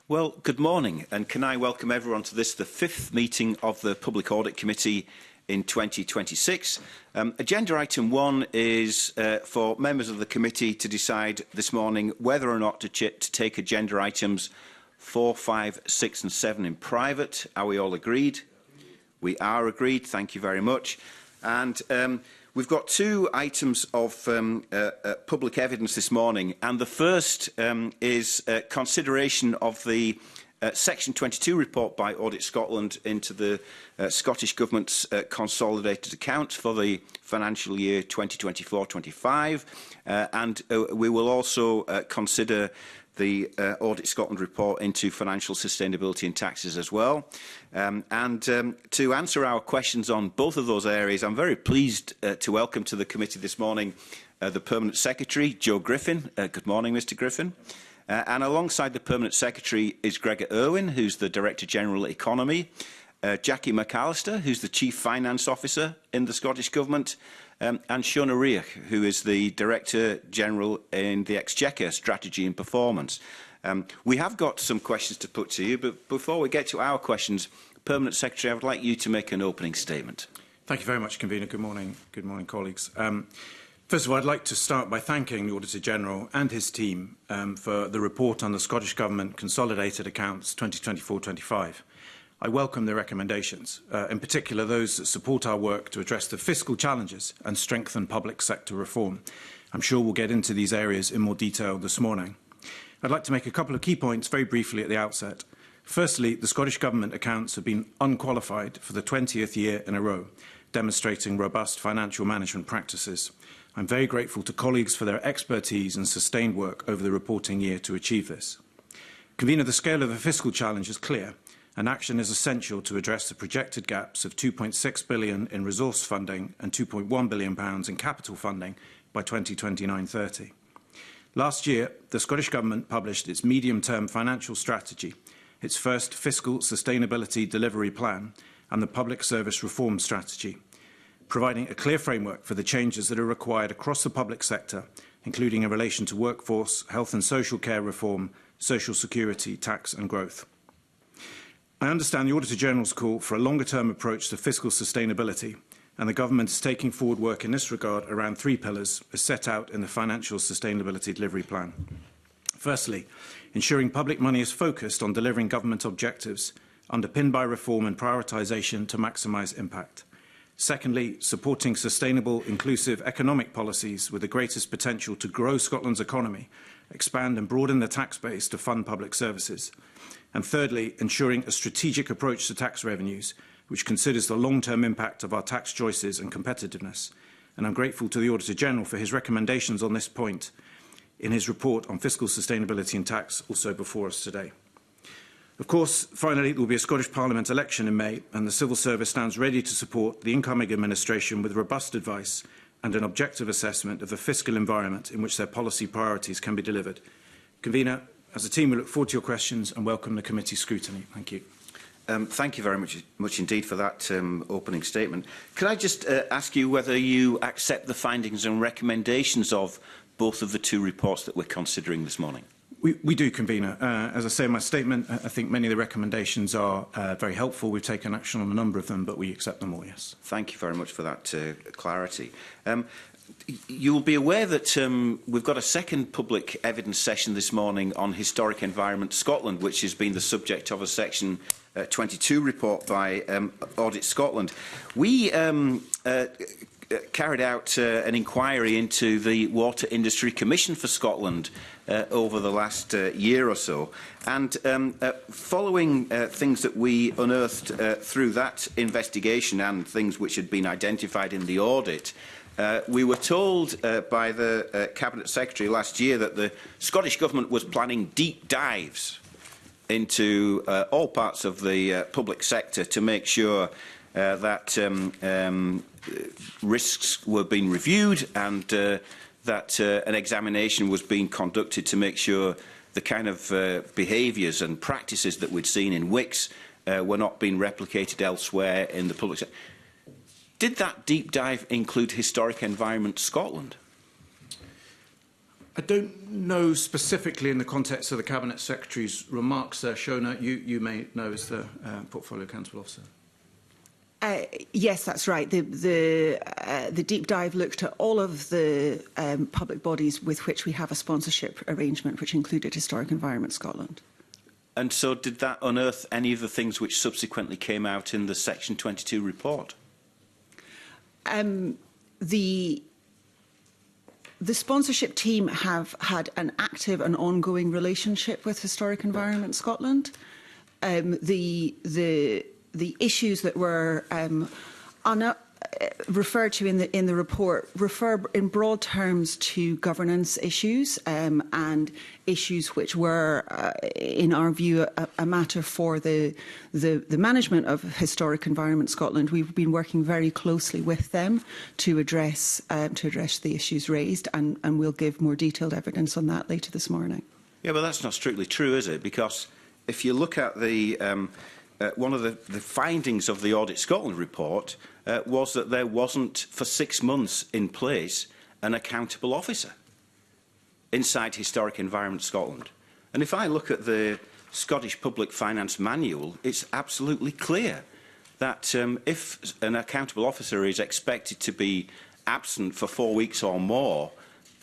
Well, good morning, and can I welcome everyone to this, the fifth meeting of the Public Audit Committee in 2026. Agenda item 1 is for members of the committee to decide this morning whether or not to take agenda items 4, 5, 6 and 7 in private. Are we all agreed? We are agreed. Thank you very much. And we've got two items of public evidence this morning, and the first is consideration of the Section 22 report by Audit Scotland into the Scottish Government's consolidated accounts for the financial year 2024-25, and we will also consider the Audit Scotland report into financial sustainability and taxes as well. To answer our questions on both of those areas, I'm very pleased to welcome to the committee this morning the Permanent Secretary, Joe Griffin. Good morning, Mr Griffin. And alongside the Permanent Secretary is Gregor Irwin, who's the Director General Economy, Jackie McAllister, who's the Chief Finance Officer in the Scottish Government, and Shona Riach, who is the Director General in the Exchequer Strategy and Performance. We have got some questions to put to you, but before we get to our questions, Permanent Secretary, I would like you to make an opening statement. Thank you very much, Convener. Good morning, colleagues. First of all, I'd like to start by thanking the Auditor General and his team for the report on the Scottish Government Consolidated Accounts 2024-25. I welcome the recommendations, in particular those that support our work to address the fiscal challenges and strengthen public sector reform. I'm sure we'll get into these areas in more detail this morning. I'd like to make a couple of key points very briefly at the outset. Firstly, the Scottish Government accounts have been unqualified for the 20th year in a row, demonstrating robust financial management practices. I'm very grateful to colleagues for their expertise and sustained work over the reporting year to achieve this. Convener, the scale of the fiscal challenge is clear, and action is essential to address the projected gaps of £2.6 billion in resource funding and £2.1 billion in capital funding by 2029-30. Last year, the Scottish Government published its medium-term financial strategy, its first fiscal sustainability delivery plan, and the public service reform strategy, providing a clear framework for the changes that are required across the public sector, including in relation to workforce, health and social care reform, social security, tax and growth. I understand the Auditor General's call for a longer-term approach to fiscal sustainability, and the Government is taking forward work in this regard around 3 pillars as set out in the Financial Sustainability Delivery Plan. Firstly, ensuring public money is focused on delivering government objectives, underpinned by reform and prioritisation to maximise impact. Secondly, supporting sustainable, inclusive economic policies with the greatest potential to grow Scotland's economy, expand and broaden the tax base to fund public services. And thirdly, ensuring a strategic approach to tax revenues, which considers the long-term impact of our tax choices and competitiveness. And I'm grateful to the Auditor General for his recommendations on this point in his report on fiscal sustainability and tax, also before us today. Of course, finally, there will be a Scottish Parliament election in May, and the Civil Service stands ready to support the incoming administration with robust advice and an objective assessment of the fiscal environment in which their policy priorities can be delivered. Convener, as a team, we look forward to your questions and welcome the committee's scrutiny. Thank you. Thank you very much indeed for that opening statement. Could I just ask you whether you accept the findings and recommendations of both of the two reports that we're considering this morning? We do, Convener. As I say in my statement, I think many of the recommendations are very helpful. We've taken action on a number of them, but we accept them all, yes. Thank you very much for that clarity. You'll be aware that we've got a second public evidence session this morning on Historic Environment Scotland, which has been the subject of a Section 22 report by Audit Scotland. We carried out an inquiry into the Water Industry Commission for Scotland over the last year or so, and following things that we unearthed through that investigation and things which had been identified in the audit, we were told by the Cabinet Secretary last year that the Scottish Government was planning deep dives into all parts of the public sector to make sure that risks were being reviewed and that an examination was being conducted to make sure the kind of behaviours and practices that we'd seen in Wicks were not being replicated elsewhere in the public sector. Did that deep dive include Historic Environment Scotland? I don't know specifically in the context of the Cabinet Secretary's remarks there. Shona, you may know as the Portfolio Accountable Officer. Yes, that's right. The deep dive looked at all of the public bodies with which we have a sponsorship arrangement, which included Historic Environment Scotland. And so did that unearth any of the things which subsequently came out in the Section 22 report? The sponsorship team have had an active and ongoing relationship with Historic Environment Scotland. The issues that were referred to in the report refer in broad terms to governance issues and issues which were, in our view, a matter for the management of Historic Environment Scotland. We've been working very closely with them to address the issues raised, and we'll give more detailed evidence on that later this morning. Yeah, but that's not strictly true, is it? Because if you look at the one of the findings of the Audit Scotland report was that there wasn't, for 6 months in place, an accountable officer inside Historic Environment Scotland. And if I look at the Scottish Public Finance Manual, it's absolutely clear that if an accountable officer is expected to be absent for 4 weeks or more,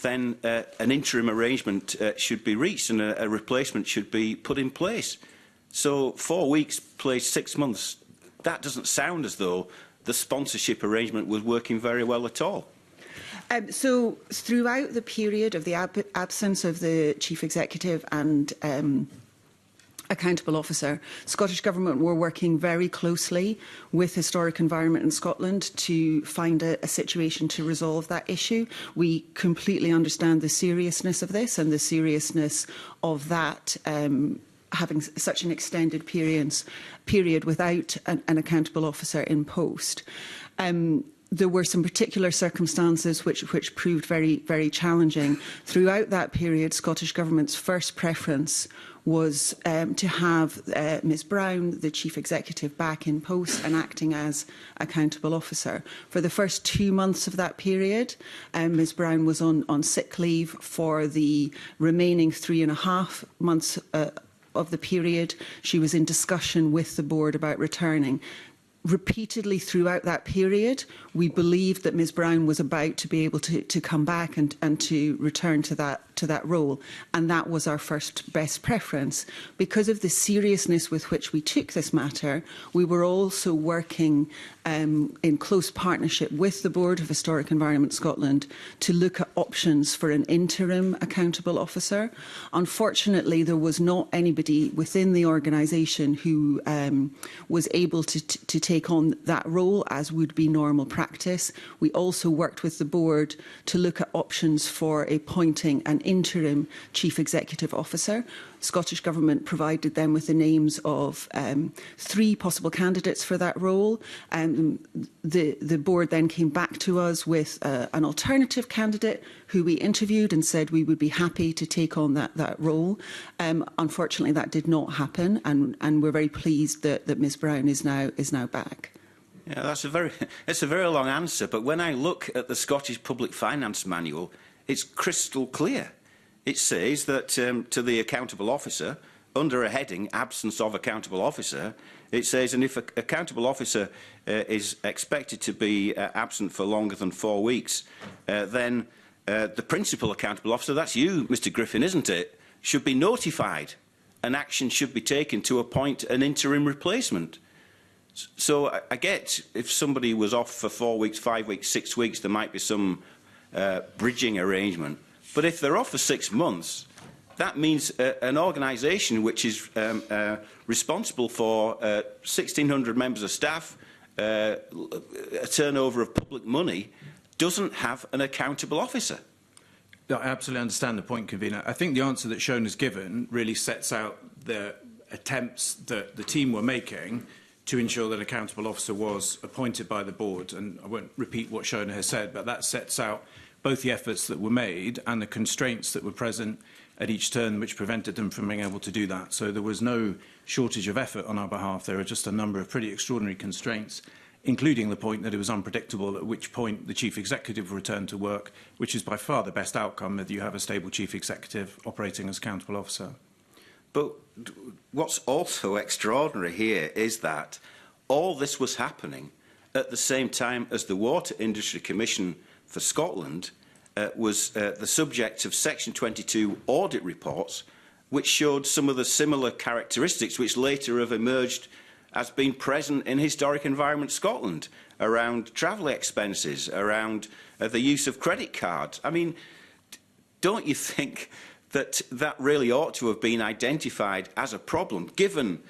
then an interim arrangement should be reached and a replacement should be put in place. So 4 weeks plays 6 months. That doesn't sound as though the sponsorship arrangement was working very well at all. So throughout the period of the absence of the Chief Executive and accountable officer, Scottish Government were working very closely with Historic Environment in Scotland to find a situation to resolve that issue. We completely understand the seriousness of this and the seriousness of that having such an extended period without an accountable officer in post. There were some particular circumstances which proved very, very challenging. Throughout that period, Scottish Government's first preference was to have Ms Brown, the Chief Executive, back in post and acting as accountable officer. For the first 2 months of that period, Ms Brown was on sick leave. For the remaining 3.5 months of the period, she was in discussion with the board about returning. Repeatedly throughout that period, we believed that Ms Brown was about to be able to come back and to return to that role, and that was our first best preference. Because of the seriousness with which we took this matter, we were also working in close partnership with the Board of Historic Environment Scotland to look at options for an interim accountable officer. Unfortunately, there was not anybody within the organisation who was able to take on that role, as would be normal practice. We also worked with the board to look at options for appointing an interim Chief Executive Officer. Scottish Government provided them with the names of 3 possible candidates for that role. The board then came back to us with an alternative candidate who we interviewed and said we would be happy to take on that role. Unfortunately, that did not happen, and we're very pleased that Ms Brown is now back. Yeah, it's a very long answer, but when I look at the Scottish Public Finance Manual, it's crystal clear. It says that to the accountable officer, under a heading, absence of accountable officer, it says, and if an accountable officer is expected to be absent for longer than 4 weeks, then the principal accountable officer, that's you, Mr Griffin, isn't it, should be notified, and action should be taken to appoint an interim replacement. So I get if somebody was off for 4 weeks, 5 weeks, 6 weeks, there might be some bridging arrangement. But if they're off for 6 months, that means an organisation which is responsible for 1,600 members of staff, a turnover of public money, doesn't have an accountable officer. I absolutely understand the point, Convener. I think the answer that Shona has given really sets out the attempts that the team were making to ensure that an accountable officer was appointed by the board. And I won't repeat what Shona has said, but that sets out both the efforts that were made and the constraints that were present at each turn which prevented them from being able to do that. So there was no shortage of effort on our behalf. There are just a number of pretty extraordinary constraints including the point that it was unpredictable at which point the Chief Executive returned to work, which is by far the best outcome if you have a stable Chief Executive operating as accountable officer. But what's also extraordinary here is that all this was happening at the same time as the Water Industry Commission for Scotland was the subject of Section 22 audit reports, which showed some of the similar characteristics which later have emerged as being present in Historic Environment Scotland, around travel expenses, around the use of credit cards. I mean, don't you think that that really ought to have been identified as a problem, given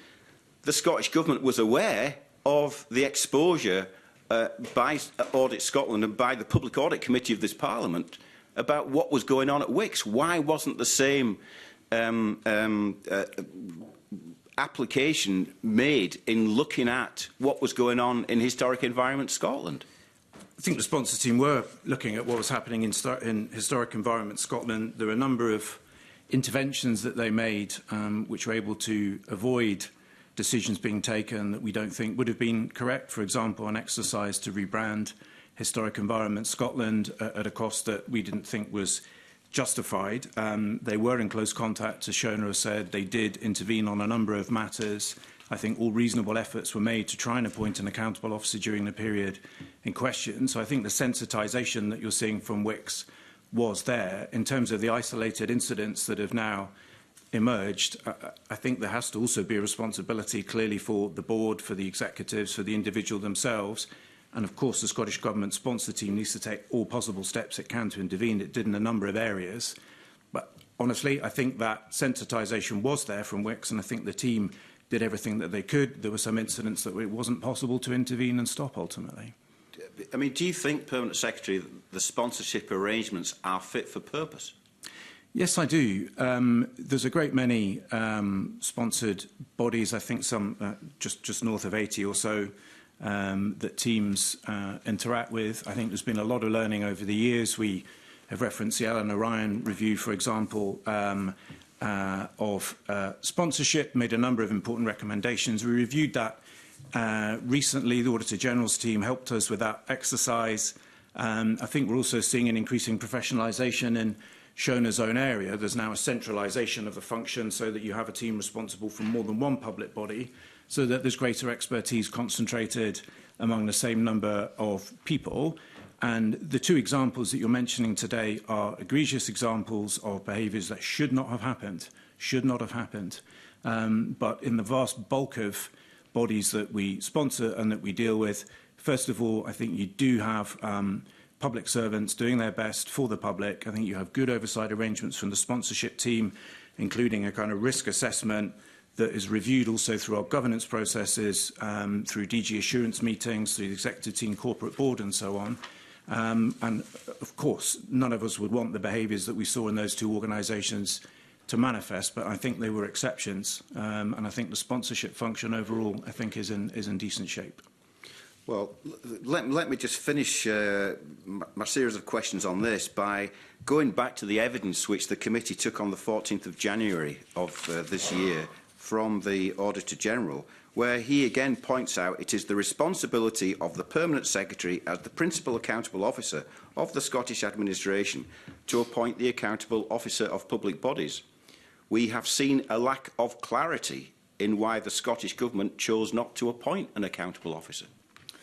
the Scottish Government was aware of the exposure by Audit Scotland and by the Public Audit Committee of this Parliament about what was going on at Wicks? Why wasn't the same application made in looking at what was going on in Historic Environment Scotland? I think the sponsor team were looking at what was happening in Historic Environment Scotland. There were a number of interventions that they made which were able to avoid decisions being taken that we don't think would have been correct. For example, an exercise to rebrand Historic Environment Scotland at a cost that we didn't think was justified. They were in close contact, as Shona has said. They did intervene on a number of matters. I think all reasonable efforts were made to try and appoint an accountable officer during the period in question. So I think the sensitisation that you're seeing from Wicks was there. In terms of the isolated incidents that have now emerged, I think there has to also be a responsibility clearly for the board, for the executives, for the individual themselves. And of course, the Scottish Government sponsor team needs to take all possible steps it can to intervene. It did in a number of areas. But honestly, I think that sensitisation was there from Wicks, and I think the team did everything that they could. There were some incidents that it wasn't possible to intervene and stop ultimately. I mean, do you think, Permanent Secretary, the sponsorship arrangements are fit for purpose? Yes, I do. There's a great many sponsored bodies, I think some just north of 80 or so, that teams interact with. I think there's been a lot of learning over the years. We have referenced the Ellen Orion review, for example, of sponsorship, made a number of important recommendations. We reviewed that recently. The Auditor General's team helped us with that exercise. I think we're also seeing an increasing professionalisation in Shona's own area. There's now a centralisation of the function so that you have a team responsible for more than one public body, so that there's greater expertise concentrated among the same number of people. And the two examples that you're mentioning today are egregious examples of behaviours that should not have happened, but in the vast bulk of bodies that we sponsor and that we deal with, first of all, I think you do have public servants doing their best for the public. I think you have good oversight arrangements from the sponsorship team, including a kind of risk assessment that is reviewed also through our governance processes, through DG assurance meetings, through the executive team, corporate board and so on. And of course, none of us would want the behaviours that we saw in those two organisations to manifest, but I think they were exceptions. And I think the sponsorship function overall, I think, is in decent shape. Well, let me just finish my series of questions on this by going back to the evidence which the committee took on the 14th of January of this year from the Auditor General, where he again points out it is the responsibility of the Permanent Secretary as the principal accountable officer of the Scottish Administration to appoint the accountable officer of public bodies. We have seen a lack of clarity in why the Scottish Government chose not to appoint an accountable officer.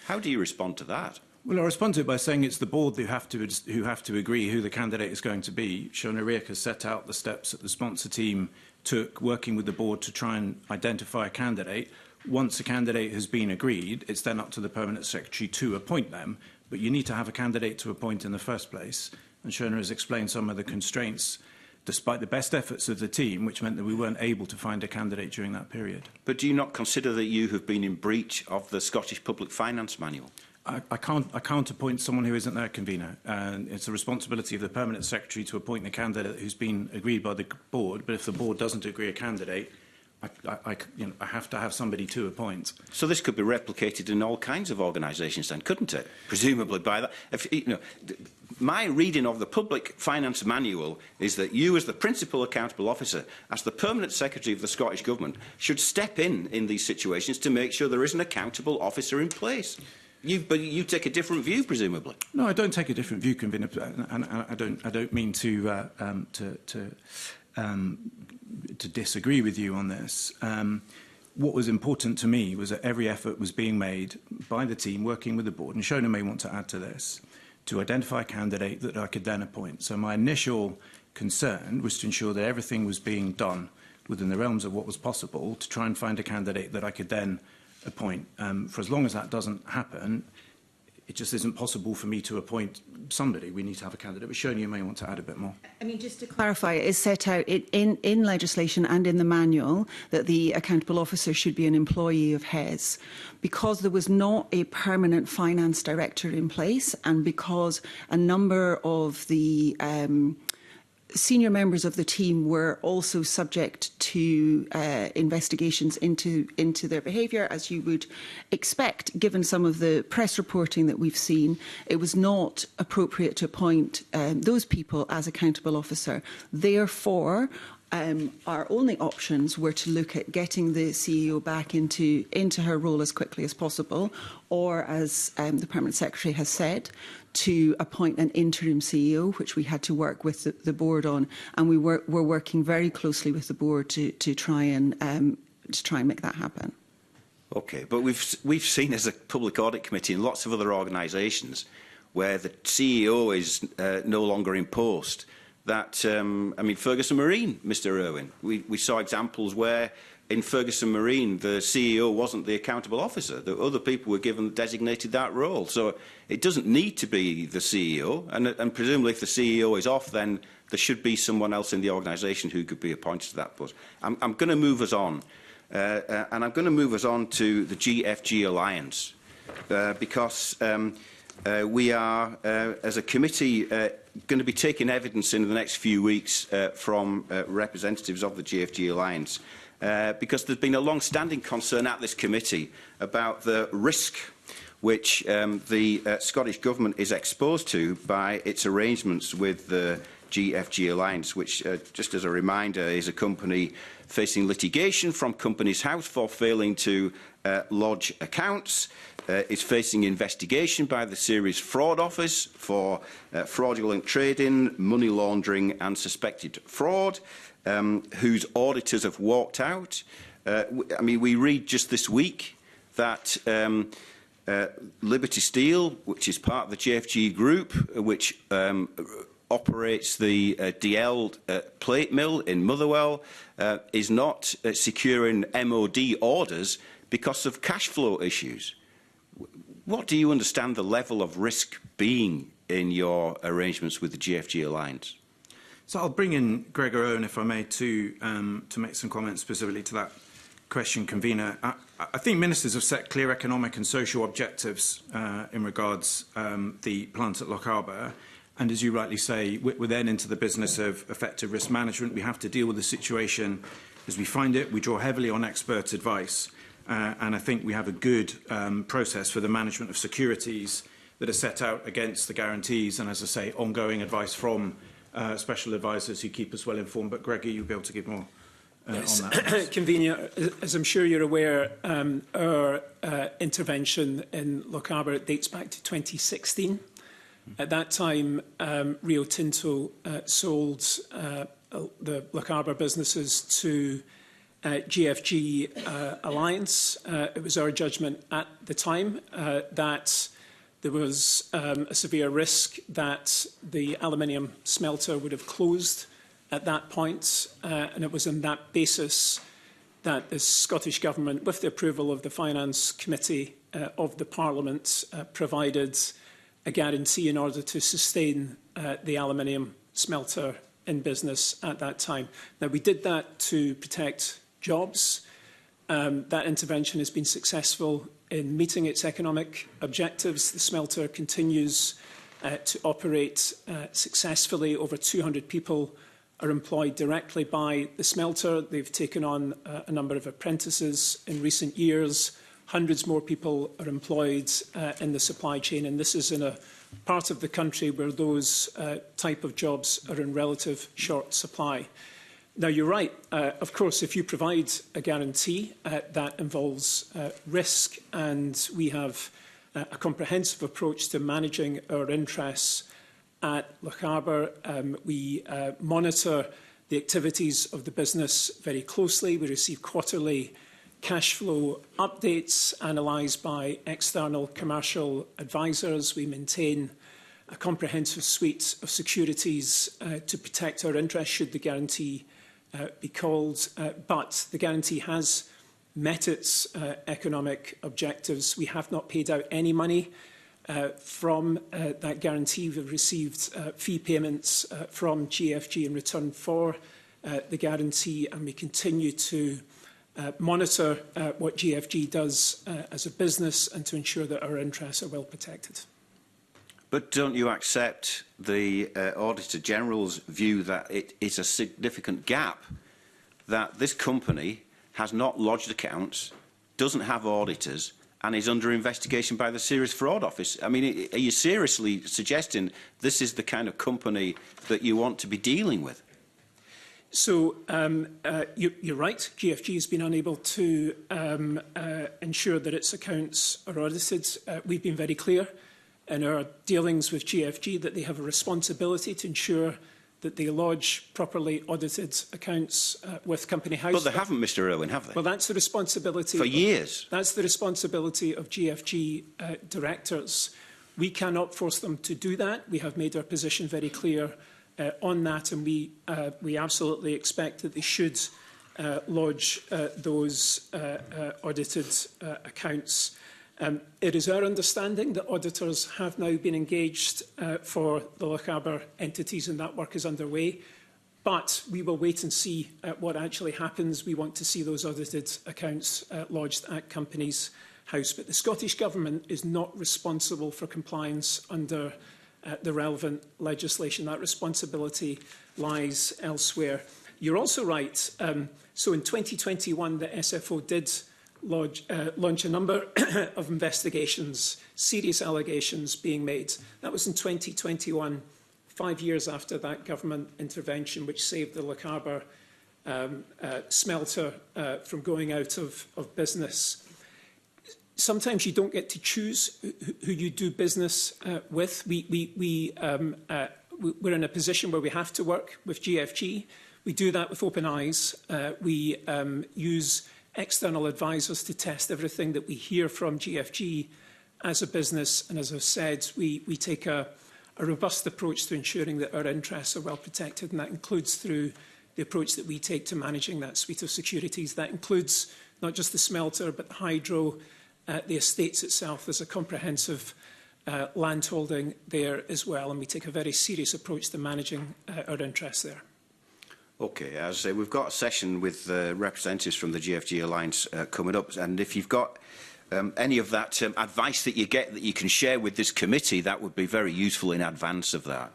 How do you respond to that? Well, I respond to it by saying it's the board who have to agree who the candidate is going to be. Shona Riek has set out the steps that the sponsor team took, working with the board to try and identify a candidate. Once a candidate has been agreed, it's then up to the Permanent Secretary to appoint them. But you need to have a candidate to appoint in the first place. And Shona has explained some of the constraints, despite the best efforts of the team, which meant that we weren't able to find a candidate during that period. But do you not consider that you have been in breach of the Scottish Public Finance Manual? I can't appoint someone who isn't their convener. And it's the responsibility of the Permanent Secretary to appoint the candidate who's been agreed by the board. But if the board doesn't agree a candidate, I have to have somebody to appoint. So this could be replicated in all kinds of organisations then, couldn't it? Presumably by that. My reading of the Public Finance Manual is that you, as the principal accountable officer, as the Permanent Secretary of the Scottish Government, should step in these situations to make sure there is an accountable officer in place. But you take a different view, presumably. No, I don't take a different view, Convener, and I don't mean to disagree with you on this. What was important to me was that every effort was being made by the team working with the board, and Shona may want to add to this, to identify a candidate that I could then appoint. So my initial concern was to ensure that everything was being done within the realms of what was possible to try and find a candidate that I could then appoint. For as long as that doesn't happen, it just isn't possible for me to appoint somebody. We need to have a candidate. But Shona, you may want to add a bit more. I mean, just to clarify, it is set out in legislation and in the manual that the accountable officer should be an employee of HES. Because there was not a permanent finance director in place, and because a number of the senior members of the team were also subject to investigations into their behaviour, as you would expect, given some of the press reporting that we've seen. It was not appropriate to appoint those people as accountable officer. Therefore, our only options were to look at getting the CEO back into her role as quickly as possible, or, as the Permanent Secretary has said, to appoint an interim CEO, which we had to work with the board on, and we're working very closely with the board to try and make that happen. Okay, but we've seen as a public audit committee and lots of other organisations where the CEO is no longer in post. That I mean, Ferguson Marine, Mr. Irwin, we saw examples where in Ferguson Marine the CEO wasn't the accountable officer. The other people were designated that role. So it doesn't need to be the CEO, and presumably if the CEO is off, then there should be someone else in the organisation who could be appointed to that post. I'm going to move us on, and I'm going to move us on to the GFG Alliance, because we are, as a committee, going to be taking evidence in the next few weeks from representatives of the GFG Alliance, because there's been a long-standing concern at this committee about the risk which the Scottish Government is exposed to by its arrangements with the GFG Alliance, which, just as a reminder, is a company facing litigation from Companies House for failing to lodge accounts, is facing investigation by the Serious Fraud Office for fraudulent trading, money laundering and suspected fraud, whose auditors have walked out. I mean, we read just this week that Liberty Steel, which is part of the GFG group, which operates the DL plate mill in Motherwell, is not securing MOD orders because of cash flow issues. What do you understand the level of risk being in your arrangements with the GFG Alliance? So I'll bring in Gregor Owen, if I may, to make some comments specifically to that question, Convener. I think ministers have set clear economic and social objectives in regards the plant at Lochaber. And as you rightly say, we're then into the business of effective risk management. We have to deal with the situation as we find it. We draw heavily on expert advice. And I think we have a good process for the management of securities that are set out against the guarantees. And as I say, ongoing advice from special advisors who keep us well informed. But Gregor, you'll be able to give more on that. Convener, as I'm sure you're aware, our intervention in Lochaber dates back to 2016. At that time, Rio Tinto sold the Lochaber businesses to GFG Alliance. It was our judgment at the time that there was a severe risk that the aluminium smelter would have closed at that point, and it was on that basis that the Scottish Government, with the approval of the Finance Committee of the Parliament, provided a guarantee in order to sustain the aluminium smelter in business at that time. Now, we did that to protect jobs. That intervention has been successful in meeting its economic objectives. The smelter continues to operate successfully. Over 200 people are employed directly by the smelter. They've taken on a number of apprentices in recent years. Hundreds more people are employed in the supply chain, and this is in a part of the country where those type of jobs are in relative short supply. Now, you're right. Of course, if you provide a guarantee, that involves risk, and we have a comprehensive approach to managing our interests at Lochaber. We monitor the activities of the business very closely. We receive quarterly cash flow updates analysed by external commercial advisors. We maintain a comprehensive suite of securities to protect our interests should the guarantee be called. But the guarantee has met its economic objectives. We have not paid out any money from that guarantee. We've received fee payments from GFG in return for the guarantee, and we continue to monitor what GFG does as a business and to ensure that our interests are well protected. But don't you accept the Auditor General's view that it is a significant gap that this company has not lodged accounts, doesn't have auditors, and is under investigation by the Serious Fraud Office? I mean, are you seriously suggesting this is the kind of company that you want to be dealing with? So you're right. GFG has been unable to ensure that its accounts are audited. We've been very clear in our dealings with GFG that they have a responsibility to ensure that they lodge properly audited accounts with Company House. But they haven't, Mr Irwin, have they? Well, that's the responsibility. For years. That's the responsibility of GFG directors. We cannot force them to do that. We have made our position very clear on that, and we absolutely expect that they should lodge those audited accounts. It is our understanding that auditors have now been engaged for the Lochaber entities, and that work is underway. But we will wait and see what actually happens. We want to see those audited accounts lodged at Companies House. But the Scottish Government is not responsible for compliance under the relevant legislation. That responsibility lies elsewhere. You're also right. So in 2021, the SFO did launch a number of investigations, serious allegations being made. That was in 2021, 5 years after that government intervention, which saved the Lochaber smelter from going out of business. Sometimes you don't get to choose who you do business with. We're in a position where we have to work with GFG. We do that with open eyes. We use external advisors to test everything that we hear from GFG as a business. And as I've said, we take a robust approach to ensuring that our interests are well protected. And that includes through the approach that we take to managing that suite of securities. That includes not just the smelter, but the hydro, the estates itself. There's a comprehensive land holding there as well. And we take a very serious approach to managing our interests there. OK, as I say, we've got a session with representatives from the GFG Alliance coming up, and if you've got any of that advice that you get that you can share with this committee, that would be very useful in advance of that.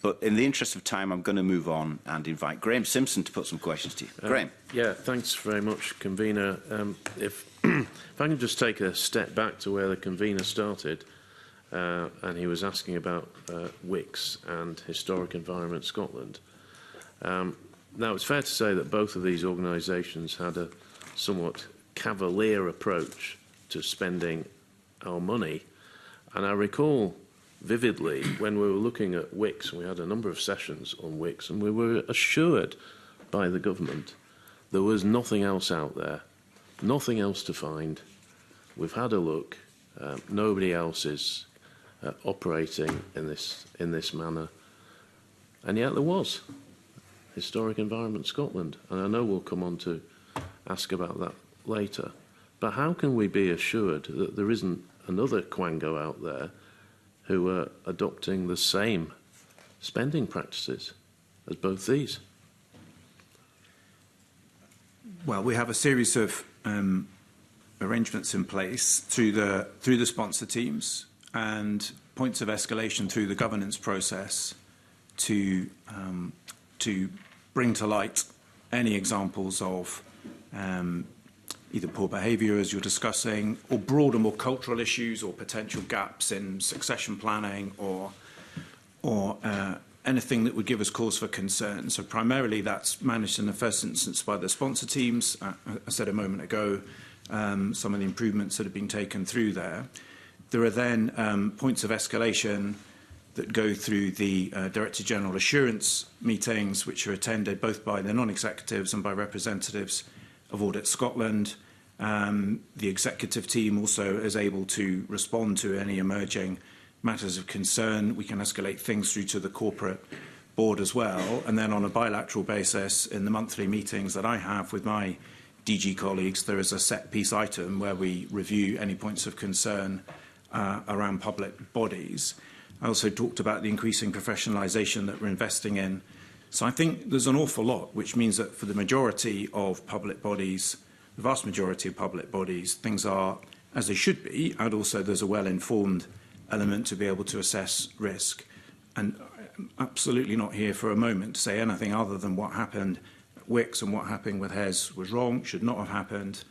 But in the interest of time, I'm going to move on and invite Graham Simpson to put some questions to you. Graham. Yeah, thanks very much, Convener. If I can just take a step back to where the Convener started, and he was asking about Wicks and Historic Environment Scotland. Now, it's fair to say that both of these organisations had a somewhat cavalier approach to spending our money. And I recall vividly when we were looking at Wicks, and we had a number of sessions on Wicks, and we were assured by the government there was nothing else out there, nothing else to find. We've had a look. Nobody else is operating in this manner. And yet there was. Historic Environment Scotland, and I know we'll come on to ask about that later. But how can we be assured that there isn't another Quango out there who are adopting the same spending practices as both these? Well, we have a series of arrangements in place through the sponsor teams and points of escalation through the governance process to bring to light any examples of either poor behaviour, as you're discussing, or broader, more cultural issues or potential gaps in succession planning or anything that would give us cause for concern. So primarily that's managed in the first instance by the sponsor teams. I said a moment ago some of the improvements that have been taken through there. There are then points of escalation that go through the Director General Assurance meetings, which are attended both by the non-executives and by representatives of Audit Scotland. The executive team also is able to respond to any emerging matters of concern. We can escalate things through to the corporate board as well. And then on a bilateral basis, in the monthly meetings that I have with my DG colleagues, there is a set piece item where we review any points of concern around public bodies. I also talked about the increasing professionalisation that we're investing in. So I think there's an awful lot, which means that for the majority of public bodies, the vast majority of public bodies, things are as they should be, and also there's a well-informed element to be able to assess risk. And I'm absolutely not here for a moment to say anything other than what happened at Wicks and what happened with Hez was wrong, should not have happened.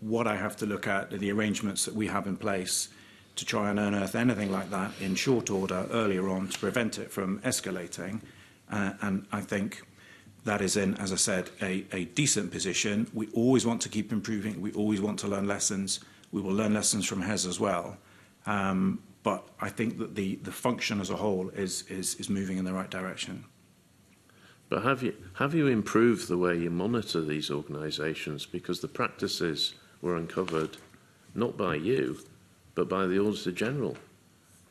What I have to look at are the arrangements that we have in place to try and unearth anything like that in short order earlier on to prevent it from escalating. And I think that is in, as I said, a decent position. We always want to keep improving. We always want to learn lessons. We will learn lessons from Hez as well. But I think that the function as a whole is moving in the right direction. But have you improved the way you monitor these organisations? Because the practices were uncovered not by you, but by the Auditor General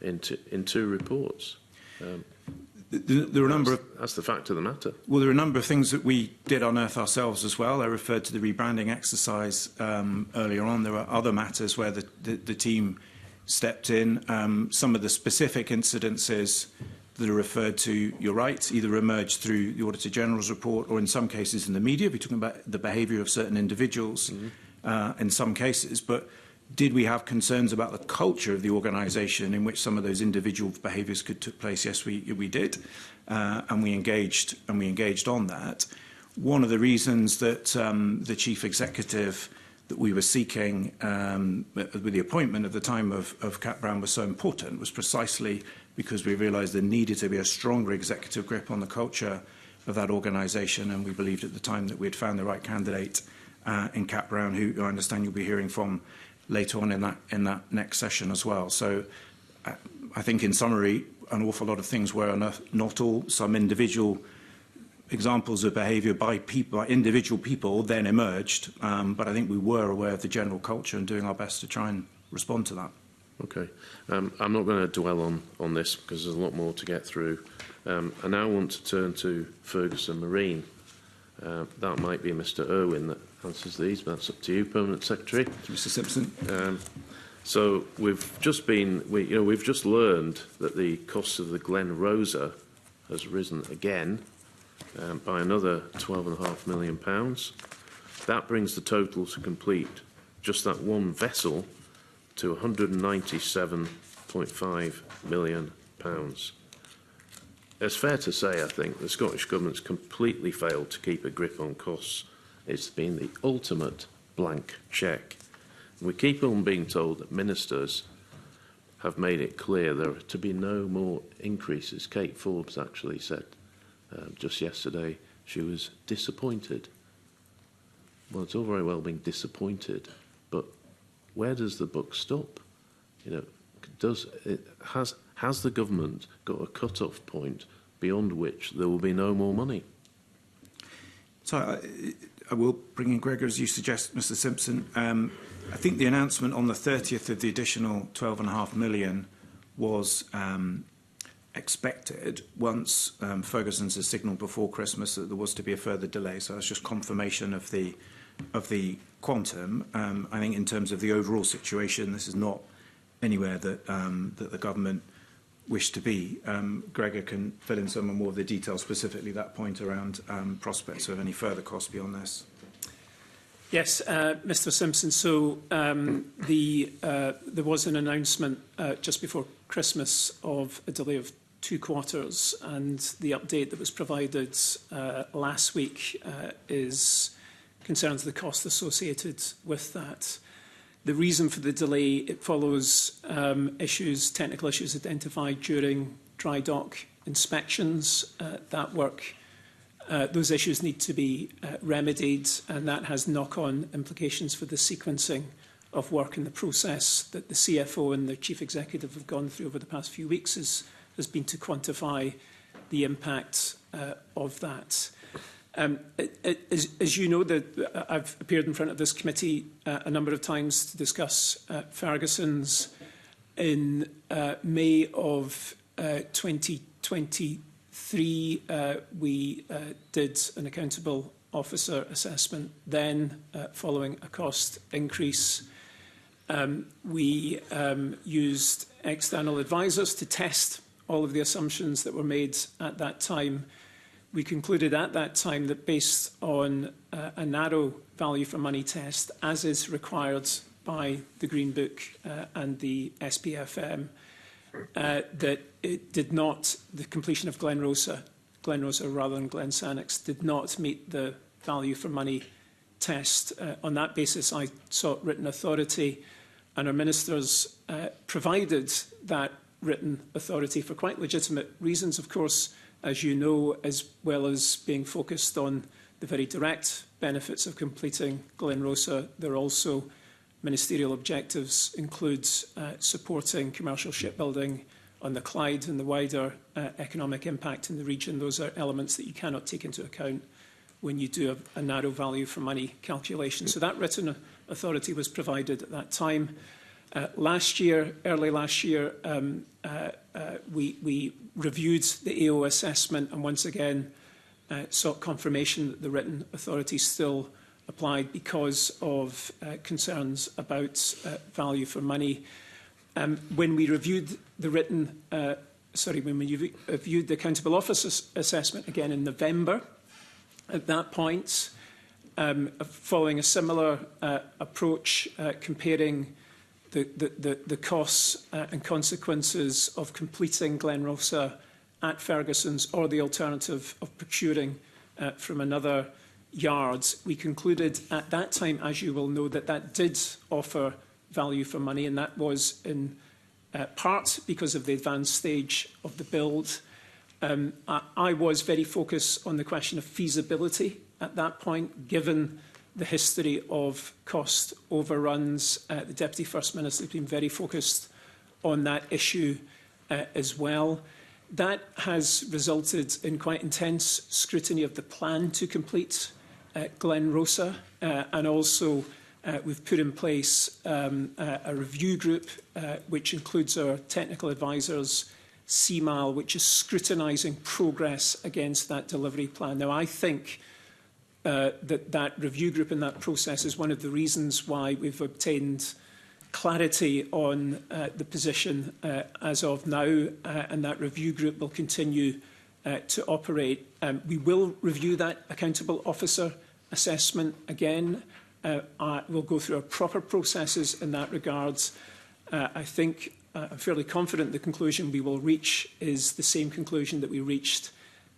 in two reports. There are a number of... That's the fact of the matter. Well, there are a number of things that we did unearth ourselves as well. I referred to the rebranding exercise earlier on. There are other matters where the team stepped in. Some of the specific incidences that are referred to, you're right, either emerged through the Auditor General's report or in some cases in the media. We're talking about the behaviour of certain individuals in some cases. But did we have concerns about the culture of the organisation in which some of those individual behaviours could take place? Yes, we did, and we engaged on that. One of the reasons that the chief executive that we were seeking with the appointment at the time of Cat Brown was so important was precisely because we realised there needed to be a stronger executive grip on the culture of that organisation, and we believed at the time that we had found the right candidate in Cat Brown, who I understand you'll be hearing from later on in that next session as well. So I think in summary, an awful lot of things were not all. Some individual examples of behaviour by individual people then emerged, but I think we were aware of the general culture and doing our best to try and respond to that. Okay. I'm not going to dwell on this because there's a lot more to get through. I now want to turn to Ferguson Marine. That might be Mr. Irwin that answers these, but that's up to you, Permanent Secretary. Mr. Simpson. So we've just learned that the cost of the Glen Rosa has risen again by another £12.5 million. That brings the total to complete just that one vessel to £197.5 million. It's fair to say, I think, the Scottish Government's completely failed to keep a grip on costs. It's been the ultimate blank cheque. We keep on being told that ministers have made it clear there are to be no more increases. Kate Forbes actually said just yesterday she was disappointed. Well, it's all very well being disappointed, but where does the buck stop? You know, has the government got a cut-off point beyond which there will be no more money? So I will bring in Gregor, as you suggest, Mr. Simpson. I think the announcement on the 30th of the additional £12.5 million was expected once Ferguson's had signalled before Christmas that there was to be a further delay. So that's just confirmation of the quantum. I think in terms of the overall situation, this is not anywhere that that the government wished to be. Gregor can fill in some more of the details, specifically that point around prospects of any further costs beyond this. Yes, Mr. Simpson. So there was an announcement just before Christmas of a delay of 2 quarters, and the update that was provided last week concerns the cost associated with that. The reason for the delay, it follows technical issues identified during dry dock inspections. Those issues need to be remedied, and that has knock-on implications for the sequencing of work and the process that the CFO and the Chief Executive have gone through over the past few weeks has been to quantify the impact of that. As you know, I've appeared in front of this committee a number of times to discuss Ferguson's. In May of 2023, we did an accountable officer assessment then, following a cost increase. We used external advisors to test all of the assumptions that were made at that time. We concluded at that time that based on a narrow value for money test, as is required by the Green Book and the SPFM, that it did not, the completion of Glen Rosa rather than Glen Sannox, did not meet the value for money test. On that basis, I sought written authority, and our ministers provided that written authority for quite legitimate reasons, of course, as you know, as well as being focused on the very direct benefits of completing Glen Rosa. There are also ministerial objectives, includes supporting commercial shipbuilding on the Clyde and the wider economic impact in the region. Those are elements that you cannot take into account when you do a narrow value for money calculation. So that written authority was provided at that time. Early last year, we reviewed the AO assessment and once again sought confirmation that the written authority still applied because of concerns about value for money. When we reviewed the when we reviewed the accountable office assessment again in November, at that point, following a similar approach, comparing the costs and consequences of completing Glen Rosa at Ferguson's or the alternative of procuring from another yard, we concluded at that time, as you will know, that did offer value for money, and that was in part because of the advanced stage of the build. I was very focused on the question of feasibility at that point, given the history of cost overruns. The Deputy First Minister has been very focused on that issue as well. That has resulted in quite intense scrutiny of the plan to complete Glen Rosa, and also we've put in place a review group which includes our technical advisors, CMAL, which is scrutinising progress against that delivery plan. Now, I think that review group and that process is one of the reasons why we've obtained clarity on the position as of now, and that review group will continue to operate. We will review that accountable officer assessment again. We'll go through our proper processes in that regard. I think I'm fairly confident the conclusion we will reach is the same conclusion that we reached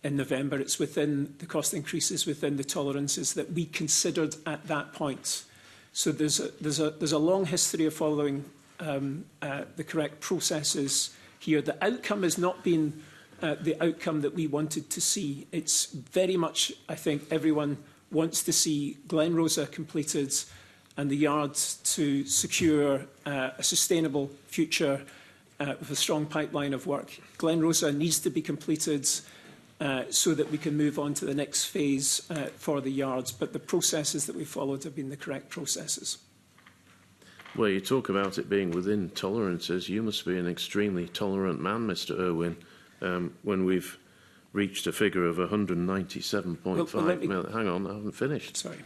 in November. It's within the cost increases within the tolerances that we considered at that point. So there's a long history of following the correct processes here. The outcome has not been the outcome that we wanted to see. It's very much, I think, everyone wants to see Glen Rosa completed and the yard to secure a sustainable future with a strong pipeline of work. Glen Rosa needs to be completed so that we can move on to the next phase for the yards. But the processes that we followed have been the correct processes. Well, you talk about it being within tolerances. You must be an extremely tolerant man, Mr. Irwin, when we've reached a figure of 197.5 million. Hang on, I haven't finished. Sorry.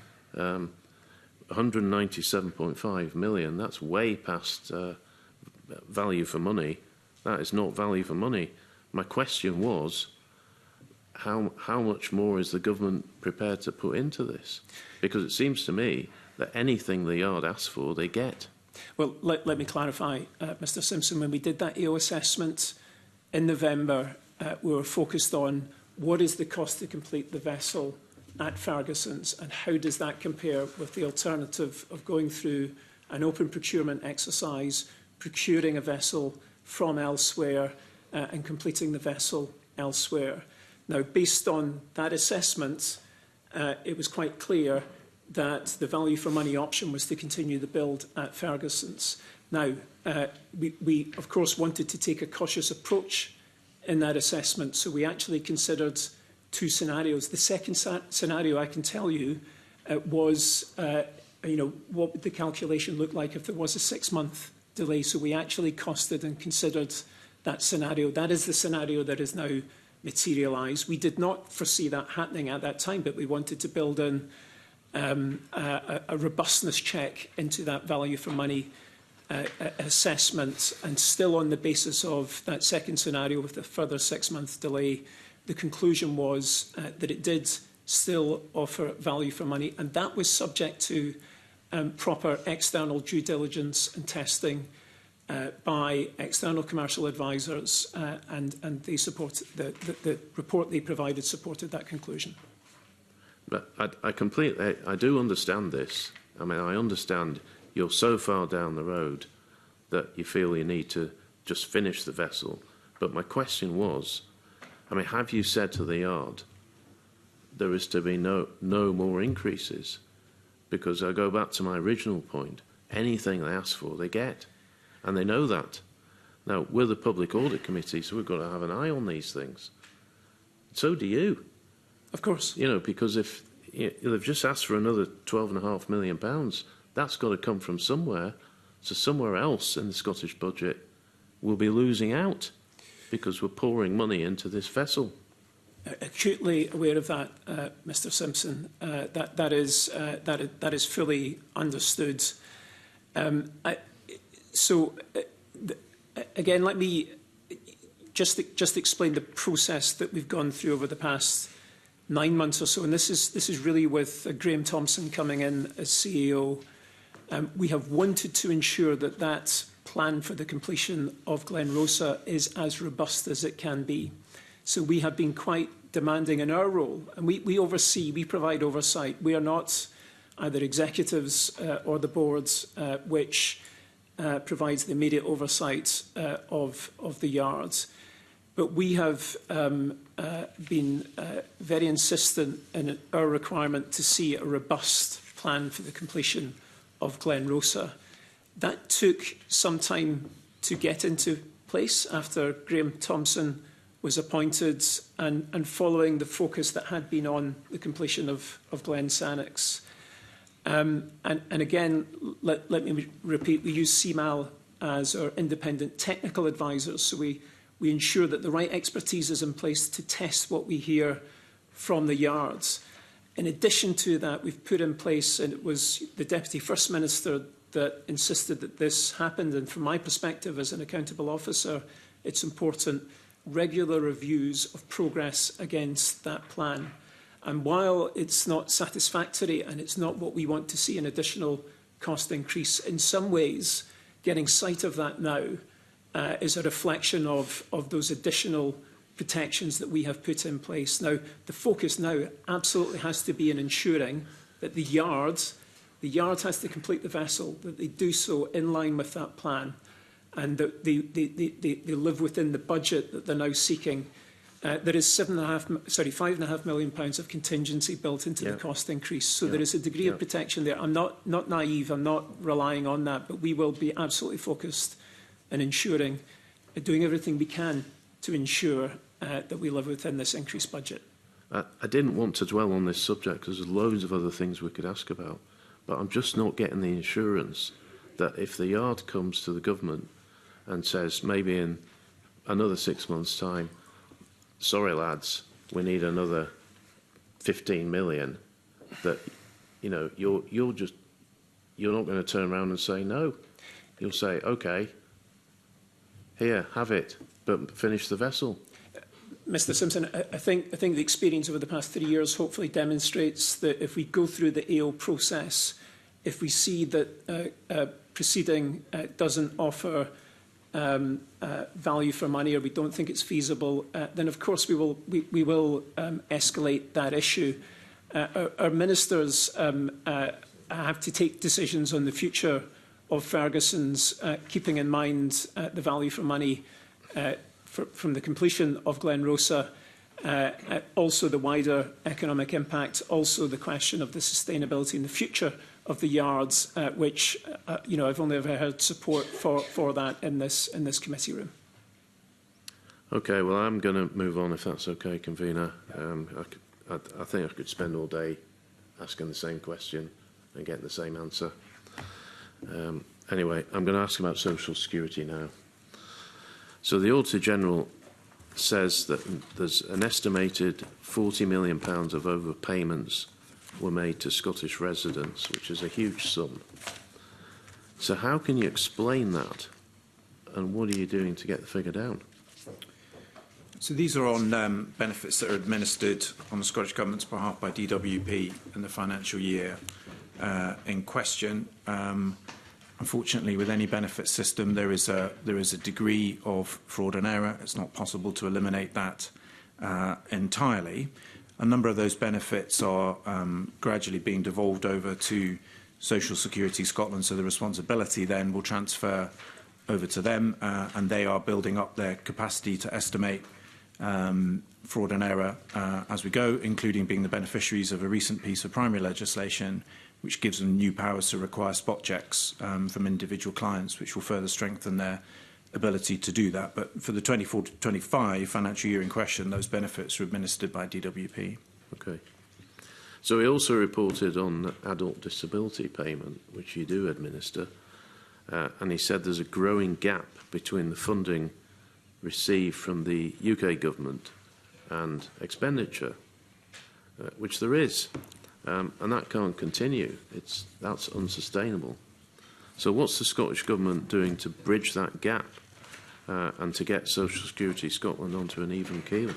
197.5 million, that's way past value for money. That is not value for money. My question was, how much more is the government prepared to put into this? Because it seems to me that anything the yard asks for, they get. Well, let me clarify, Mr Simpson. When we did that AO assessment in November, we were focused on what is the cost to complete the vessel at Ferguson's and how does that compare with the alternative of going through an open procurement exercise, procuring a vessel from elsewhere and completing the vessel elsewhere. Now, based on that assessment, it was quite clear that the value for money option was to continue the build at Ferguson's. Now, we of course wanted to take a cautious approach in that assessment, so we actually considered two scenarios. The second scenario, I can tell you, was what would the calculation look like if there was a 6-month delay. So we actually costed and considered that scenario. That is the scenario that is now materialised. We did not foresee that happening at that time, but we wanted to build in a robustness check into that value for money assessment, and still on the basis of that second scenario with a further 6-month delay, the conclusion was that it did still offer value for money, and that was subject to proper external due diligence and testing by external commercial advisors, and they support the report they provided supported that conclusion. But I do understand this. I mean, I understand you're so far down the road that you feel you need to just finish the vessel. But my question was, I mean, have you said to the yard there is to be no more increases? Because I go back to my original point, anything they ask for, they get. And they know that. Now, we're the Public Audit Committee, so we've got to have an eye on these things. So do you. Of course. You know, because if they've just asked for another £12.5 million, that's got to come from somewhere. So somewhere else in the Scottish budget we'll be losing out because we're pouring money into this vessel. Acutely aware of that, Mr. Simpson. That is fully understood. Again, let me just explain the process that we've gone through over the past 9 months or so, and this is really with Graham Thompson coming in as CEO. We have wanted to ensure that that plan for the completion of Glenrosa is as robust as it can be. So we have been quite demanding in our role, and we provide oversight. We are not either executives or the boards which provides the immediate oversight of the yards. But we have been very insistent in our requirement to see a robust plan for the completion of Glenrosa. That took some time to get into place after Graham Thompson was appointed and following the focus that had been on the completion of Glen Sannox. And again, let me repeat, we use CMAL as our independent technical advisors, so we ensure that the right expertise is in place to test what we hear from the yards. In addition to that, we've put in place, and it was the Deputy First Minister that insisted that this happened, and from my perspective as an accountable officer, it's important, regular reviews of progress against that plan. And while it's not satisfactory and it's not what we want to see, an additional cost increase, in some ways, getting sight of that now is a reflection of those additional protections that we have put in place. Now, the focus now absolutely has to be in ensuring that the yard has to complete the vessel, that they do so in line with that plan, and that they live within the budget that they're now seeking. There is £5.5 million of contingency built into the cost increase. So there is a degree of protection there. I'm not naive, I'm not relying on that, but we will be absolutely focused in ensuring, doing everything we can to ensure that we live within this increased budget. I didn't want to dwell on this subject because there's loads of other things we could ask about, but I'm just not getting the assurance that if the yard comes to the government and says maybe in another 6 months' time, sorry lads, we need another 15 million, that you're not going to turn around and say no. You'll say, okay, here, have it, but finish the vessel. Mr. Simpson, I think the experience over the past 3 years hopefully demonstrates that if we go through the AO process, if we see that proceeding doesn't offer value for money, or we don't think it's feasible, then of course we will escalate that issue. Our ministers have to take decisions on the future of Ferguson's, keeping in mind the value for money from the completion of Glenrosa. also the wider economic impact, also the question of the sustainability in the future of the yards, which I've only ever heard support for that in this committee room. Okay, well, I'm going to move on if that's okay, convener. I think I could spend all day asking the same question and getting the same answer. Anyway, I'm going to ask about social security now. So the Auditor General says that there's an estimated £40 million of overpayments were made to Scottish residents, which is a huge sum. So how can you explain that, and what are you doing to get the figure down? So these are on benefits that are administered on the Scottish Government's behalf by DWP in the financial year in question. Unfortunately, with any benefit system, there is a degree of fraud and error. It's not possible to eliminate that entirely. A number of those benefits are gradually being devolved over to Social Security Scotland, so the responsibility then will transfer over to them, and they are building up their capacity to estimate fraud and error as we go, including being the beneficiaries of a recent piece of primary legislation which gives them new powers to require spot checks from individual clients, which will further strengthen their ability to do that. But for the 24-25 financial year in question, those benefits are administered by DWP. Okay. So he also reported on adult disability payment, which you do administer, and he said there's a growing gap between the funding received from the UK government and expenditure, which there is. And that can't continue. That's unsustainable. So what's the Scottish Government doing to bridge that gap and to get Social Security Scotland onto an even keel?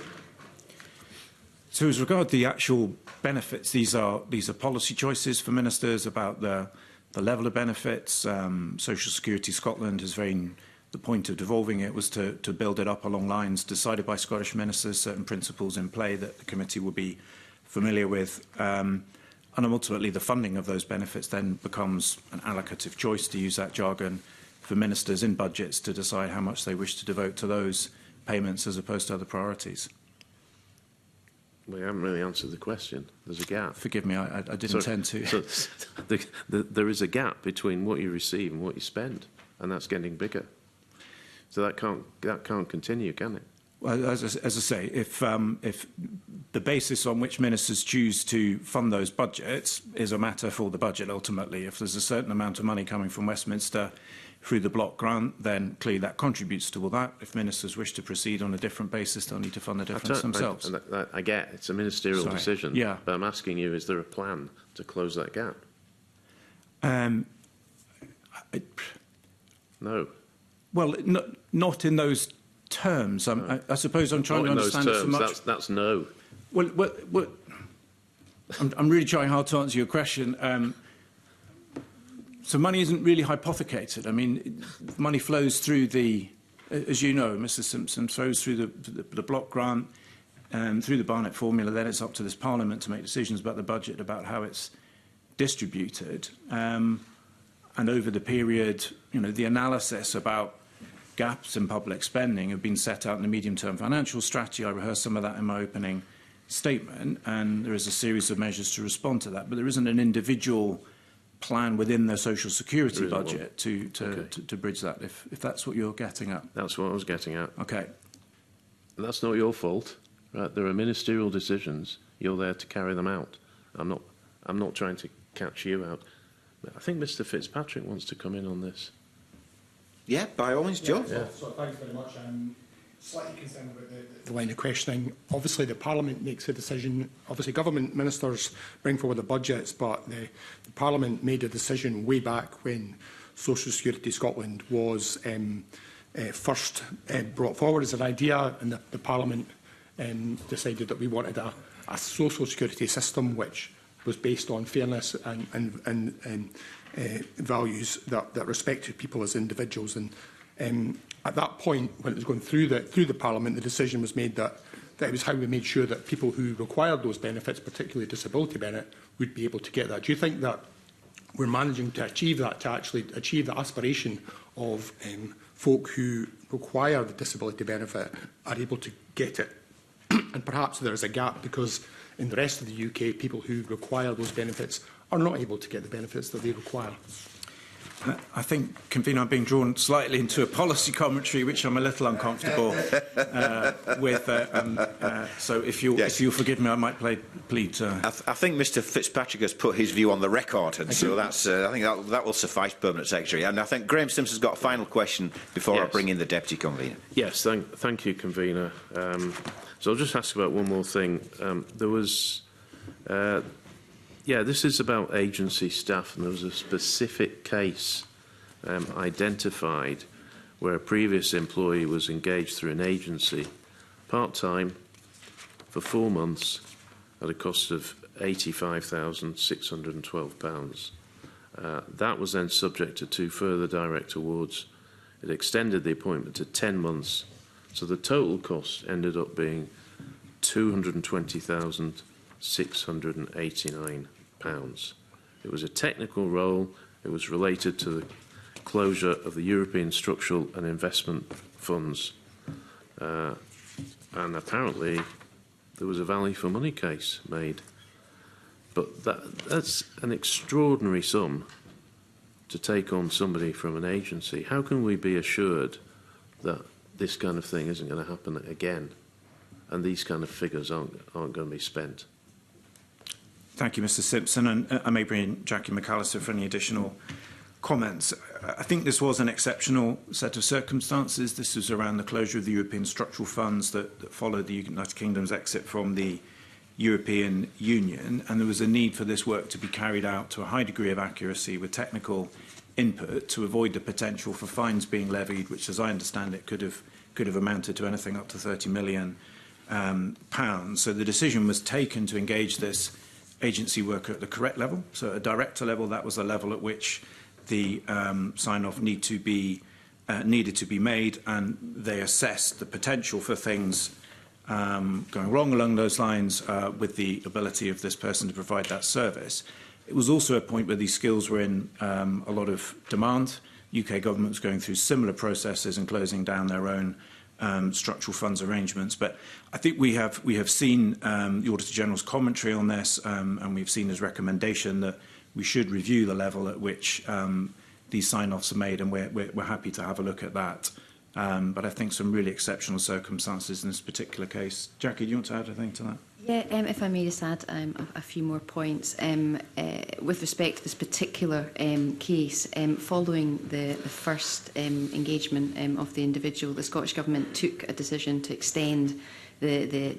So as regard the actual benefits, these are policy choices for ministers about the level of benefits. Social Security Scotland has the point of devolving it was to build it up along lines decided by Scottish ministers, certain principles in play that the committee will be familiar with. And ultimately, the funding of those benefits then becomes an allocative choice, to use that jargon, for ministers in budgets to decide how much they wish to devote to those payments as opposed to other priorities. Well, you haven't really answered the question. There's a gap. Forgive me, I didn't intend to. So there is a gap between what you receive and what you spend, and that's getting bigger. So that can't continue, can it? Well, as I say, if the basis on which ministers choose to fund those budgets is a matter for the budget ultimately, if there's a certain amount of money coming from Westminster through the block grant, then clearly that contributes to all that. If ministers wish to proceed on a different basis, they'll need to fund the difference themselves. I get it's a ministerial decision, yeah. But I'm asking you, is there a plan to close that gap? No. Well, not in those terms. I suppose I'm trying to understand it so much. That's no. Well, I'm really trying hard to answer your question. So money isn't really hypothecated. I mean, money flows through as you know, Mr. Simpson, flows through the block grant and through the Barnett formula. Then it's up to this Parliament to make decisions about the budget, about how it's distributed. And over the period, the analysis about gaps in public spending have been set out in the medium-term financial strategy. I rehearsed some of that in my opening statement, and there is a series of measures to respond to that. But there isn't an individual plan within the social security budget to bridge that, if that's what you're getting at. That's what I was getting at. Okay. And that's not your fault. Right? There are ministerial decisions. You're there to carry them out. I'm not trying to catch you out. I think Mr. Fitzpatrick wants to come in on this. Yeah, by all means, Joe. Yeah. So thanks very much. I'm slightly concerned about the line of questioning. Obviously, the Parliament makes a decision. Obviously, government ministers bring forward the budgets, but the Parliament made a decision way back when Social Security Scotland was first brought forward as an idea, and the Parliament decided that we wanted a social security system which was based on fairness and values that respected people as individuals. And at that point, when it was going through the Parliament, the decision was made that it was how we made sure that people who required those benefits, particularly disability benefit, would be able to get that. Do you think that we're managing to achieve that, to actually achieve the aspiration of folk who require the disability benefit are able to get it? And perhaps there is a gap because in the rest of the UK, people who require those benefits are not able to get the benefits that they require. I think, Convener, I'm being drawn slightly into a policy commentary, which I'm a little uncomfortable with. So if you'll forgive me, I might plead. I think Mr Fitzpatrick has put his view on the record, and so that's. I think that will suffice, Permanent Secretary. And I think Graham Simpson's got a final question before I bring in the Deputy Convener. Yes, thank you, Convener. So I'll just ask about one more thing. There was. This is about agency staff, and there was a specific case identified where a previous employee was engaged through an agency, part-time, for 4 months, at a cost of £85,612. That was then subject to 2 further direct awards. It extended the appointment to 10 months, so the total cost ended up being £220,689. It was a technical role. It was related to the closure of the European Structural and Investment Funds. And apparently there was a value for money case made. But that's an extraordinary sum to take on somebody from an agency. How can we be assured that this kind of thing isn't going to happen again and these kind of figures aren't going to be spent? Thank you, Mr Simpson, and I may bring in Jackie McAllister for any additional comments. I think this was an exceptional set of circumstances. This was around the closure of the European structural funds that followed the United Kingdom's exit from the European Union, and there was a need for this work to be carried out to a high degree of accuracy with technical input to avoid the potential for fines being levied, which, as I understand it, could have amounted to anything up to £30 million. So the decision was taken to engage this agency worker at the correct level. So at a director level, that was the level at which the sign-off needed to be made, and they assessed the potential for things going wrong along those lines with the ability of this person to provide that service. It was also a point where these skills were in a lot of demand. UK government was going through similar processes and closing down their own structural funds arrangements. But I think we have seen the Auditor General's commentary on this, and we've seen his recommendation that we should review the level at which these sign-offs are made, and we're happy to have a look at that. But I think some really exceptional circumstances in this particular case. Jackie, do you want to add anything to that? Yeah, if I may just add a few more points. With respect to this particular case, following the first engagement of the individual, the Scottish Government took a decision to extend the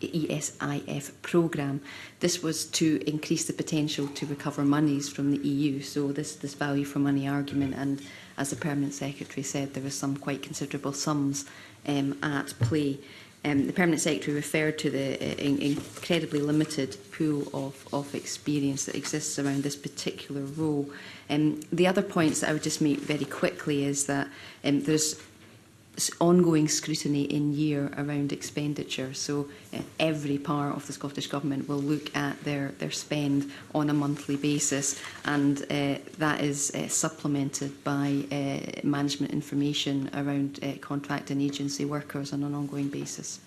ESIF programme. This was to increase the potential to recover monies from the EU, so this value for money argument, and as the Permanent Secretary said, there were some quite considerable sums at play. The Permanent Secretary referred to the incredibly limited pool of experience that exists around this particular role. The other points that I would just make very quickly is that there's ongoing scrutiny in year around expenditure. So every part of the Scottish Government will look at their spend on a monthly basis, and that is supplemented by management information around contract and agency workers on an ongoing basis.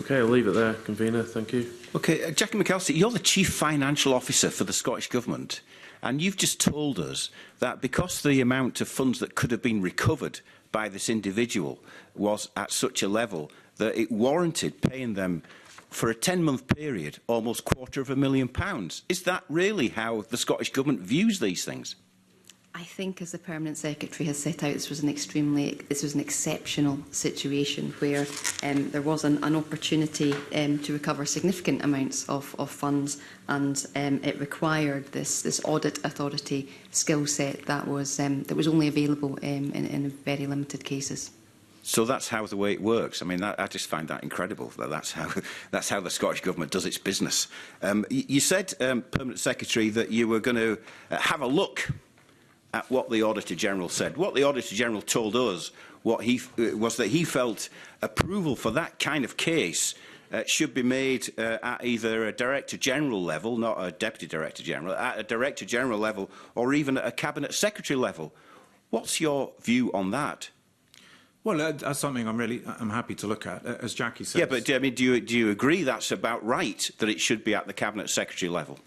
Okay, I'll leave it there, Convener. Thank you. Okay, Jackie McAllister, you're the Chief Financial Officer for the Scottish Government, and you've just told us that because the amount of funds that could have been recovered by this individual was at such a level that it warranted paying them for a 10-month period almost £250,000. Is that really how the Scottish Government views these things? I think, as the Permanent Secretary has set out, this was an exceptional situation where there was an opportunity to recover significant amounts of funds, and it required this audit authority skill set that was only available in very limited cases. So that's how the way it works. I mean, I just find that incredible. That's how the Scottish Government does its business. You said, Permanent Secretary, that you were going to have a look at what the Auditor General said. What the Auditor General told us was that he felt approval for that kind of case should be made at either a Director General level, not a Deputy Director General, at a Director General level, or even at a Cabinet Secretary level. What's your view on that? Well, that's something I'm happy to look at, as Jackie says. Yeah, but I mean, do you agree that's about right, that it should be at the Cabinet Secretary level?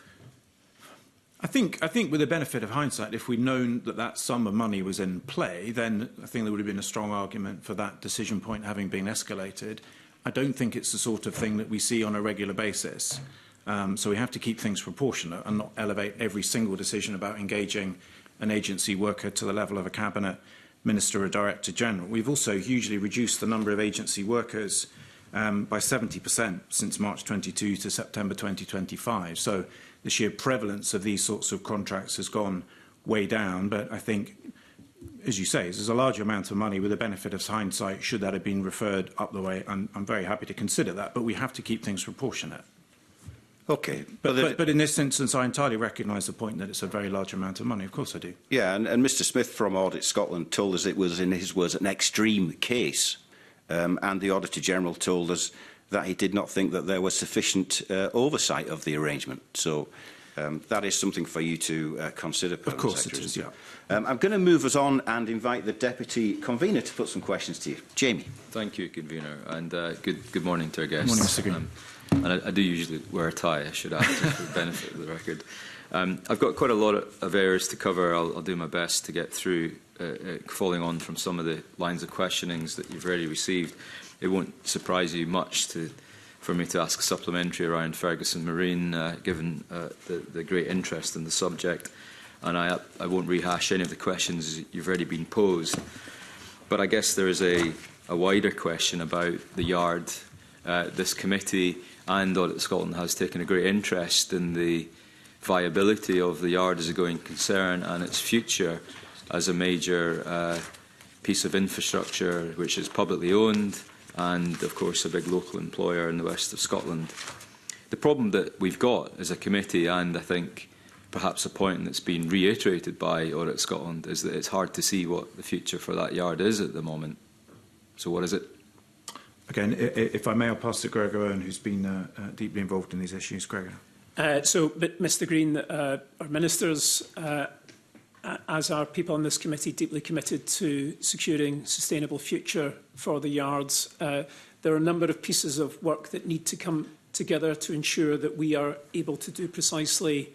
I think with the benefit of hindsight, if we'd known that that sum of money was in play, then I think there would have been a strong argument for that decision point having been escalated. I don't think it's the sort of thing that we see on a regular basis. So we have to keep things proportionate and not elevate every single decision about engaging an agency worker to the level of a Cabinet Minister or Director General. We've also hugely reduced the number of agency workers by 70% since March 22 to September 2025. So the sheer prevalence of these sorts of contracts has gone way down. But I think, as you say, there's a large amount of money with the benefit of hindsight. Should that have been referred up the way, I'm very happy to consider that. But we have to keep things proportionate. Okay. But in this instance, I entirely recognise the point that it's a very large amount of money. Of course I do. Yeah, and Mr Smith from Audit Scotland told us it was, in his words, an extreme case. And the Auditor General told us that he did not think that there was sufficient oversight of the arrangement. So that is something for you to consider. Of course it is, yeah. I'm going to move us on and invite the Deputy Convener to put some questions to you. Jamie. Thank you, Convener, and good morning to our guests. Good morning, Mr Green. And I do usually wear a tie, I should add, for the benefit of the record. I've got quite a lot of areas to cover. I'll do my best to get through, following on from some of the lines of questionings that you've already received. It won't surprise you much for me to ask supplementary around Ferguson Marine, given the great interest in the subject. And I won't rehash any of the questions you've already been posed. But I guess there is a wider question about the yard. This committee and Audit Scotland has taken a great interest in the viability of the yard as a going concern and its future as a major piece of infrastructure which is publicly owned and, of course, a big local employer in the west of Scotland. The problem that we've got as a committee, and I think perhaps a point that's been reiterated by Audit Scotland, is that it's hard to see what the future for that yard is at the moment. So what is it? Again, if I may, I'll pass to Gregor Owen, who's been deeply involved in these issues. Gregor. But Mr Green, our ministers, as are people on this committee, deeply committed to securing sustainable future for the yards. There are a number of pieces of work that need to come together to ensure that we are able to do precisely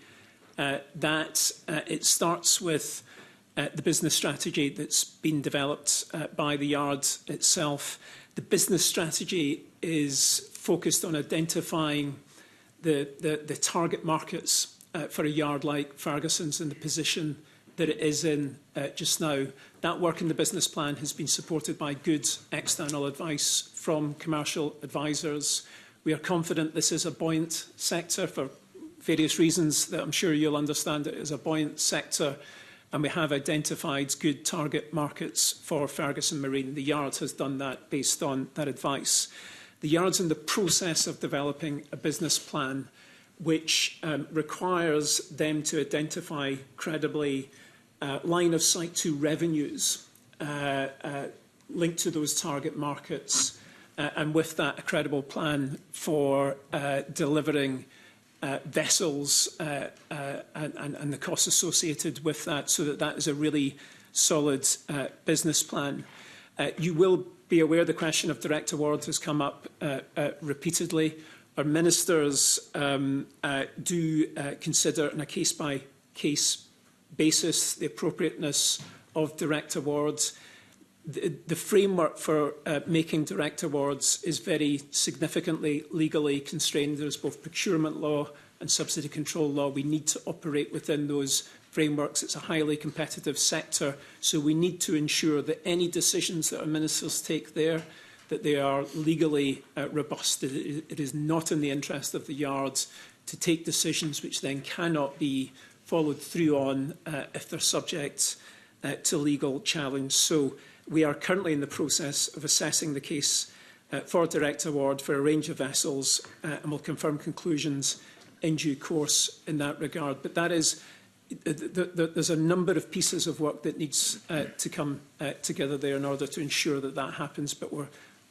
that. It starts with the business strategy that's been developed by the yard itself. The business strategy is focused on identifying the target markets for a yard like Ferguson's and the position that it is in just now. That work in the business plan has been supported by good external advice from commercial advisors. We are confident this is a buoyant sector for various reasons that I'm sure you'll understand. It is a buoyant sector, and we have identified good target markets for Ferguson Marine. The yard has done that based on that advice. The yard's in the process of developing a business plan which requires them to identify credibly line of sight to revenues linked to those target markets, and with that a credible plan for delivering vessels and the costs associated with that, so that is a really solid business plan. You will be aware the question of direct award has come up repeatedly. Our ministers do consider on a case-by-case basis the appropriateness of direct awards. The framework for making direct awards is very significantly legally constrained. There is both procurement law and subsidy control law. We need to operate within those frameworks. It's a highly competitive sector, so we need to ensure that any decisions that our ministers take there, that they are legally robust. It is not in the interest of the yards to take decisions which then cannot be followed through on if they're subject to legal challenge. So we are currently in the process of assessing the case for direct award for a range of vessels, and will confirm conclusions in due course in that regard. But that is, there's a number of pieces of work that needs to come together there in order to ensure that that happens. But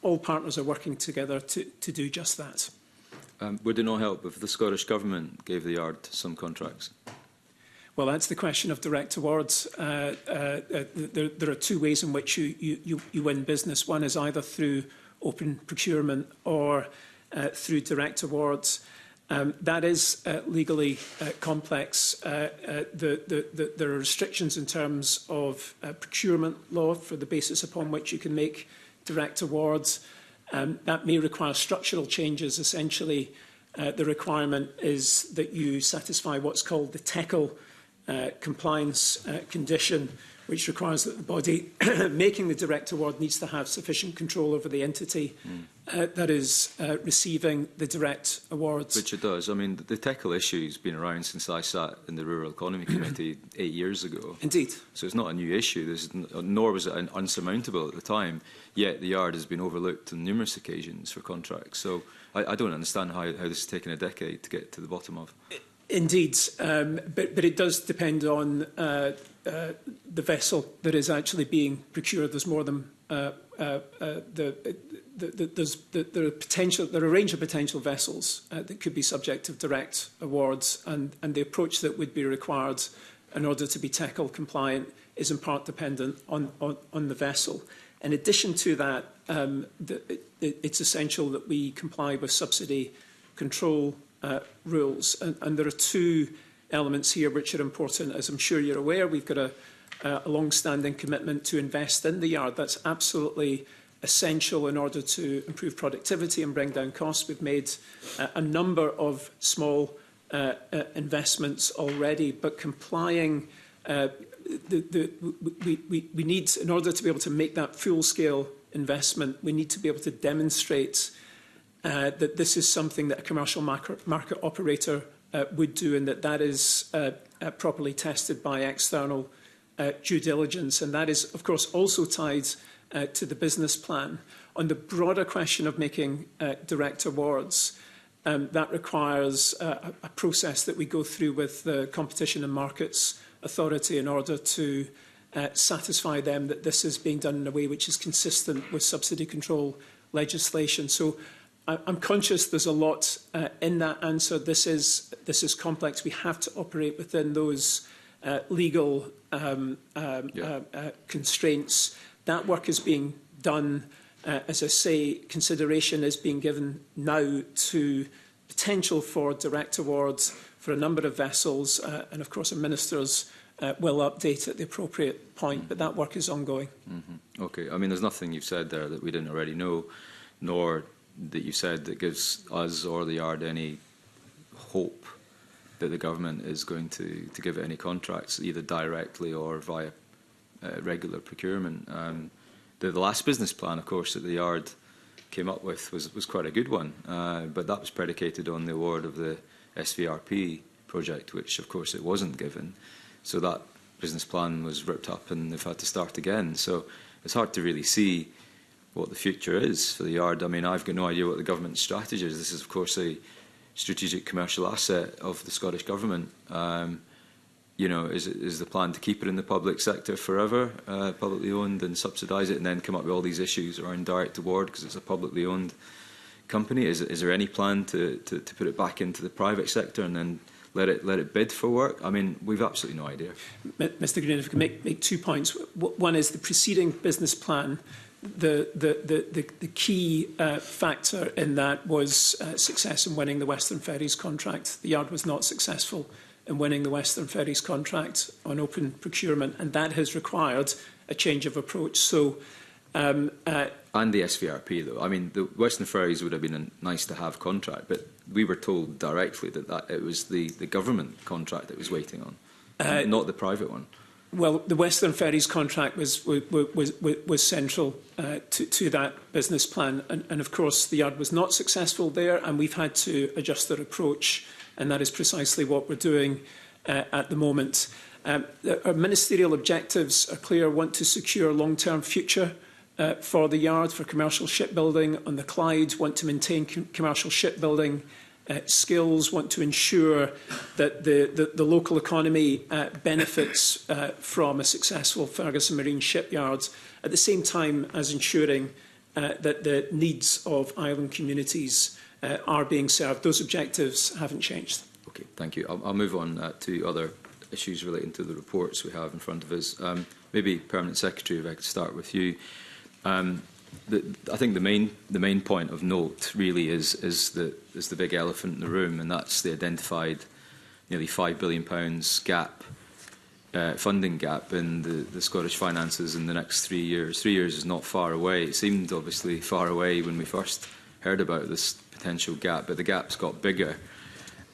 all partners are working together to do just that. Would it not help if the Scottish Government gave the yard some contracts? Well, that's the question of direct awards. There are two ways in which you win business. One is either through open procurement or through direct awards. That is legally complex. There are restrictions in terms of procurement law for the basis upon which you can make direct awards. That may require structural changes. Essentially, the requirement is that you satisfy what's called the TECL compliance condition, which requires that the body making the direct award needs to have sufficient control over the entity that is receiving the direct awards. Which it does. I mean, the TECL issue has been around since I sat in the Rural Economy Committee 8 years ago. Indeed. So it's not a new issue, nor was it unsurmountable at the time, yet the yard has been overlooked on numerous occasions for contracts. So I don't understand how this has taken a decade to get to the bottom of. Indeed, but it does depend on the vessel that is actually being procured. There's more than there are a range of potential vessels that could be subject to direct awards, and the approach that would be required in order to be TECL compliant is in part dependent on the vessel. In addition to that, it's essential that we comply with subsidy control rules. And there are two elements here which are important. As I'm sure you're aware, we've got a long-standing commitment to invest in the yard. That's absolutely essential in order to improve productivity and bring down costs. We've made a number of small investments already, but complying, we need, in order to be able to make that full-scale investment, we need to be able to demonstrate that this is something that a commercial market operator would do, and that is properly tested by external due diligence. And that is, of course, also tied to the business plan. On the broader question of making direct awards, that requires a process that we go through with the Competition and Markets Authority in order to satisfy them that this is being done in a way which is consistent with subsidy control legislation. So I'm conscious there's a lot in that answer. This is complex. We have to operate within those legal constraints. That work is being done. As I say, consideration is being given now to potential for direct awards for a number of vessels, and of course, our ministers will update at the appropriate point, but that work is ongoing. Mm-hmm. Okay. I mean, there's nothing you've said there that we didn't already know, nor that you said that gives us or the yard any hope that the government is going to give it any contracts, either directly or via regular procurement. The last business plan, of course, that the yard came up with was quite a good one, but that was predicated on the award of the SVRP project, which, of course, it wasn't given. So that business plan was ripped up and they've had to start again. So it's hard to really see what the future is for the yard. I mean, I've got no idea what the government's strategy is. This is, of course, a strategic commercial asset of the Scottish Government. You know, is the plan to keep it in the public sector forever, publicly owned, and subsidise it, and then come up with all these issues around direct award because it's a publicly owned company? Is there any plan to put it back into the private sector and then let it bid for work? I mean, we've absolutely no idea. Mr. Green, if I can make 2 points. One is the preceding business plan. The key factor in that was success in winning the Western Ferries contract. The yard was not successful in winning the Western Ferries contract on open procurement, and that has required a change of approach. So, and the SVRP, though. I mean, the Western Ferries would have been a nice-to-have contract, but we were told directly that it was the government contract that was waiting on, not the private one. Well, the Western Ferries contract was central to that business plan, and of course the yard was not successful there, and we've had to adjust our approach, and that is precisely what we're doing at the moment. Our ministerial objectives are clear: want to secure long-term future for the yard, for commercial shipbuilding on the Clyde, want to maintain commercial shipbuilding skills, want to ensure that the local economy benefits from a successful Ferguson Marine shipyard, at the same time as ensuring that the needs of island communities are being served. Those objectives haven't changed. Okay, thank you. I'll move on to other issues relating to the reports we have in front of us. Maybe Permanent Secretary, if I could start with you. I think the main point of note really is the big elephant in the room, and that's the identified nearly £5 billion gap, funding gap in the Scottish finances in the next 3 years. 3 years is not far away. It seemed obviously far away when we first heard about this potential gap, but the gap's got bigger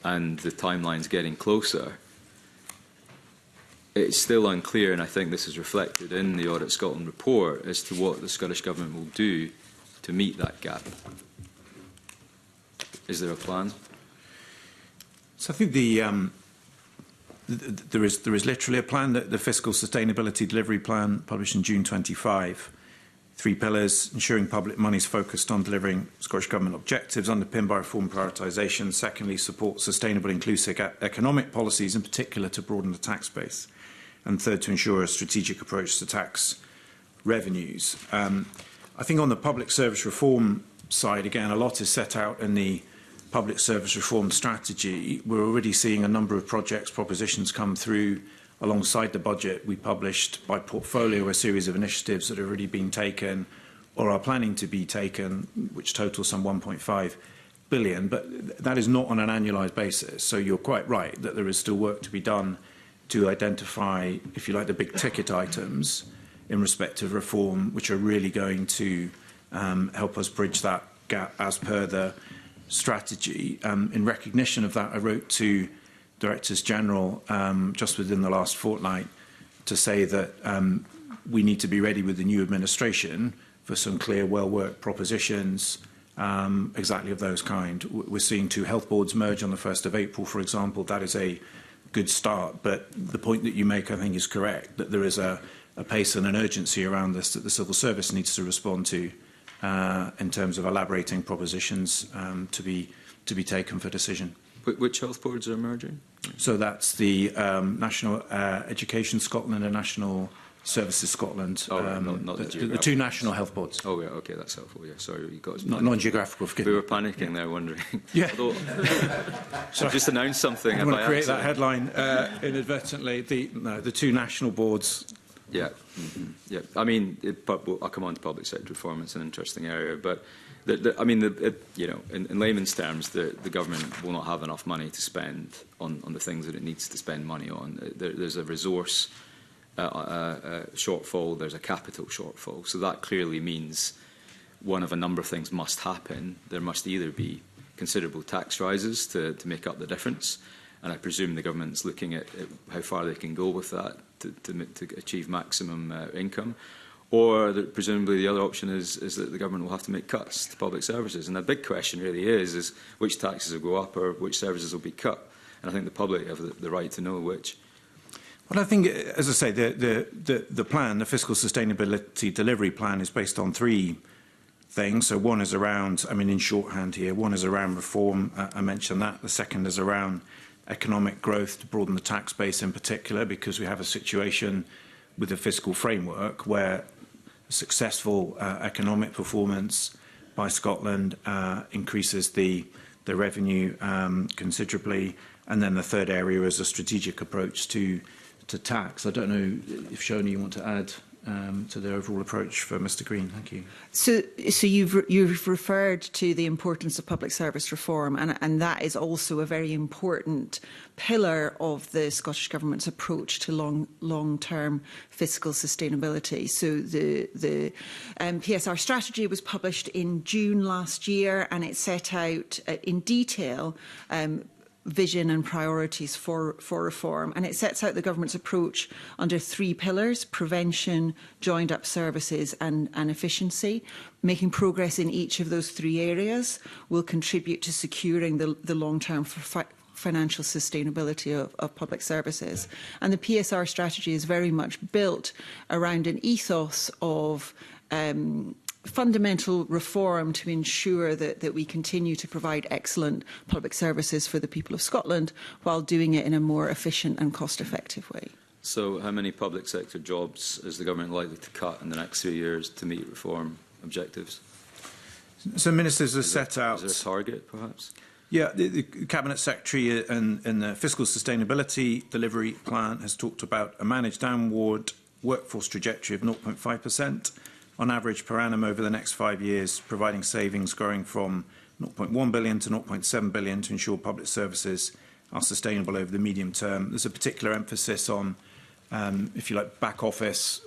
and the timeline's getting closer. It's still unclear, and I think this is reflected in the Audit Scotland report, as to what the Scottish Government will do to meet that gap. Is there a plan? So I think there is literally a plan. The Fiscal Sustainability Delivery Plan, published in June 25. 3 pillars: ensuring public money is focused on delivering Scottish Government objectives underpinned by reform prioritisation. Secondly, support sustainable inclusive economic policies, in particular to broaden the tax base. And third, to ensure a strategic approach to tax revenues. I think on the public service reform side, again, a lot is set out in the public service reform strategy. We're already seeing a number of projects, propositions come through alongside the budget. We published by portfolio a series of initiatives that have already been taken or are planning to be taken, which total some 1.5 billion. But that is not on an annualised basis. So you're quite right that there is still work to be done to identify, if you like, the big ticket items in respect of reform, which are really going to help us bridge that gap as per the strategy. In recognition of that, I wrote to Directors General just within the last fortnight to say that we need to be ready with the new administration for some clear, well-worked propositions exactly of those kind. We're seeing 2 health boards merge on the 1st of April, for example. That is a good start, but the point that you make, I think, is correct, that there is a pace and an urgency around this that the civil service needs to respond to in terms of elaborating propositions to be taken for decision. Which health boards are emerging? So that's the National Education Scotland and National Services Scotland. Oh, not the 2 national health boards. Oh, yeah, okay, that's helpful. Yeah, sorry, you got us. Non-geographical. We were panicking there, wondering. Yeah. Although, so just announce something. I want to create that headline inadvertently. The 2 national boards. Yeah, yeah. I mean, I'll come on to public sector reform. It's an interesting area, but you know, in layman's terms, the government will not have enough money to spend on the things that it needs to spend money on. There's a resource shortfall. There's a capital shortfall. So that clearly means one of a number of things must happen. There must either be considerable tax rises to make up the difference, and I presume the government's looking at how far they can go with that to achieve maximum income. Or presumably the other option is that the government will have to make cuts to public services. And the big question really is which taxes will go up or which services will be cut. And I think the public have the right to know which. Well, I think, as I say, the plan, the Fiscal Sustainability Delivery Plan, is based on 3 things. So one is around, I mean, in shorthand here, one is around reform. I mentioned that. The second is around economic growth to broaden the tax base in particular, because we have a situation with the fiscal framework where successful economic performance by Scotland increases the revenue considerably. And then the third area is a strategic approach to tax. I don't know if Shona, you want to add to the overall approach for Mr. Green. Thank you. So you've referred to the importance of public service reform, and that is also a very important pillar of the Scottish Government's approach to long-term fiscal sustainability. So the PSR strategy was published in June last year, and it set out in detail vision and priorities for reform, and it sets out the government's approach under 3 pillars: prevention, joined up services and efficiency. Making progress in each of those 3 areas will contribute to securing the long-term financial sustainability of public services. And the PSR strategy is very much built around an ethos of fundamental reform to ensure that we continue to provide excellent public services for the people of Scotland while doing it in a more efficient and cost-effective way. So how many public sector jobs is the government likely to cut in the next 3 years to meet reform objectives? So ministers have set out... Is there a target, perhaps? Yeah, the Cabinet Secretary in the Fiscal Sustainability Delivery Plan has talked about a managed downward workforce trajectory of 0.5% on average per annum over the next 5 years, providing savings growing from 0.1 billion to 0.7 billion to ensure public services are sustainable over the medium term. There's a particular emphasis on, if you like, back office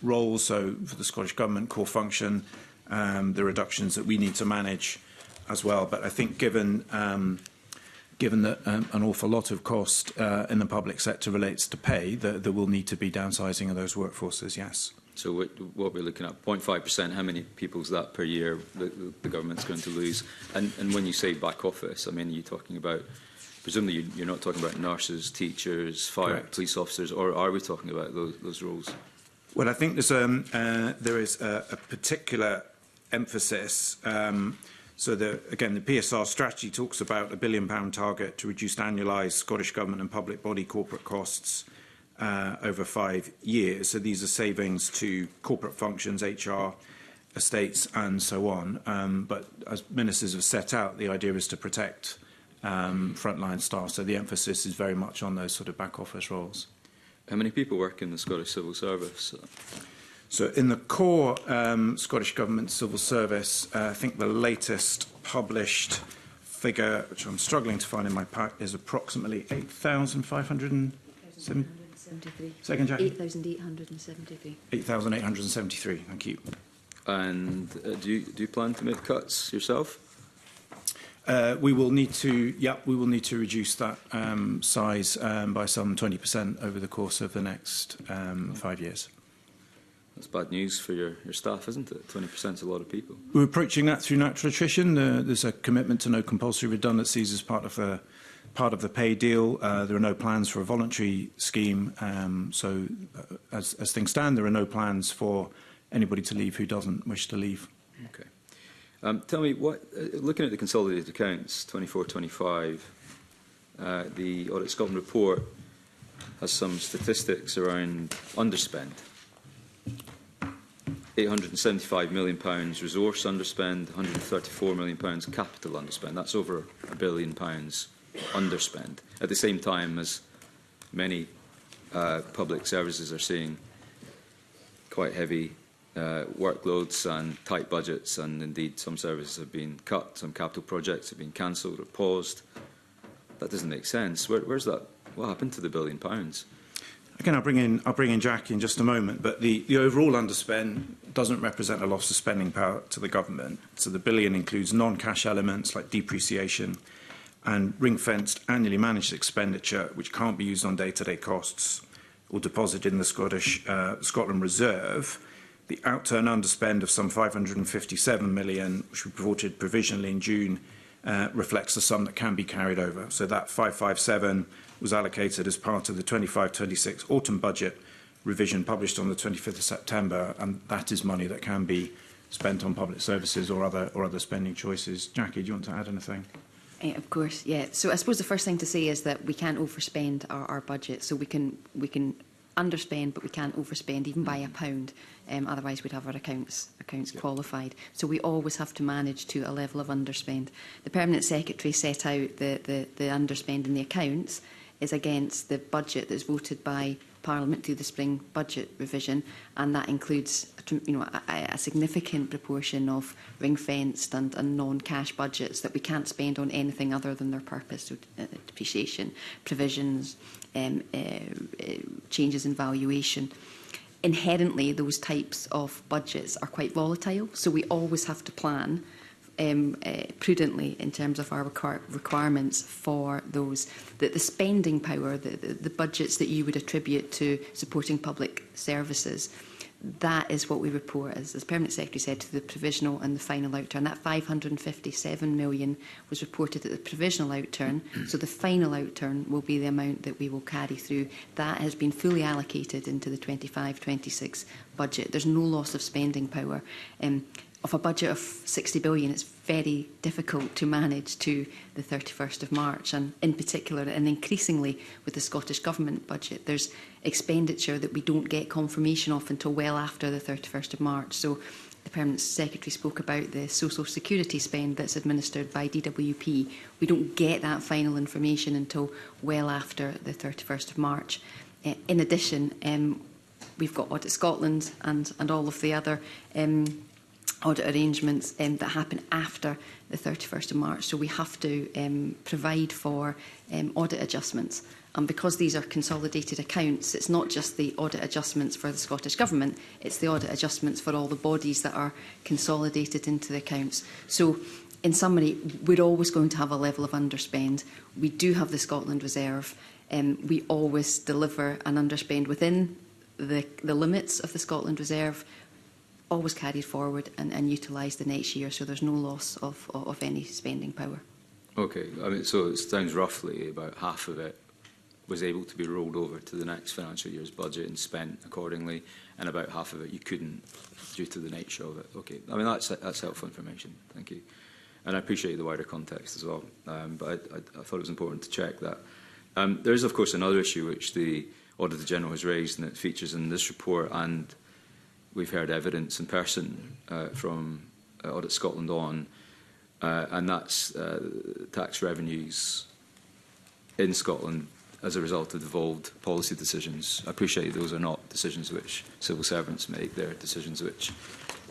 roles, so for the Scottish Government core function, the reductions that we need to manage as well. But I think given that an awful lot of cost in the public sector relates to pay, there will need to be downsizing of those workforces, yes. So what we're looking at, 0.5%, how many people is that per year the government's going to lose? And when you say back office, I mean, are you talking about, presumably you're not talking about nurses, teachers, fire, Correct. police officers, or are we talking about those roles? Well, I think there is a particular emphasis. So, again, the PSR strategy talks about a £1 billion target to reduce annualised Scottish Government and public body corporate costs over 5 years. So these are savings to corporate functions, HR, estates and so on. But as ministers have set out, the idea is to protect frontline staff. So the emphasis is very much on those sort of back office roles. How many people work in the Scottish Civil Service? So in the core Scottish Government Civil Service, I think the latest published figure, which I'm struggling to find in my pack, is approximately 8,573. Second, Jack? 8,873. 8,873, thank you. And do you plan to make cuts yourself? We will need to reduce that size by some 20% over the course of the next 5 years. That's bad news for your staff, isn't it? 20% is a lot of people. We're approaching that through natural attrition. There's a commitment to no compulsory redundancies as part of the pay deal. There are no plans for a voluntary scheme. So as things stand, there are no plans for anybody to leave who doesn't wish to leave. Okay. Tell me, looking at the consolidated accounts, 24-25, the Audit Scotland report has some statistics around underspend. £875 million resource underspend, £134 million capital underspend. That's over £1 billion underspend. At the same time as many public services are seeing quite heavy workloads and tight budgets, and indeed some services have been cut, some capital projects have been cancelled or paused. That doesn't make sense. Where's that? What happened to the £1 billion? Again, I'll bring in Jack in just a moment, but the overall underspend doesn't represent a loss of spending power to the government. So the billion includes non-cash elements like depreciation and ring-fenced annually managed expenditure, which can't be used on day-to-day costs or deposited in the Scotland Reserve. The outturn underspend of some 557 million, which we reported provisionally in June, reflects the sum that can be carried over. So that 557 was allocated as part of the 25-26 autumn budget revision published on the 25th of September, and that is money that can be spent on public services or other spending choices. Jackie, do you want to add anything? Of course, yeah. So I suppose the first thing to say is that we can't overspend our budget. So we can underspend, but we can't overspend even by £1. Otherwise, we'd have our accounts qualified. So we always have to manage to a level of underspend. The Permanent Secretary set out the underspend in the accounts is against the budget that's voted by Parliament through the spring budget revision, and that includes a significant proportion of ring-fenced and non-cash budgets that we can't spend on anything other than their purpose, so depreciation, provisions, changes in valuation. Inherently, those types of budgets are quite volatile, so we always have to plan prudently in terms of our requirements for those. The spending power, the budgets that you would attribute to supporting public services, that is what we report, as Permanent Secretary said, to the provisional and the final outturn. That 557 million was reported at the provisional outturn, so the final outturn will be the amount that we will carry through. That has been fully allocated into the 25-26 budget. There's no loss of spending power. Of a budget of 60 billion, it's very difficult to manage to the 31st of March, and in particular and increasingly with the Scottish Government budget, there's expenditure that we don't get confirmation of until well after the 31st of March. So the Permanent Secretary spoke about the social security spend that's administered by DWP. We don't get that final information until well after the 31st of March. In addition, we've got Audit Scotland and all of the other audit arrangements that happen after the 31st of March. So we have to provide for audit adjustments. And because these are consolidated accounts, it's not just the audit adjustments for the Scottish Government, it's the audit adjustments for all the bodies that are consolidated into the accounts. So, in summary, we're always going to have a level of underspend. We do have the Scotland Reserve. We always deliver an underspend within the limits of the Scotland Reserve, always carried forward and utilised the next year, so there's no loss of any spending power. Okay, I mean, so it sounds roughly about half of it was able to be rolled over to the next financial year's budget and spent accordingly, and about half of it you couldn't due to the nature of it. Okay, I mean, that's helpful information. Thank you. And I appreciate the wider context as well, but I thought it was important to check that. There is, of course, another issue which the Auditor General has raised, and it features in this report, and we've heard evidence in person from Audit Scotland on, and that's tax revenues in Scotland as a result of devolved policy decisions. I appreciate those are not decisions which civil servants make, they're decisions which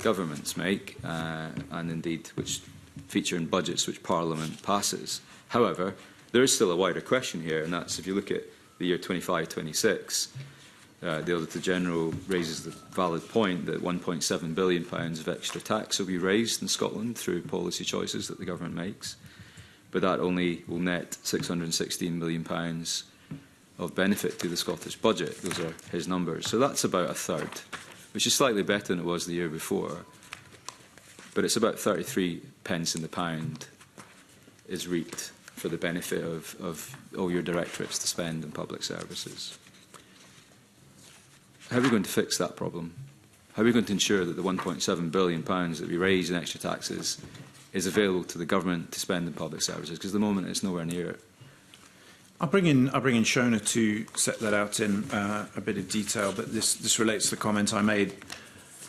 governments make, and indeed which feature in budgets which Parliament passes. However, there is still a wider question here, and that's if you look at the year 25-26, the Auditor General raises the valid point that £1.7 billion of extra tax will be raised in Scotland through policy choices that the government makes, but that only will net £616 million of benefit to the Scottish budget. Those are his numbers. So that's about a third, which is slightly better than it was the year before, but it's about 33 pence in the pound is reaped for the benefit of all your directorates to spend in public services. How are we going to fix that problem? How are we going to ensure that the £1.7 billion that we raise in extra taxes is available to the government to spend in public services? Because at the moment it's nowhere near it. I'll bring in Shona to set that out in a bit of detail, but this relates to the comment I made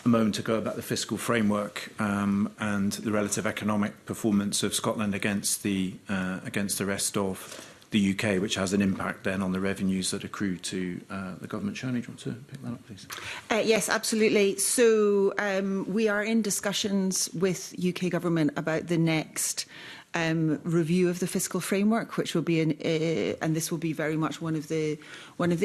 a moment ago about the fiscal framework and the relative economic performance of Scotland against the rest of the UK, which has an impact then on the revenues that accrue to the government. Shona, do you want to pick that up, please? Yes, absolutely. So we are in discussions with UK government about the next review of the fiscal framework, which will be and this will be very much one of the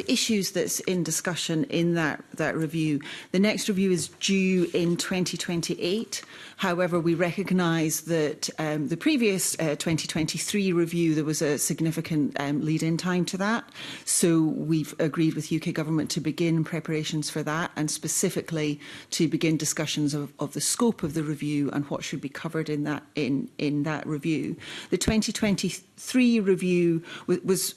issues that's in discussion in that review. The next review is due in 2028. However, we recognise that the previous 2023 review, there was a significant lead-in time to that. So we've agreed with UK government to begin preparations for that, and specifically to begin discussions of the scope of the review and what should be covered in that review. The 2023 review was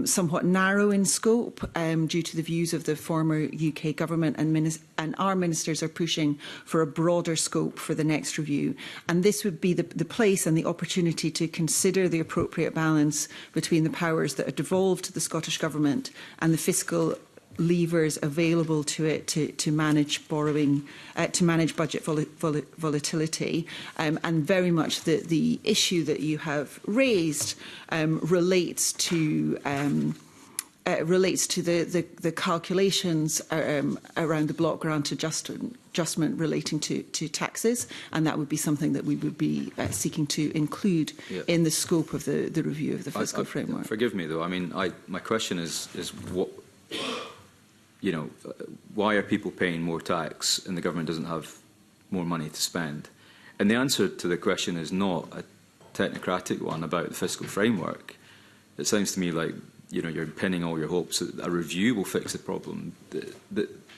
somewhat narrow in scope due to the views of the former UK government, and our ministers are pushing for a broader scope for the next review. And this would be the place and the opportunity to consider the appropriate balance between the powers that are devolved to the Scottish Government and the fiscal levers available to it to manage borrowing, to manage budget volatility, and very much the issue that you have raised relates to the calculations around the block grant adjustment relating to taxes, and that would be something that we would be seeking to include in the scope of the review of the fiscal framework. Forgive me, though. I mean, my question is what. You know, why are people paying more tax and the government doesn't have more money to spend? And the answer to the question is not a technocratic one about the fiscal framework. It sounds to me like, you know, you're pinning all your hopes that a review will fix the problem.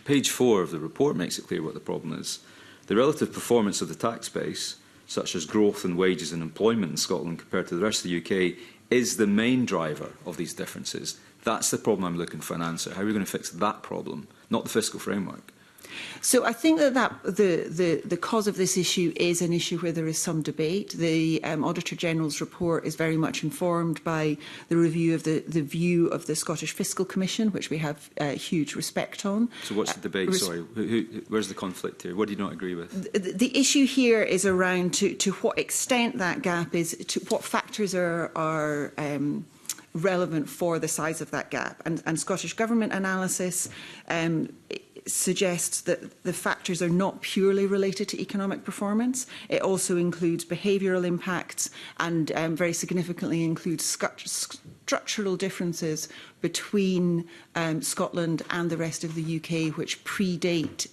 Page 4 of the report makes it clear what the problem is. The relative performance of the tax base, such as growth in wages and employment in Scotland compared to the rest of the UK, is the main driver of these differences. That's the problem I'm looking for an answer. How are we going to fix that problem, not the fiscal framework? So I think that the cause of this issue is an issue where there is some debate. The Auditor General's report is very much informed by the review of the view of the Scottish Fiscal Commission, which we have huge respect on. So what's the debate? Sorry, where's the conflict here? What do you not agree with? The issue here is around to what extent that gap is, to what factors are relevant for the size of that gap. And Scottish Government analysis suggests that the factors are not purely related to economic performance. It also includes behavioural impacts and very significantly includes structural differences between Scotland and the rest of the UK, which predate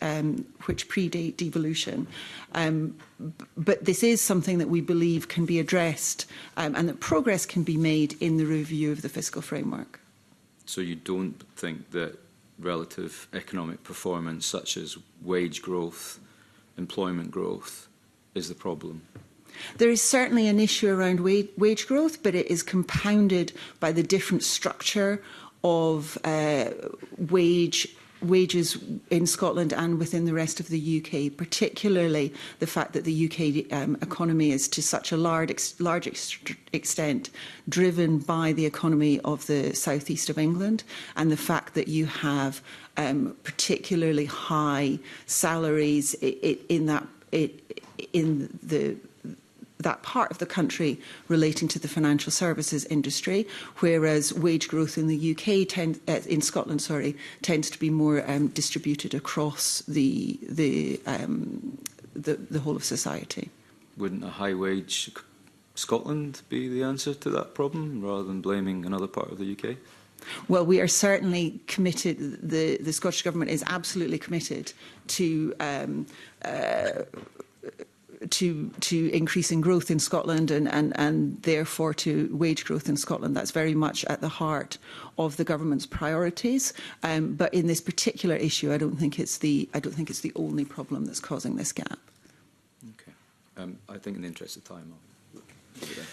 devolution. But this is something that we believe can be addressed and that progress can be made in the review of the fiscal framework. So you don't think that relative economic performance, such as wage growth, employment growth, is the problem? There is certainly an issue around wage growth, but it is compounded by the different structure of wages in Scotland and within the rest of the UK, particularly the fact that the UK economy is to such a large extent driven by the economy of the southeast of England, and the fact that you have particularly high salaries in that part of the country relating to the financial services industry, whereas wage growth in the UK, in Scotland, tends to be more distributed across the whole of society. Wouldn't a high wage Scotland be the answer to that problem, rather than blaming another part of the UK? Well, we are certainly committed. The Scottish Government is absolutely committed to increasing growth in Scotland and therefore to wage growth in Scotland. That's very much at the heart of the government's priorities. But in this particular issue, I don't think it's the only problem that's causing this gap. Okay. I think in the interest of time, I'll leave it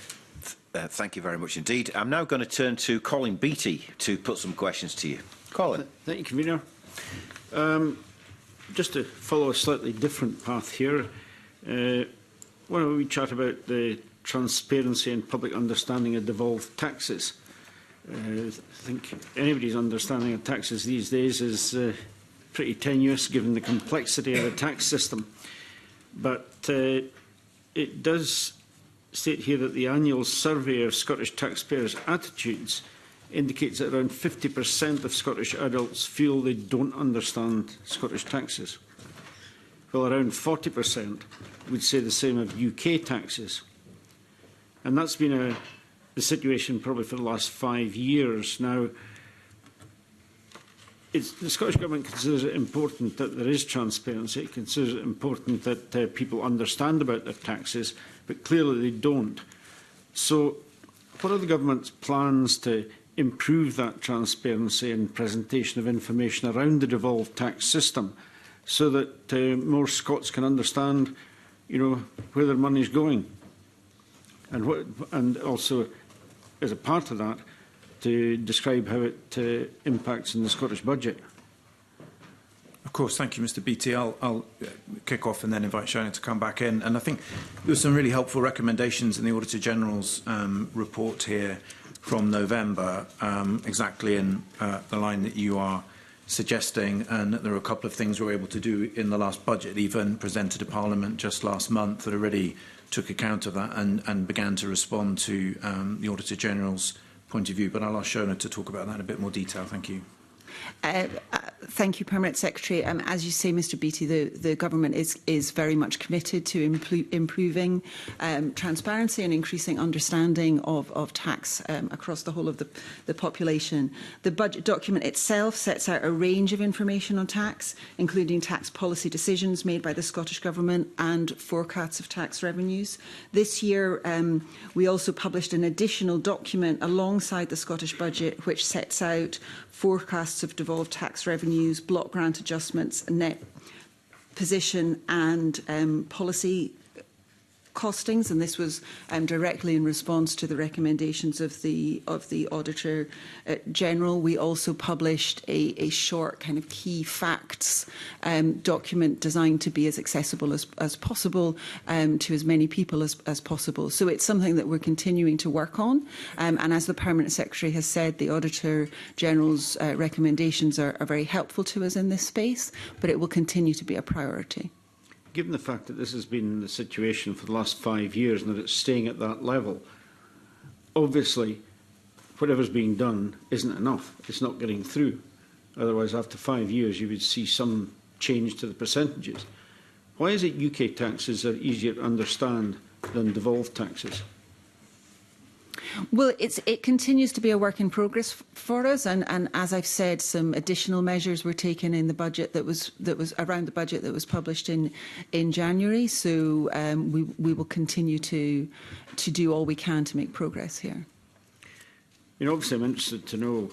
there. Thank you very much indeed. I'm now going to turn to Colin Beattie to put some questions to you. Colin. Thank you, Convener. Just to follow a slightly different path here, why don't we chat about the transparency and public understanding of devolved taxes? I think anybody's understanding of taxes these days is pretty tenuous given the complexity of the tax system. But it does state here that the annual survey of Scottish taxpayers' attitudes indicates that around 50% of Scottish adults feel they don't understand Scottish taxes, while around 40% would say the same of UK taxes. And that's been the situation probably for the last 5 years. Now, the Scottish Government considers it important that there is transparency. It considers it important that people understand about their taxes, but clearly they don't. So what are the Government's plans to improve that transparency and presentation of information around the devolved tax system so that more Scots can understand, where their money is going? And also, as a part of that, to describe how it impacts on the Scottish budget. Of course, thank you, Mr. Beattie. I'll kick off and then invite Shona to come back in. And I think there were some really helpful recommendations in the Auditor General's report here from November, exactly in the line that you are suggesting. And there are a couple of things we were able to do in the last budget, even presented to Parliament just last month, that already took account of that and began to respond to the Auditor General's point of view. But I'll ask Shona to talk about that in a bit more detail. Thank you. Thank you, Permanent Secretary. As you say, Mr. Beattie, the Government is very much committed to improving transparency and increasing understanding of tax across the whole of the population. The budget document itself sets out a range of information on tax, including tax policy decisions made by the Scottish Government and forecasts of tax revenues. This year, we also published an additional document alongside the Scottish budget, which sets out forecasts of devolved tax revenues, block grant adjustments, net position and policy costings, and this was directly in response to the recommendations of the Auditor General. We also published a short kind of key facts document designed to be as accessible as possible to as many people as possible. So it's something that we're continuing to work on, and as the Permanent Secretary has said, the Auditor General's recommendations are very helpful to us in this space, but it will continue to be a priority. Given the fact that this has been the situation for the last 5 years and that it's staying at that level, obviously whatever's being done isn't enough. It's not getting through. Otherwise, after 5 years, you would see some change to the percentages. Why is it UK taxes are easier to understand than devolved taxes? Well, it continues to be a work in progress for us, and as I've said, some additional measures were taken in the budget that was around the budget that was published in January. So we will continue to do all we can to make progress here. You know, obviously, I'm interested to know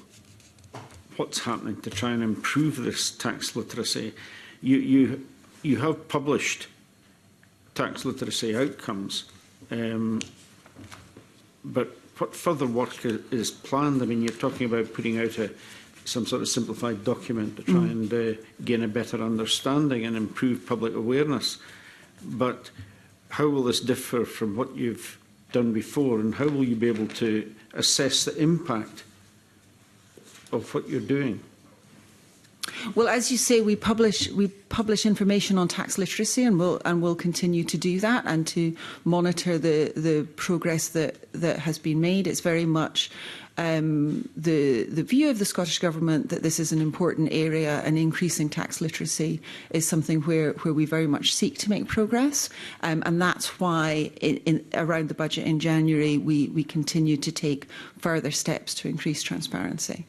what's happening to try and improve this tax literacy. You have published tax literacy outcomes, but what further work is planned? I mean, you're talking about putting out some sort of simplified document to try and gain a better understanding and improve public awareness. But how will this differ from what you've done before, and how will you be able to assess the impact of what you're doing? Well, as you say, we publish information on tax literacy, and we'll continue to do that and to monitor the progress that has been made. It's very much the view of the Scottish Government that this is an important area, and increasing tax literacy is something where we very much seek to make progress, and that's why around the budget in January we continue to take further steps to increase transparency.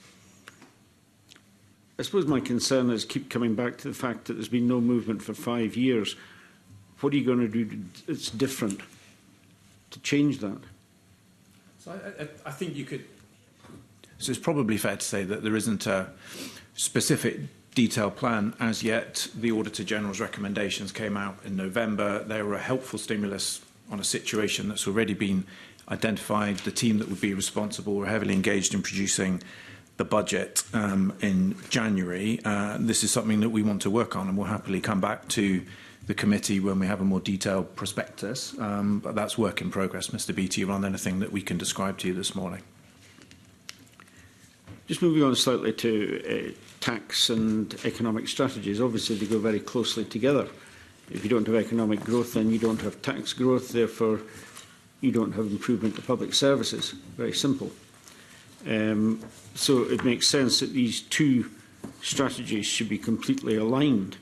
I suppose my concern is keep coming back to the fact that there's been no movement for 5 years. What are you going to do that's different to change that? So I think you could... So it's probably fair to say that there isn't a specific detailed plan as yet. The Auditor General's recommendations came out in November. They were a helpful stimulus on a situation that's already been identified. The team that would be responsible were heavily engaged in producing the budget in January. This is something that we want to work on, and we'll happily come back to the committee when we have a more detailed prospectus. But that's work in progress, Mr. Beattie, rather than anything that we can describe to you this morning. Just moving on slightly to tax and economic strategies. Obviously, they go very closely together. If you don't have economic growth, then you don't have tax growth. Therefore, you don't have improvement to public services. Very simple. So it makes sense that these two strategies should be completely aligned.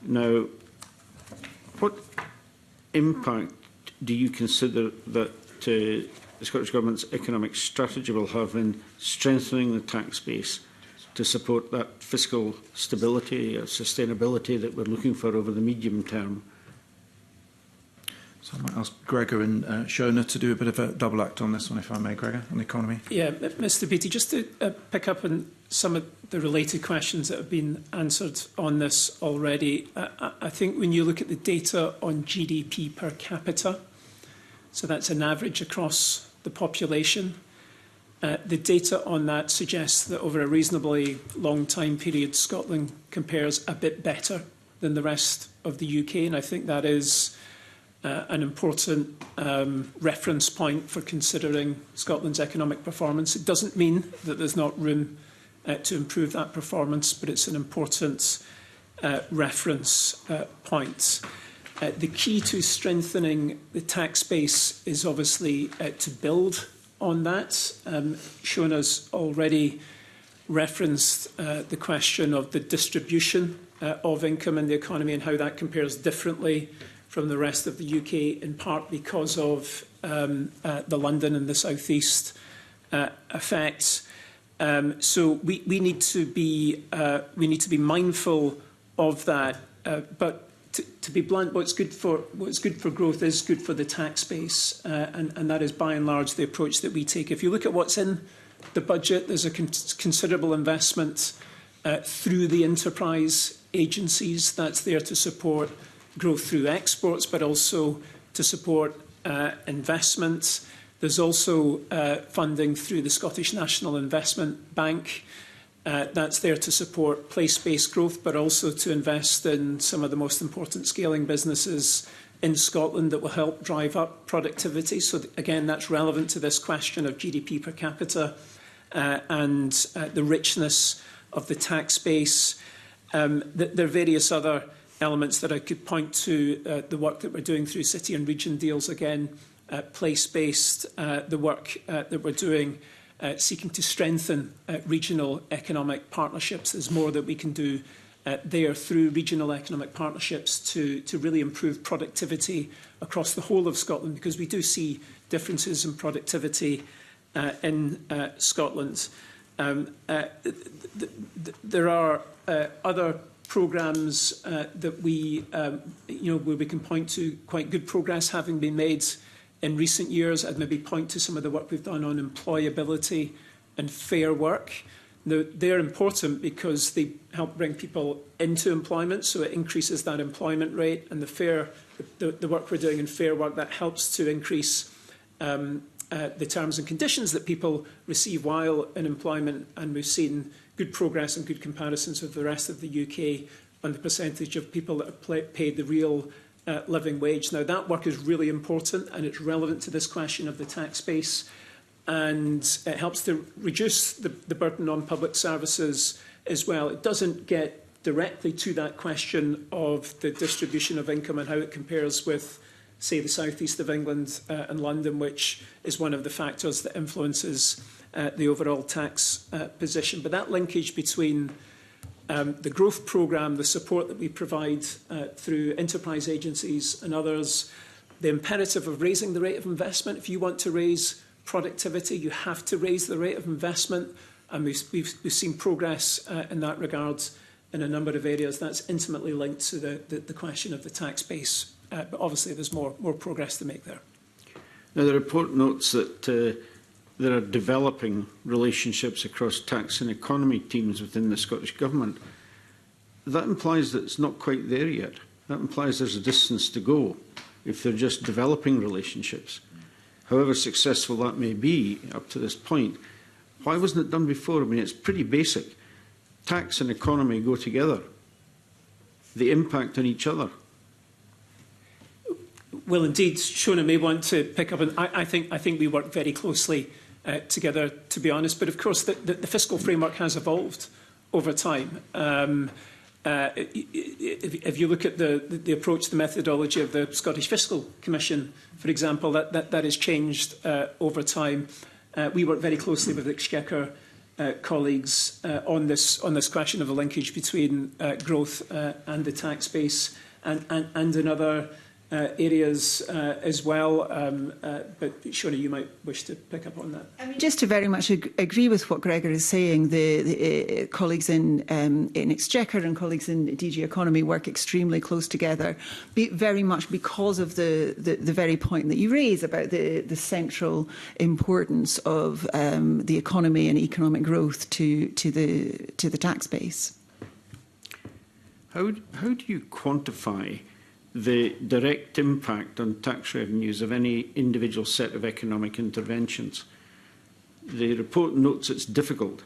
Now, what impact do you consider that the Scottish Government's economic strategy will have in strengthening the tax base to support that fiscal stability or sustainability that we're looking for over the medium term? So I might ask Gregor and Shona to do a bit of a double act on this one, if I may, Gregor, on the economy. Yeah, Mr. Beattie, just to pick up on some of the related questions that have been answered on this already. I think when you look at the data on GDP per capita, so that's an average across the population, the data on that suggests that over a reasonably long time period, Scotland compares a bit better than the rest of the UK, and I think that is an important reference point for considering Scotland's economic performance. It doesn't mean that there's not room to improve that performance, but it's an important reference point. The key to strengthening the tax base is obviously to build on that. Shona's already referenced the question of the distribution of income in the economy and how that compares differently from the rest of the UK, in part because of the London and the South East effects. So we need to be mindful of that. But to be blunt, what's good for growth is good for the tax base, and that is by and large the approach that we take. If you look at what's in the budget, there's a considerable investment through the enterprise agencies that's there to support growth through exports, but also to support investment. There's also funding through the Scottish National Investment Bank. That's there to support place-based growth, but also to invest in some of the most important scaling businesses in Scotland that will help drive up productivity. So again, that's relevant to this question of GDP per capita and the richness of the tax base. There are various other elements that I could point to, the work that we're doing through city and region deals, again, place-based, the work that we're doing seeking to strengthen regional economic partnerships. There's more that we can do there through regional economic partnerships to really improve productivity across the whole of Scotland, because we do see differences in productivity in Scotland. There are other programmes that we, where we can point to quite good progress having been made in recent years. I'd maybe point to some of the work we've done on employability and fair work. Now, they're important because they help bring people into employment, so it increases that employment rate, and the work we're doing in fair work, that helps to increase the terms and conditions that people receive while in employment, and we've seen good progress and good comparisons with the rest of the UK on the percentage of people that are paid the real living wage. Now, that work is really important, and it's relevant to this question of the tax base, and it helps to reduce the burden on public services as well. It doesn't get directly to that question of the distribution of income and how it compares with, say, the southeast of England and London, which is one of the factors that influences the overall tax position. But that linkage between the growth programme, the support that we provide through enterprise agencies and others, the imperative of raising the rate of investment. If you want to raise productivity, you have to raise the rate of investment, and we've seen progress in that regard in a number of areas. That's intimately linked to the question of the tax base, but obviously there's more progress to make there. Now, the report notes that there are developing relationships across tax and economy teams within the Scottish Government. That implies that it's not quite there yet. That implies there's a distance to go if they're just developing relationships. However successful that may be up to this point, why wasn't it done before? I mean, it's pretty basic. Tax and economy go together. They impact on each other. Well, indeed, Shona may want to pick up, and I think we work very closely together, to be honest. But of course, the fiscal framework has evolved over time. If you look at the approach, the methodology of the Scottish Fiscal Commission, for example, that has changed over time. We work very closely with Exchequer colleagues on this question of the linkage between growth and the tax base, and in other areas as well. But Shona, you might wish to pick up on that. I mean, just to very much agree with what Gregor is saying, the colleagues in Exchequer and colleagues in DG Economy work extremely close together, very much because of the very point that you raise about the central importance of the economy and economic growth to the tax base. How do you quantify the direct impact on tax revenues of any individual set of economic interventions? The report notes it's difficult,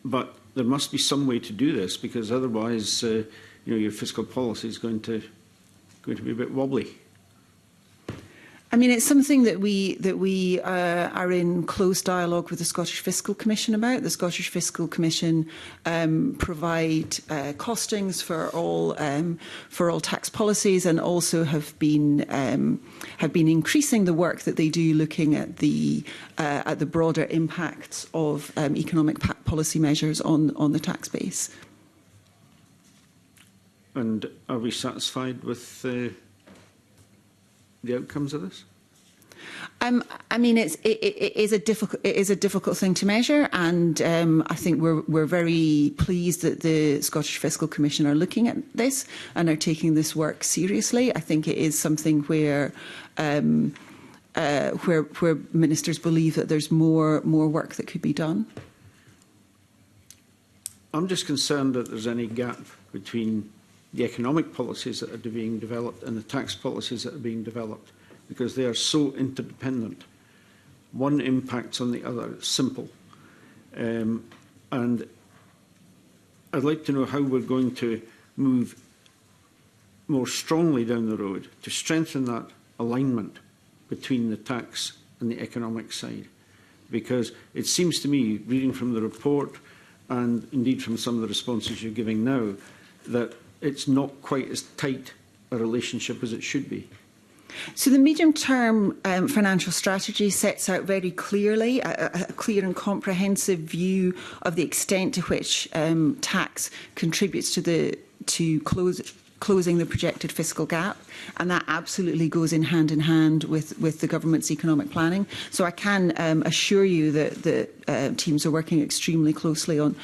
but there must be some way to do this, because otherwise, your fiscal policy is going to be a bit wobbly. I mean, it's something that we are in close dialogue with the Scottish Fiscal Commission about. The Scottish Fiscal Commission provide costings for all tax policies, and also have been increasing the work that they do, looking at the broader impacts of economic policy measures on the tax base. And are we satisfied with the outcomes of this? I mean, it is a difficult thing to measure, and I think we're very pleased that the Scottish Fiscal Commission are looking at this and are taking this work seriously. I think it is something where ministers believe that there's more work that could be done. I'm just concerned that there's any gap between the economic policies that are being developed and the tax policies that are being developed, because they are so interdependent. One impacts on the other. It's simple. And I'd like to know how we're going to move more strongly down the road to strengthen that alignment between the tax and the economic side. Because it seems to me, reading from the report and indeed from some of the responses you're giving now, that it's not quite as tight a relationship as it should be. So the medium-term financial strategy sets out very clearly a clear and comprehensive view of the extent to which tax contributes to closing the projected fiscal gap, and that absolutely goes in hand with the government's economic planning. So I can assure you that the teams are working extremely closely on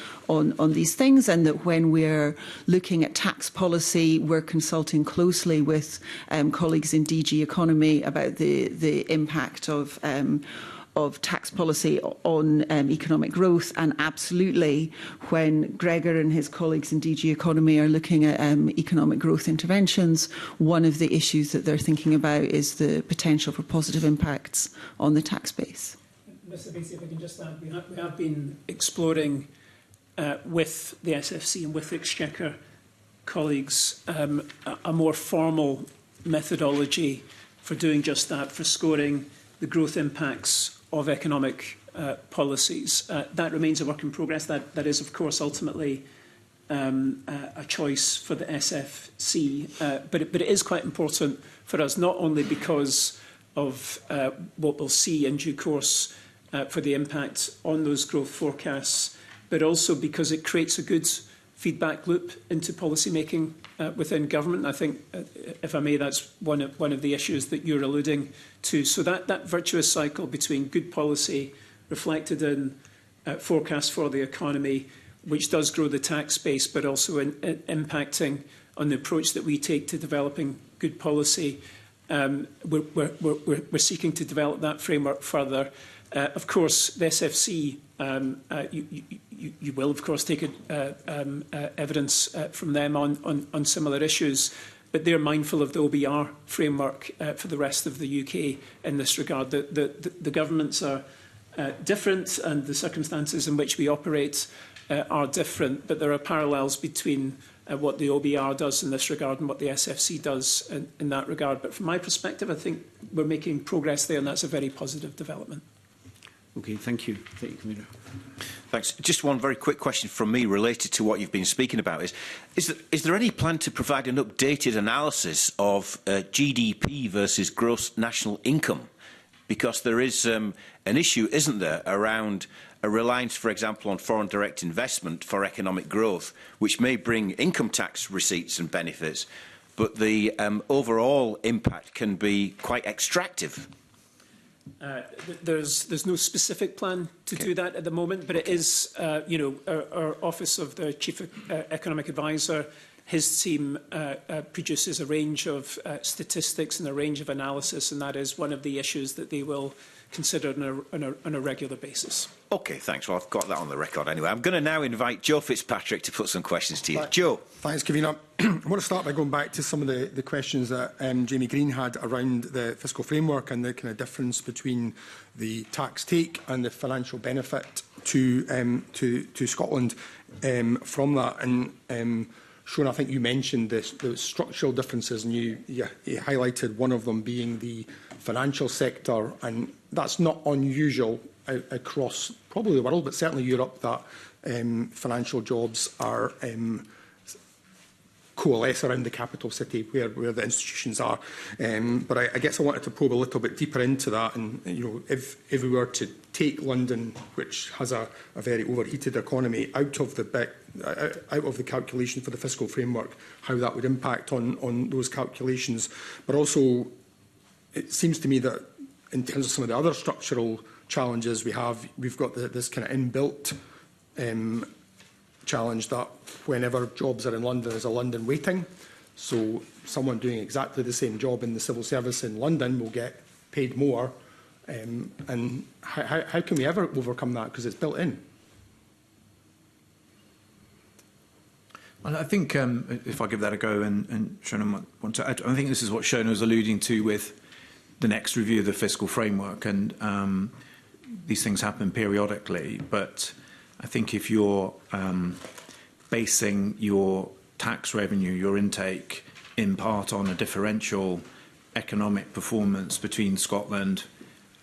these things, and that when we're looking at tax policy, we're consulting closely with colleagues in DG Economy about the impact of tax policy on economic growth. And absolutely, when Gregor and his colleagues in DG Economy are looking at economic growth interventions, one of the issues that they're thinking about is the potential for positive impacts on the tax base. Mr. Beattie, if I can just add, we have been exploring with the SFC and with the Exchequer colleagues a more formal methodology for doing just that, for scoring the growth impacts of economic policies. That remains a work in progress. That is, of course, ultimately a choice for the SFC. But it is quite important for us, not only because of what we'll see in due course for the impact on those growth forecasts, but also because it creates a good feedback loop into policy making within government. I think, if I may, that's one of the issues that you're alluding to. So that virtuous cycle between good policy reflected in forecasts for the economy, which does grow the tax base, but also impacting on the approach that we take to developing good policy. We're seeking to develop that framework further. Of course, the SFC, you will, of course, take evidence from them on similar issues, but they're mindful of the OBR framework for the rest of the UK in this regard. The governments are different, and the circumstances in which we operate are different, but there are parallels between what the OBR does in this regard and what the SFC does in that regard. But from my perspective, I think we're making progress there, and that's a very positive development. Okay, thank you. Thank you, Commissioner. Thanks. Just one very quick question from me related to what you've been speaking about. Is there any plan to provide an updated analysis of GDP versus gross national income? Because there is an issue, isn't there, around a reliance, for example, on foreign direct investment for economic growth, which may bring income tax receipts and benefits, but the overall impact can be quite extractive. There's no specific plan to do that at the moment, but it is, our Office of the Chief Economic Advisor, his team produces a range of statistics and a range of analysis, and that is one of the issues that they will consider on a regular basis. OK, thanks. Well, I've got that on the record anyway. I'm going to now invite Joe Fitzpatrick to put some questions to you. Joe. Thanks, Convener. I want to start by going back to some of the questions that Jamie Green had around the fiscal framework and the kind of difference between the tax take and the financial benefit to Scotland from that. And Sean, I think you mentioned the structural differences, and you highlighted one of them being the financial sector, and that's not unusual across probably the world, but certainly Europe, that financial jobs are coalesce around the capital city where the institutions are. But I guess I wanted to probe a little bit deeper into that, and if we were to take London, which has a very overheated economy, out of the calculation for the fiscal framework, how that would impact on those calculations. But also, it seems to me that in terms of some of the other structural challenges we've got this kind of inbuilt challenge that whenever jobs are in London, there's a London waiting. So someone doing exactly the same job in the civil service in London will get paid more. And how can we ever overcome that? Because it's built in. Well, I think if I give that a go, and Shona might want to add, I think this is what Shona was alluding to with the next review of the fiscal framework, and these things happen periodically, but I think if you're basing your tax revenue, your intake, in part on a differential economic performance between Scotland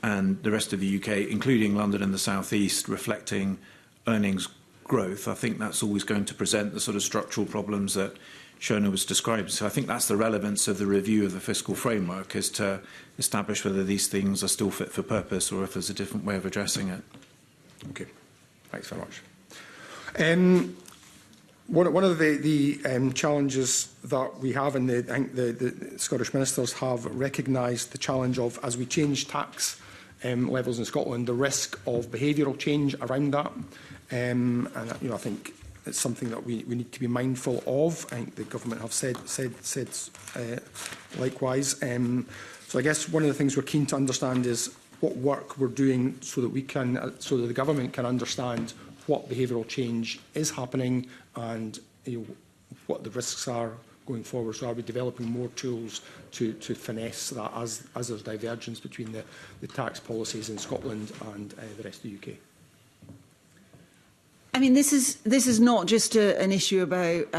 and the rest of the UK, including London and the South East, reflecting earnings growth, I think that's always going to present the sort of structural problems that Shona was describing. So I think that's the relevance of the review of the fiscal framework, is to establish whether these things are still fit for purpose or if there's a different way of addressing it. Okay, thanks very much. One of the challenges that we have, and I think the Scottish ministers have recognised the challenge of, as we change tax levels in Scotland, the risk of behavioural change around that. And I think it's something that we need to be mindful of. I think the government have said likewise. So I guess one of the things we're keen to understand is what work we're doing so that the government can understand what behavioural change is happening and what the risks are going forward. So are we developing more tools to finesse that as there's divergence between the tax policies in Scotland and the rest of the UK? I mean, this is not just an issue about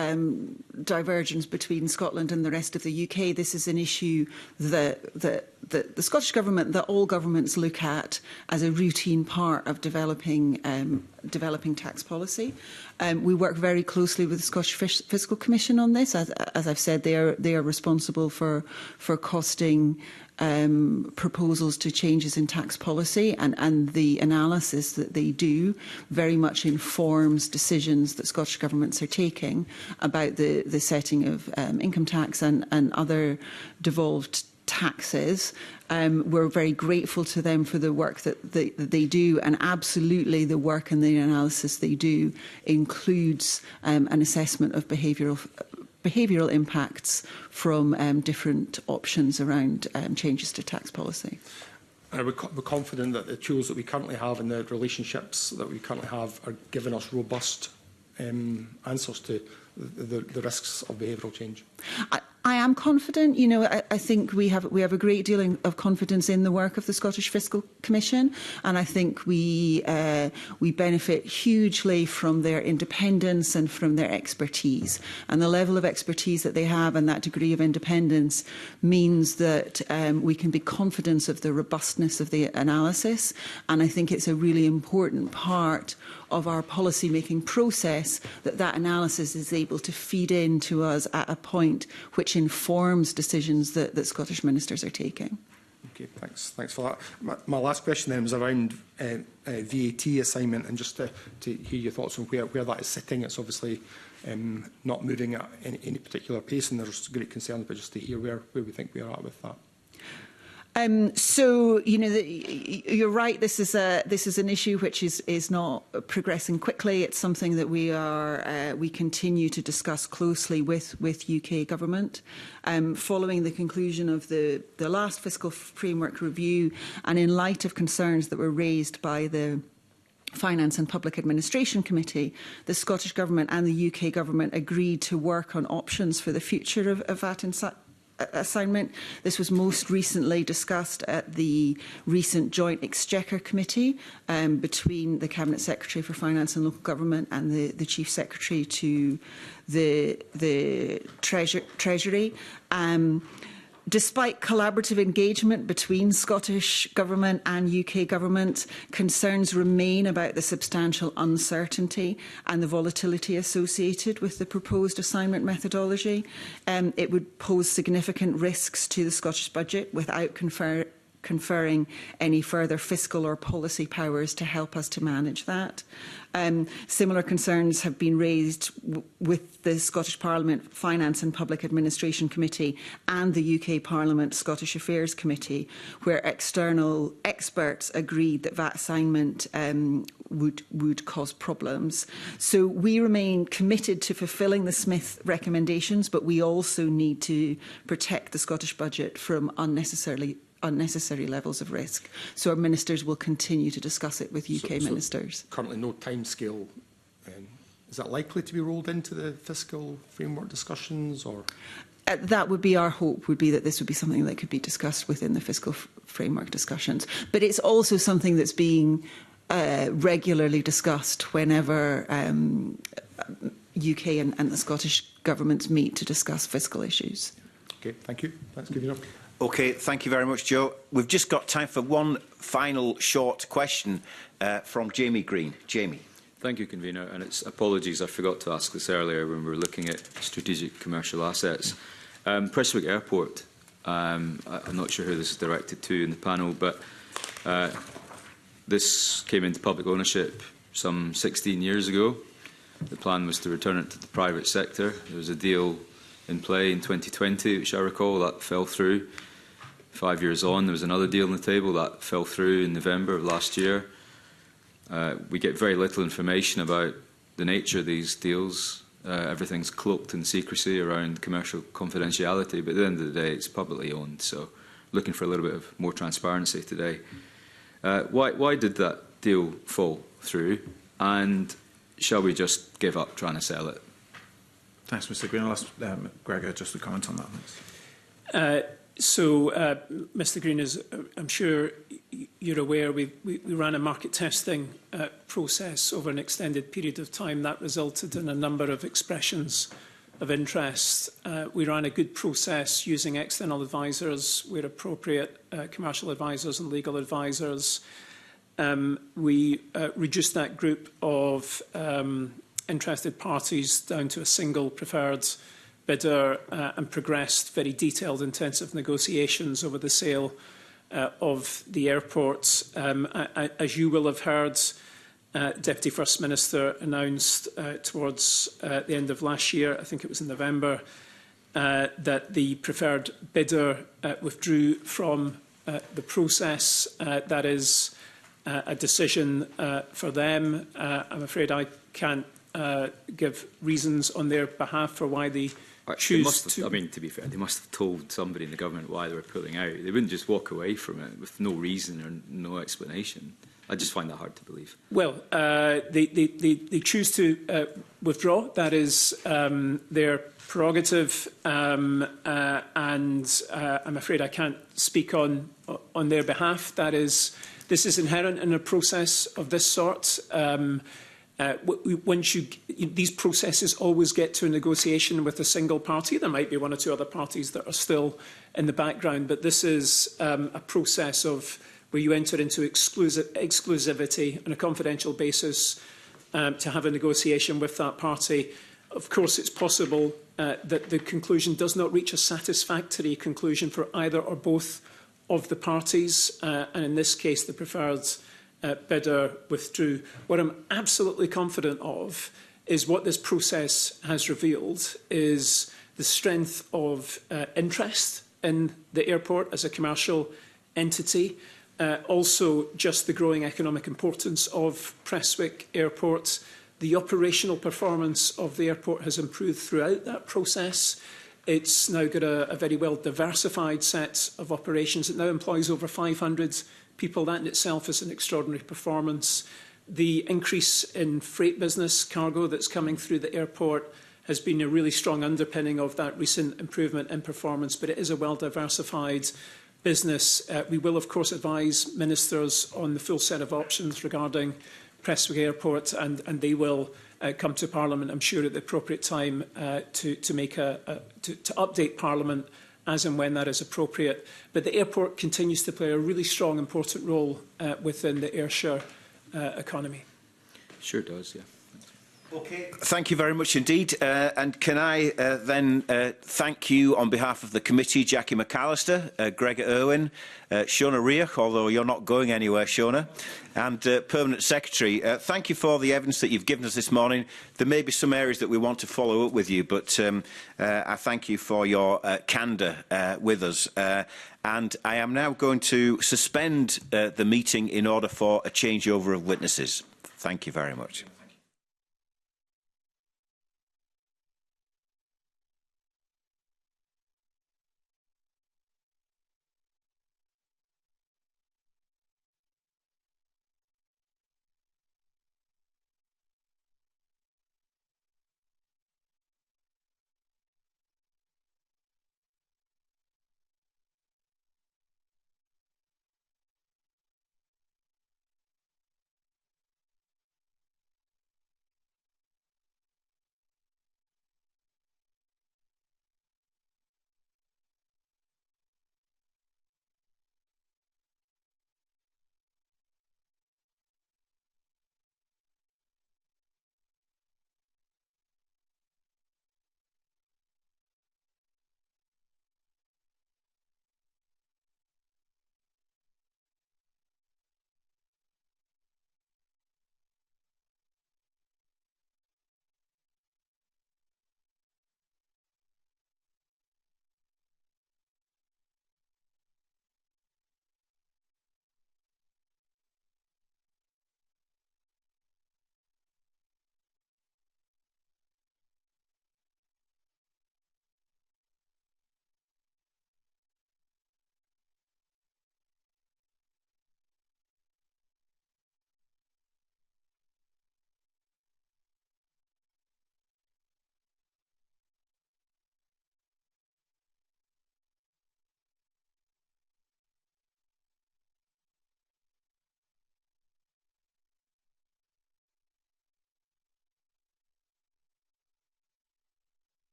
divergence between Scotland and the rest of the UK. This is an issue that the Scottish Government, that all governments look at as a routine part of developing tax policy. We work very closely with the Scottish Fiscal Commission on this. As I've said, they are responsible for costing proposals to changes in tax policy, and the analysis that they do very much informs decisions that Scottish governments are taking about the setting of income tax and other devolved taxes. We're very grateful to them for the work that they do, and absolutely the work and the analysis they do includes an assessment of behavioural impacts from different options around changes to tax policy. We're confident that the tools that we currently have and the relationships that we currently have are giving us robust answers to the risks of behavioural change. I am confident. You know, I think we have a great deal of confidence in the work of the Scottish Fiscal Commission, and I think we benefit hugely from their independence and from their expertise. And the level of expertise that they have and that degree of independence means that we can be confident of the robustness of the analysis. And I think it's a really important part of our policy-making process that analysis is able to feed in to us at a point which informs decisions that Scottish ministers are taking. Okay, thanks for that. My last question then was around VAT assignment, and just to hear your thoughts on where that is sitting. It's obviously not moving at any particular pace, and there's great concerns, but just to hear where we think we are at with that. So, you know, you're right. This is an issue which is not progressing quickly. It's something that we continue to discuss closely with UK government. Following the conclusion of the last fiscal framework review, and in light of concerns that were raised by the Finance and Public Administration Committee, the Scottish Government and the UK Government agreed to work on options for the future of VAT assignment. This was most recently discussed at the recent Joint Exchequer Committee between the Cabinet Secretary for Finance and Local Government and the Chief Secretary to the Treasury. Despite collaborative engagement between Scottish Government and UK Government, concerns remain about the substantial uncertainty and the volatility associated with the proposed assignment methodology. It would pose significant risks to the Scottish budget without conferring any further fiscal or policy powers to help us to manage that. Similar concerns have been raised with the Scottish Parliament Finance and Public Administration Committee and the UK Parliament Scottish Affairs Committee, where external experts agreed that VAT assignment would cause problems. So we remain committed to fulfilling the Smith recommendations, but we also need to protect the Scottish budget from unnecessary levels of risk. So our ministers will continue to discuss it with UK ministers. Currently no timescale Is that likely to be rolled into the fiscal framework discussions, or? That would be our hope, would be that this would be something that could be discussed within the fiscal framework discussions. But it's also something that's being regularly discussed whenever UK and the Scottish governments meet to discuss fiscal issues. Okay, thank you. That's good enough. Okay, thank you very much, Joe. We've just got time for one final short question from Jamie Green. Jamie. Thank you, Convener. And it's apologies, I forgot to ask this earlier when we were looking at strategic commercial assets. Prestwick Airport, I'm not sure who this is directed to in the panel, but this came into public ownership some 16 years ago. The plan was to return it to the private sector. There was a deal in play in 2020, which I recall, that fell through. 5 years on, there was another deal on the table that fell through in November of last year. We get very little information about the nature of these deals. Everything's cloaked in secrecy around commercial confidentiality, but at the end of the day, it's publicly owned. So looking for a little bit of more transparency today. Why did that deal fall through? And shall we just give up trying to sell it? Thanks, Mr. Green. I'll ask Gregor just to comment on that. Mr. Green, as I'm sure you're aware, we ran a market testing process over an extended period of time that resulted in a number of expressions of interest. We ran a good process using external advisors where appropriate, commercial advisors and legal advisors. We reduced that group of interested parties down to a single preferred bidder and progressed very detailed, intensive negotiations over the sale of the airport. As you will have heard, Deputy First Minister announced towards the end of last year, I think it was in November, that the preferred bidder withdrew from the process. That is a decision for them. I'm afraid I can't give reasons on their behalf for why they choose to... I mean, to be fair, they must have told somebody in the government why they were pulling out. They wouldn't just walk away from it with no reason or no explanation. I just find that hard to believe. Well, they choose to withdraw. That is their prerogative, and I'm afraid I can't speak on their behalf. This is inherent in a process of this sort. These processes always get to a negotiation with a single party. There might be one or two other parties that are still in the background, but this is a process of where you enter into exclusivity on a confidential basis to have a negotiation with that party. Of course, it's possible that the conclusion does not reach a satisfactory conclusion for either or both of the parties, and in this case, the preferred bidder withdrew. What I'm absolutely confident of is what this process has revealed is the strength of interest in the airport as a commercial entity. Also, just the growing economic importance of Prestwick Airport. The operational performance of the airport has improved throughout that process. It's now got a very well diversified set of operations. It now employs over 500 people. That in itself is an extraordinary performance. The increase in freight business cargo that's coming through the airport has been a really strong underpinning of that recent improvement in performance, but it is a well diversified business. We will, of course, advise ministers on the full set of options regarding Prestwick Airport, and they will come to Parliament, I'm sure, at the appropriate time to update Parliament as and when that is appropriate. But the airport continues to play a really strong, important role within the Ayrshire economy. Sure does, yeah. Okay, thank you very much indeed. And can I then thank you on behalf of the committee, Jackie McAllister, Gregor Irwin, Shona Riach, although you're not going anywhere, Shona, and Permanent Secretary. Thank you for the evidence that you've given us this morning. There may be some areas that we want to follow up with you, but I thank you for your candour with us. And I am now going to suspend the meeting in order for a changeover of witnesses. Thank you very much.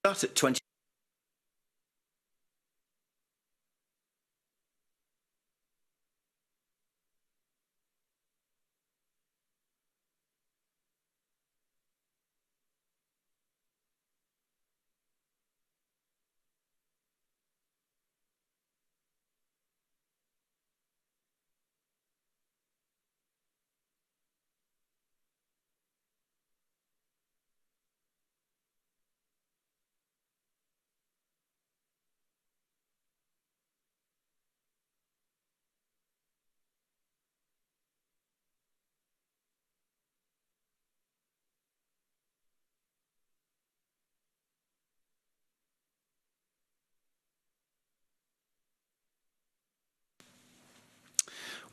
Start at 20.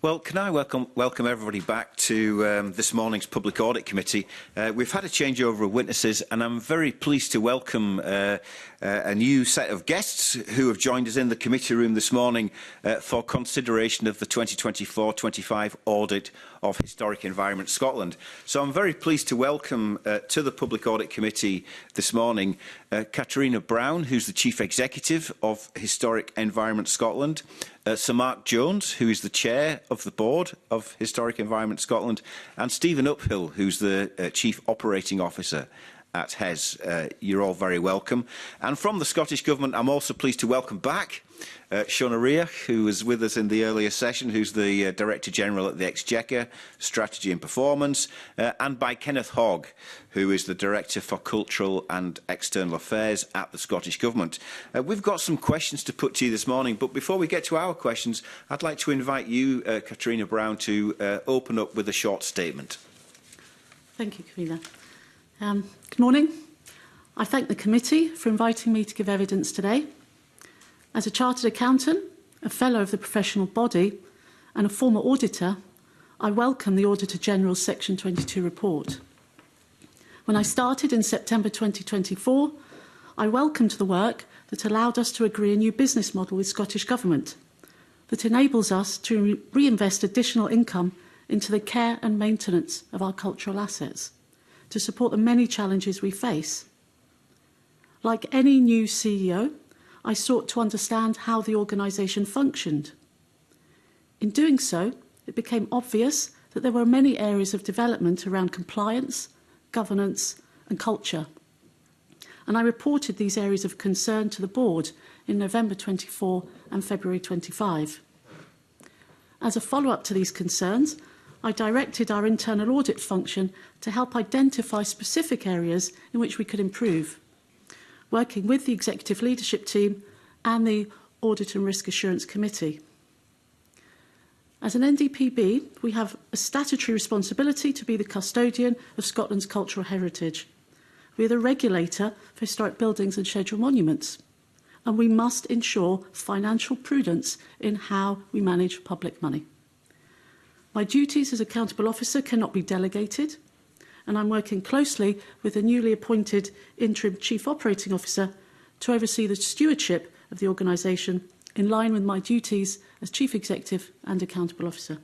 Well, can I welcome everybody back to this morning's Public Audit Committee. We've had a changeover of witnesses, and I'm very pleased to welcome a new set of guests who have joined us in the committee room this morning for consideration of the 2024-25 audit of Historic Environment Scotland. So I'm very pleased to welcome to the Public Audit Committee this morning Katrina Brown, who's the Chief Executive of Historic Environment Scotland, Sir Mark Jones, who is the Chair of the Board of Historic Environment Scotland, and Stephen Uphill, who's the Chief Operating Officer at HES. You're all very welcome. And from the Scottish Government, I'm also pleased to welcome back Shona Ria, who was with us in the earlier session, who's the Director General at the Exchequer, Strategy and Performance, and by Kenneth Hogg, who is the Director for Cultural and External Affairs at the Scottish Government. We've got some questions to put to you this morning, but before we get to our questions, I'd like to invite you, Katrina Brown, to open up with a short statement. Thank you, Camilla. Good morning. I thank the committee for inviting me to give evidence today. As a chartered accountant, a fellow of the professional body and a former auditor, I welcome the Auditor General's Section 22 report. When I started in September 2024, I welcomed the work that allowed us to agree a new business model with Scottish Government that enables us to reinvest additional income into the care and maintenance of our cultural assets to support the many challenges we face. Like any new CEO, I sought to understand how the organisation functioned. In doing so, it became obvious that there were many areas of development around compliance, governance and culture. And I reported these areas of concern to the board in November 24 and February 25. As a follow-up to these concerns, I directed our internal audit function to help identify specific areas in which we could improve, working with the Executive Leadership Team and the Audit and Risk Assurance Committee. As an NDPB, we have a statutory responsibility to be the custodian of Scotland's cultural heritage. We are the regulator for historic buildings and scheduled monuments, and we must ensure financial prudence in how we manage public money. My duties as accountable officer cannot be delegated, and I'm working closely with the newly appointed interim Chief Operating Officer to oversee the stewardship of the organisation in line with my duties as Chief Executive and Accountable Officer.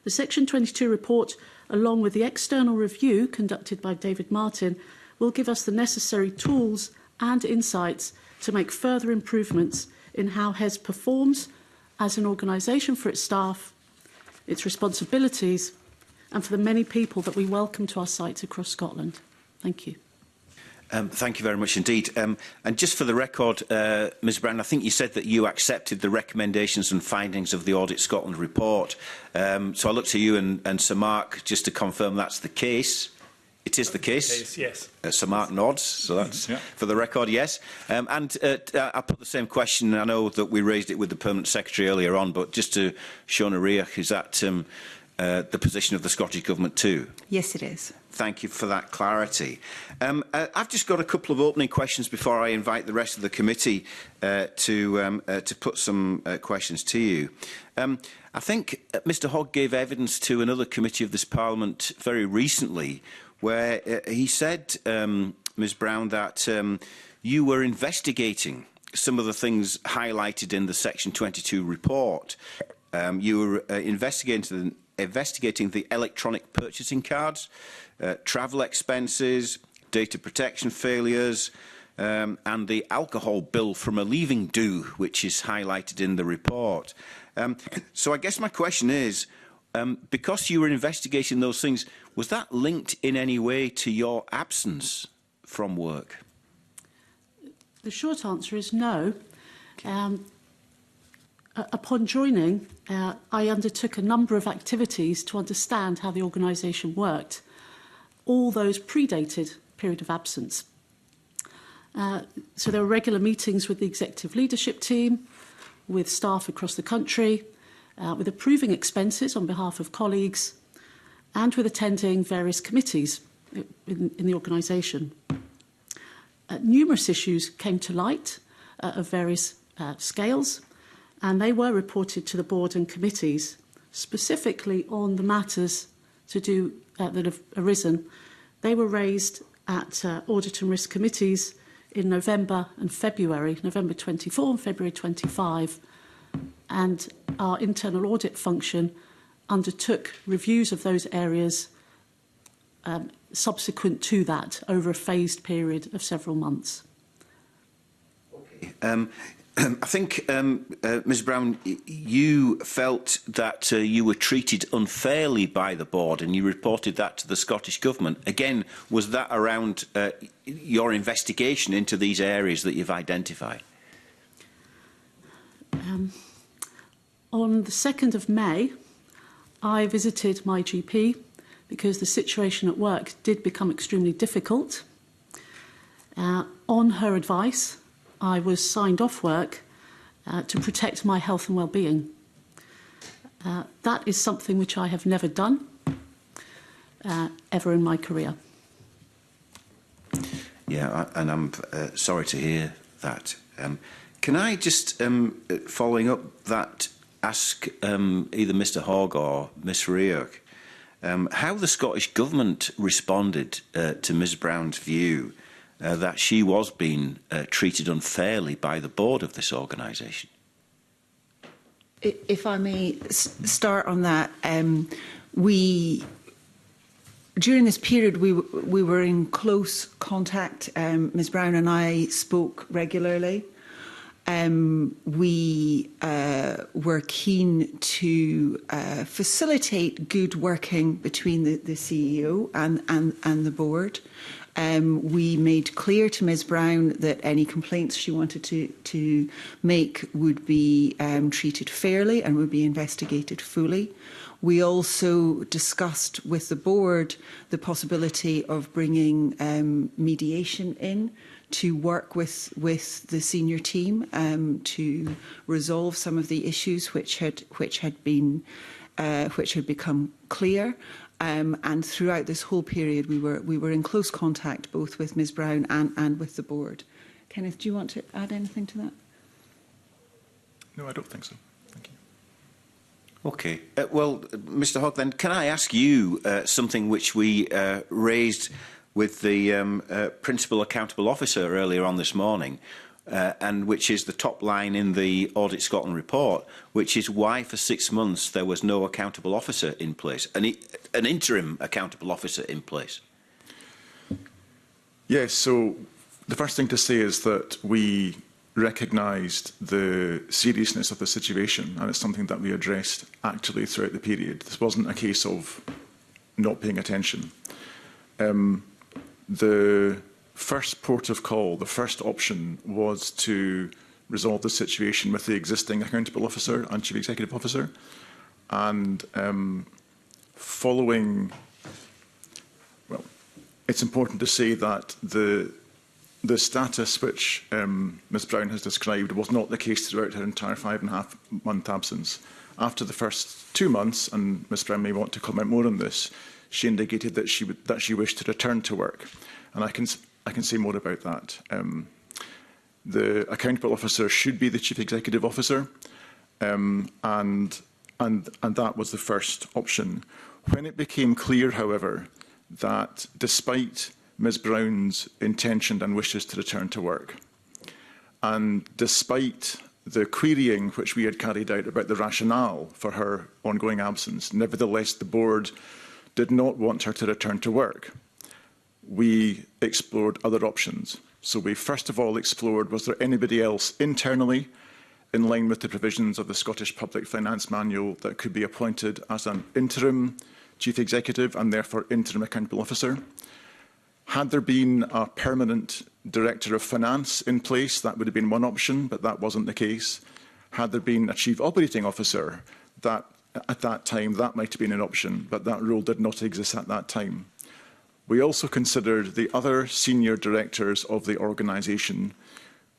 The Section 22 report, along with the external review conducted by David Martin, will give us the necessary tools and insights to make further improvements in how HES performs as an organisation for its staff, its responsibilities, and for the many people that we welcome to our sites across Scotland. Thank you. Thank you very much indeed. And just for the record, Ms Brown, I think you said that you accepted the recommendations and findings of the Audit Scotland report. So I look to you and Sir Mark just to confirm that's the case. It is the case? Yes. Sir Mark nods, so that's for the record, yes. And I put the same question. I know that we raised it with the Permanent Secretary earlier on, but just to Shona Ria, is that the position of the Scottish Government too? Yes, it is. Thank you for that clarity. I've just got a couple of opening questions before I invite the rest of the committee to put some questions to you. I think Mr Hogg gave evidence to another committee of this Parliament very recently where he said, Ms Brown, that you were investigating some of the things highlighted in the Section 22 report. You were investigating the electronic purchasing cards, travel expenses, data protection failures, and the alcohol bill from a leaving do, which is highlighted in the report. So I guess my question is, because you were investigating those things, was that linked in any way to your absence from work? The short answer is no. Upon joining, I undertook a number of activities to understand how the organisation worked. All those predated period of absence. So there were regular meetings with the executive leadership team, with staff across the country, with approving expenses on behalf of colleagues, and with attending various committees in the organisation. Numerous issues came to light of various scales, and they were reported to the board and committees, specifically on the matters to do that have arisen. They were raised at audit and risk committees in November and February, November 24 and February 25, and our internal audit function undertook reviews of those areas subsequent to that over a phased period of several months. I think, Ms Brown, you felt that you were treated unfairly by the board, and you reported that to the Scottish Government. Again, was that around your investigation into these areas that you've identified? On the 2nd of May, I visited my GP because the situation at work did become extremely difficult. On her advice, I was signed off work to protect my health and well-being. That is something which I have never done, ever in my career. Yeah, and I'm sorry to hear that. Can I just, following up that, ask either Mr Hogg or Miss Rioch how the Scottish Government responded to Ms Brown's view that she was being treated unfairly by the board of this organisation? If I may start on that, during this period we were in close contact. Ms Brown and I spoke regularly. We were keen to facilitate good working between the CEO and the board. We made clear to Ms Brown that any complaints she wanted to make would be treated fairly and would be investigated fully. We also discussed with the board the possibility of bringing mediation in to work with the senior team to resolve some of the issues which had become clear. And throughout this whole period, we were in close contact both with Ms Brown and with the board. Kenneth, do you want to add anything to that? No, I don't think so. Thank you. Okay. Well, Mr Hogg, then, can I ask you something which we raised with the Principal Accountable Officer earlier on this morning, and which is the top line in the Audit Scotland report, which is why for 6 months there was no accountable officer in place, an interim accountable officer in place? Yes, so the first thing to say is that we recognised the seriousness of the situation, and it's something that we addressed actually throughout the period. This wasn't a case of not paying attention. The first port of call, the first option, was to resolve the situation with the existing accountable officer and chief executive officer. And following, well, it's important to say that the status which Ms Brown has described was not the case throughout her entire 5.5-month absence. After the first 2 months, and Ms Brown may want to comment more on this, she indicated that she wished to return to work, and I can say more about that. The accountable officer should be the chief executive officer, and that was the first option. When it became clear, however, that despite Ms Brown's intention and wishes to return to work, and despite the querying which we had carried out about the rationale for her ongoing absence, nevertheless the board did not want her to return to work, we explored other options. So we first of all explored, was there anybody else internally in line with the provisions of the Scottish Public Finance Manual that could be appointed as an interim chief executive and therefore interim accountable officer? Had there been a permanent director of finance in place, that would have been one option, but that wasn't the case. Had there been a chief operating officer, that at that time that might have been an option, but that role did not exist at that time. We also considered the other senior directors of the organisation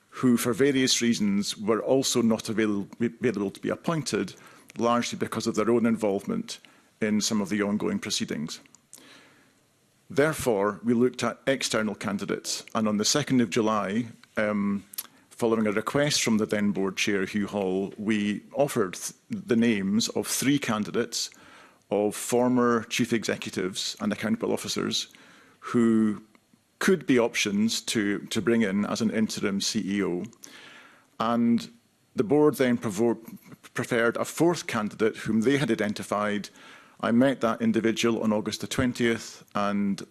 who, for various reasons, were also not available to be appointed, largely because of their own involvement in some of the ongoing proceedings. Therefore, we looked at external candidates, and on the 2nd of July, following a request from the then board chair, Hugh Hall, we offered the names of 3 candidates of former chief executives and accountable officers who could be options to bring in as an interim CEO. And the board then preferred a 4th candidate whom they had identified. I met that individual on August the 20th and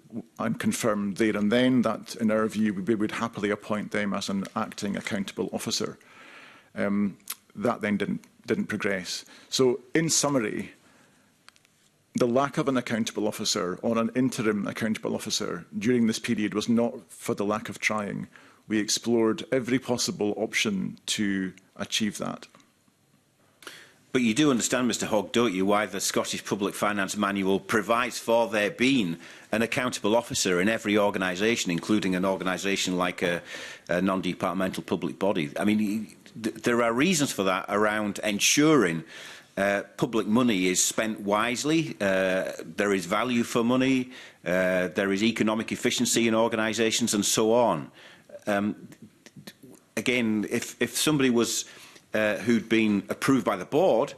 confirmed there and then that, in our view, we would happily appoint them as an acting accountable officer. That then didn't progress. So, in summary, the lack of an accountable officer or an interim accountable officer during this period was not for the lack of trying. We explored every possible option to achieve that. But you do understand, Mr Hogg, don't you, why the Scottish Public Finance Manual provides for there being an accountable officer in every organisation, including an organisation like a non-departmental public body. I mean, there are reasons for that around ensuring public money is spent wisely, there is value for money, there is economic efficiency in organisations and so on. Again, if somebody was who'd been approved by the board,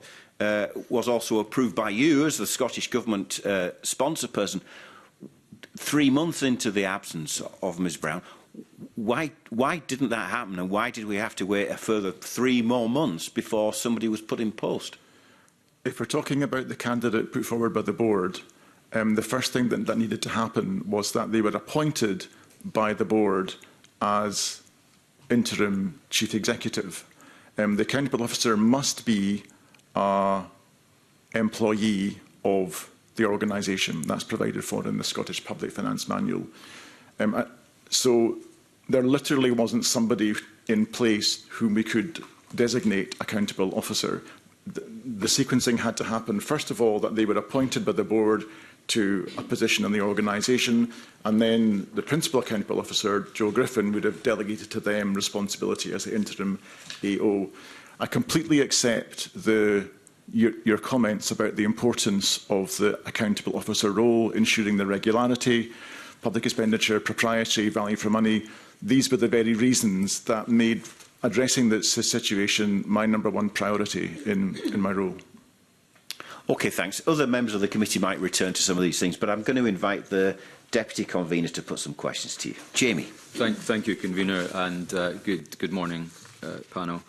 was also approved by you as the Scottish Government sponsor person, 3 months into the absence of Ms Brown, why didn't that happen, and why did we have to wait a further 3 more months before somebody was put in post? If we're talking about the candidate put forward by the board, the first thing that needed to happen was that they were appointed by the board as interim chief executive. The accountable officer must be an employee of the organisation. That's provided for in the Scottish Public Finance Manual. So there literally wasn't somebody in place whom we could designate accountable officer. The sequencing had to happen, first of all, that they were appointed by the board to a position in the organisation, and then the principal accountable officer, Joe Griffin, would have delegated to them responsibility as the interim AO. I completely accept your comments about the importance of the accountable officer role, ensuring the regularity, public expenditure, propriety, value for money. These were the very reasons that made addressing this situation my #1 priority in my role. OK, thanks. Other members of the committee might return to some of these things, but I'm going to invite the Deputy Convener to put some questions to you. Jamie. Thank you, Convener, and good morning, panel.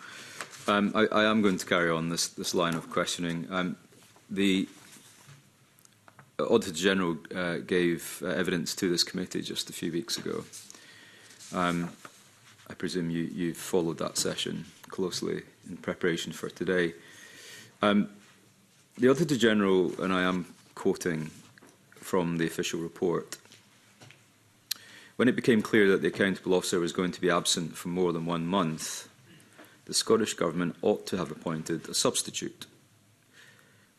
I am going to carry on this line of questioning. The Auditor General gave evidence to this committee just a few weeks ago. I presume you've followed that session closely in preparation for today. The Auditor General, and I am quoting from the official report, when it became clear that the accountable officer was going to be absent for more than 1 month, the Scottish Government ought to have appointed a substitute.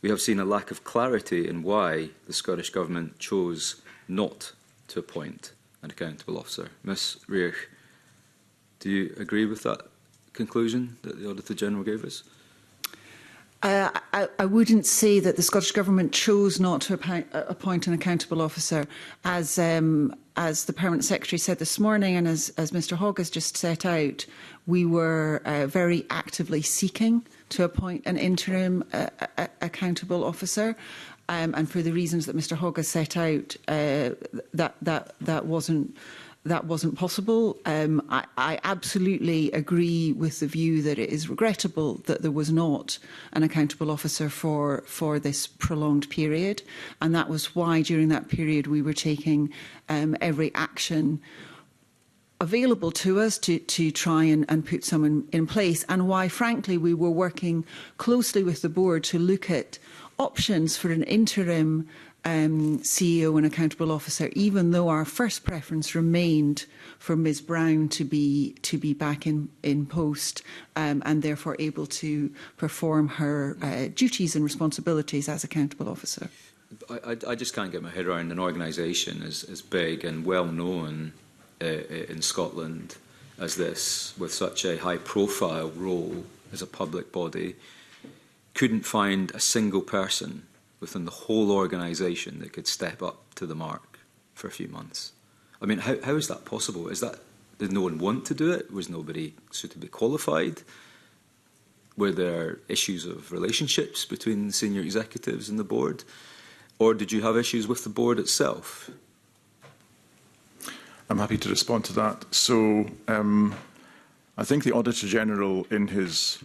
We have seen a lack of clarity in why the Scottish Government chose not to appoint an accountable officer. Ms Reich, do you agree with that conclusion that the Auditor General gave us? I wouldn't say that the Scottish Government chose not to appoint an accountable officer. As the Permanent Secretary said this morning, and as Mr Hogg has just set out, we were very actively seeking to appoint an interim accountable officer. And for the reasons that Mr Hogg has set out, that wasn't possible. I absolutely agree with the view that it is regrettable that there was not an accountable officer for this prolonged period, and that was why during that period we were taking every action available to us to try and put someone in place, and why, frankly, we were working closely with the board to look at options for an interim CEO and accountable officer, even though our first preference remained for Ms Brown to be back in post and therefore able to perform her duties and responsibilities as accountable officer. I just can't get my head around an organisation as big and well known in Scotland as this, with such a high-profile role as a public body, couldn't find a single person within the whole organisation that could step up to the mark for a few months. I mean, how is that possible? Did no one want to do it? Was nobody suitably qualified? Were there issues of relationships between the senior executives and the board? Or did you have issues with the board itself? I'm happy to respond to that. So I think the Auditor General, in his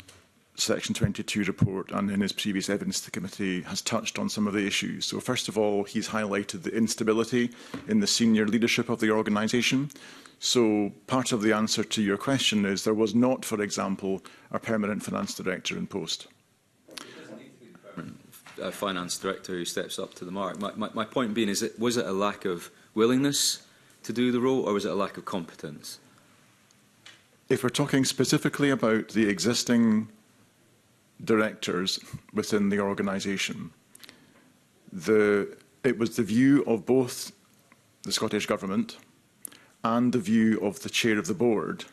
Section 22 report and in his previous evidence to the committee, has touched on some of the issues. So first of all, he's highlighted the instability in the senior leadership of the organisation. So part of the answer to your question is there was not, for example, a permanent finance director in post. A finance director who steps up to the mark. My point being is, was it a lack of willingness to do the role, or was it a lack of competence? If we're talking specifically about the existing directors within the organisation, it was the view of both the Scottish Government and the view of the chair of the board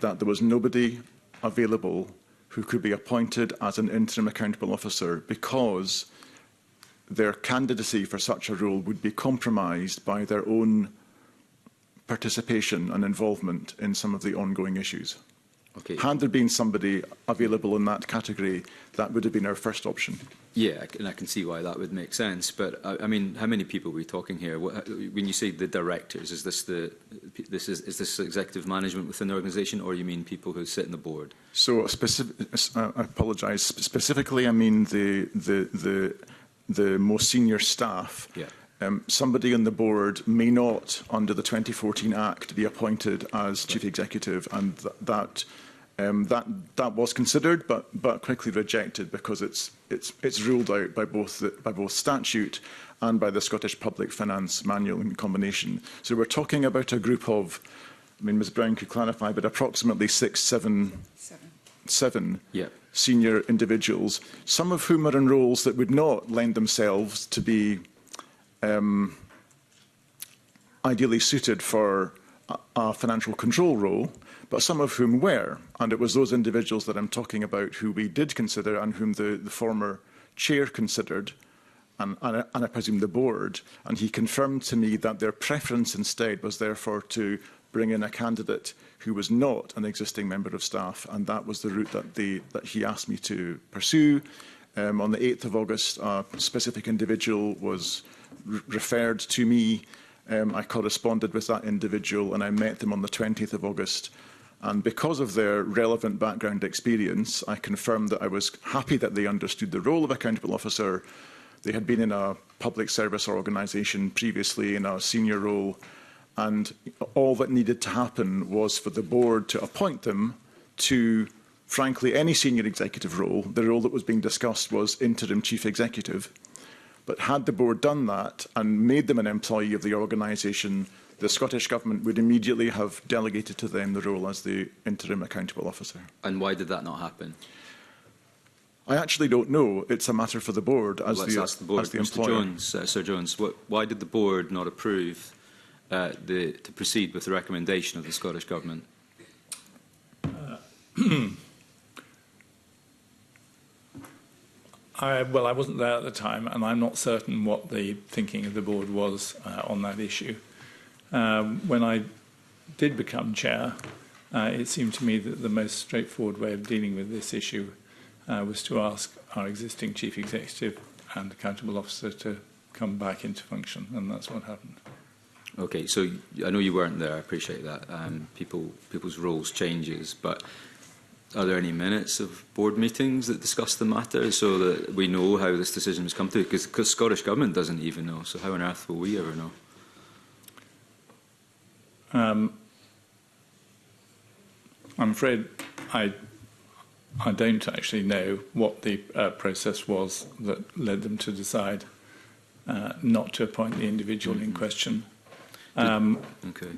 that there was nobody available who could be appointed as an interim accountable officer, because their candidacy for such a role would be compromised by their own participation and involvement in some of the ongoing issues. Okay. Had there been somebody available in that category, that would have been our first option. Yeah, and I can see why that would make sense. But I mean, how many people are we talking here? When you say the directors, is this executive management within the organisation, or you mean people who sit in the board? So, I apologise. Specifically, I mean the most senior staff. Yeah. Somebody on the board may not, under the 2014 Act, be appointed as chief executive, and that was considered, but quickly rejected because it's ruled out by both statute and by the Scottish Public Finance Manual in combination. So we're talking about a group of, I mean, Ms Brown could clarify, but approximately seven yeah, senior individuals, some of whom are in roles that would not lend themselves to be ideally suited for a financial control role, but some of whom were. And it was those individuals that I'm talking about who we did consider and whom the former chair considered, and I presume the board. And he confirmed to me that their preference instead was therefore to bring in a candidate who was not an existing member of staff, and that was the route that he asked me to pursue. On the 8th of August, a specific individual was referred to me. I corresponded with that individual and I met them on the 20th of August. And because of their relevant background experience, I confirmed that I was happy that they understood the role of accountable officer. They had been in a public service organisation previously in a senior role, and all that needed to happen was for the board to appoint them to, frankly, any senior executive role. The role that was being discussed was interim chief executive. But had the board done that and made them an employee of the organisation, the Scottish Government would immediately have delegated to them the role as the interim accountable officer. And why did that not happen? I actually don't know. It's a matter for the board as Let's ask the board. as the Mr. employer. Jones, Sir Jones, why did the board not approve to proceed with the recommendation of the Scottish Government? Well, I wasn't there at the time, and I'm not certain what the thinking of the board was on that issue. When I did become chair, it seemed to me that the most straightforward way of dealing with this issue was to ask our existing chief executive and accountable officer to come back into function, and that's what happened. Okay, so I know you weren't there. I appreciate that. People's roles changes, but are there any minutes of board meetings that discuss the matter so that we know how this decision has come to? Because the Scottish Government doesn't even know, so how on earth will we ever know? I'm afraid I don't actually know what the process was that led them to decide not to appoint the individual in question. Okay.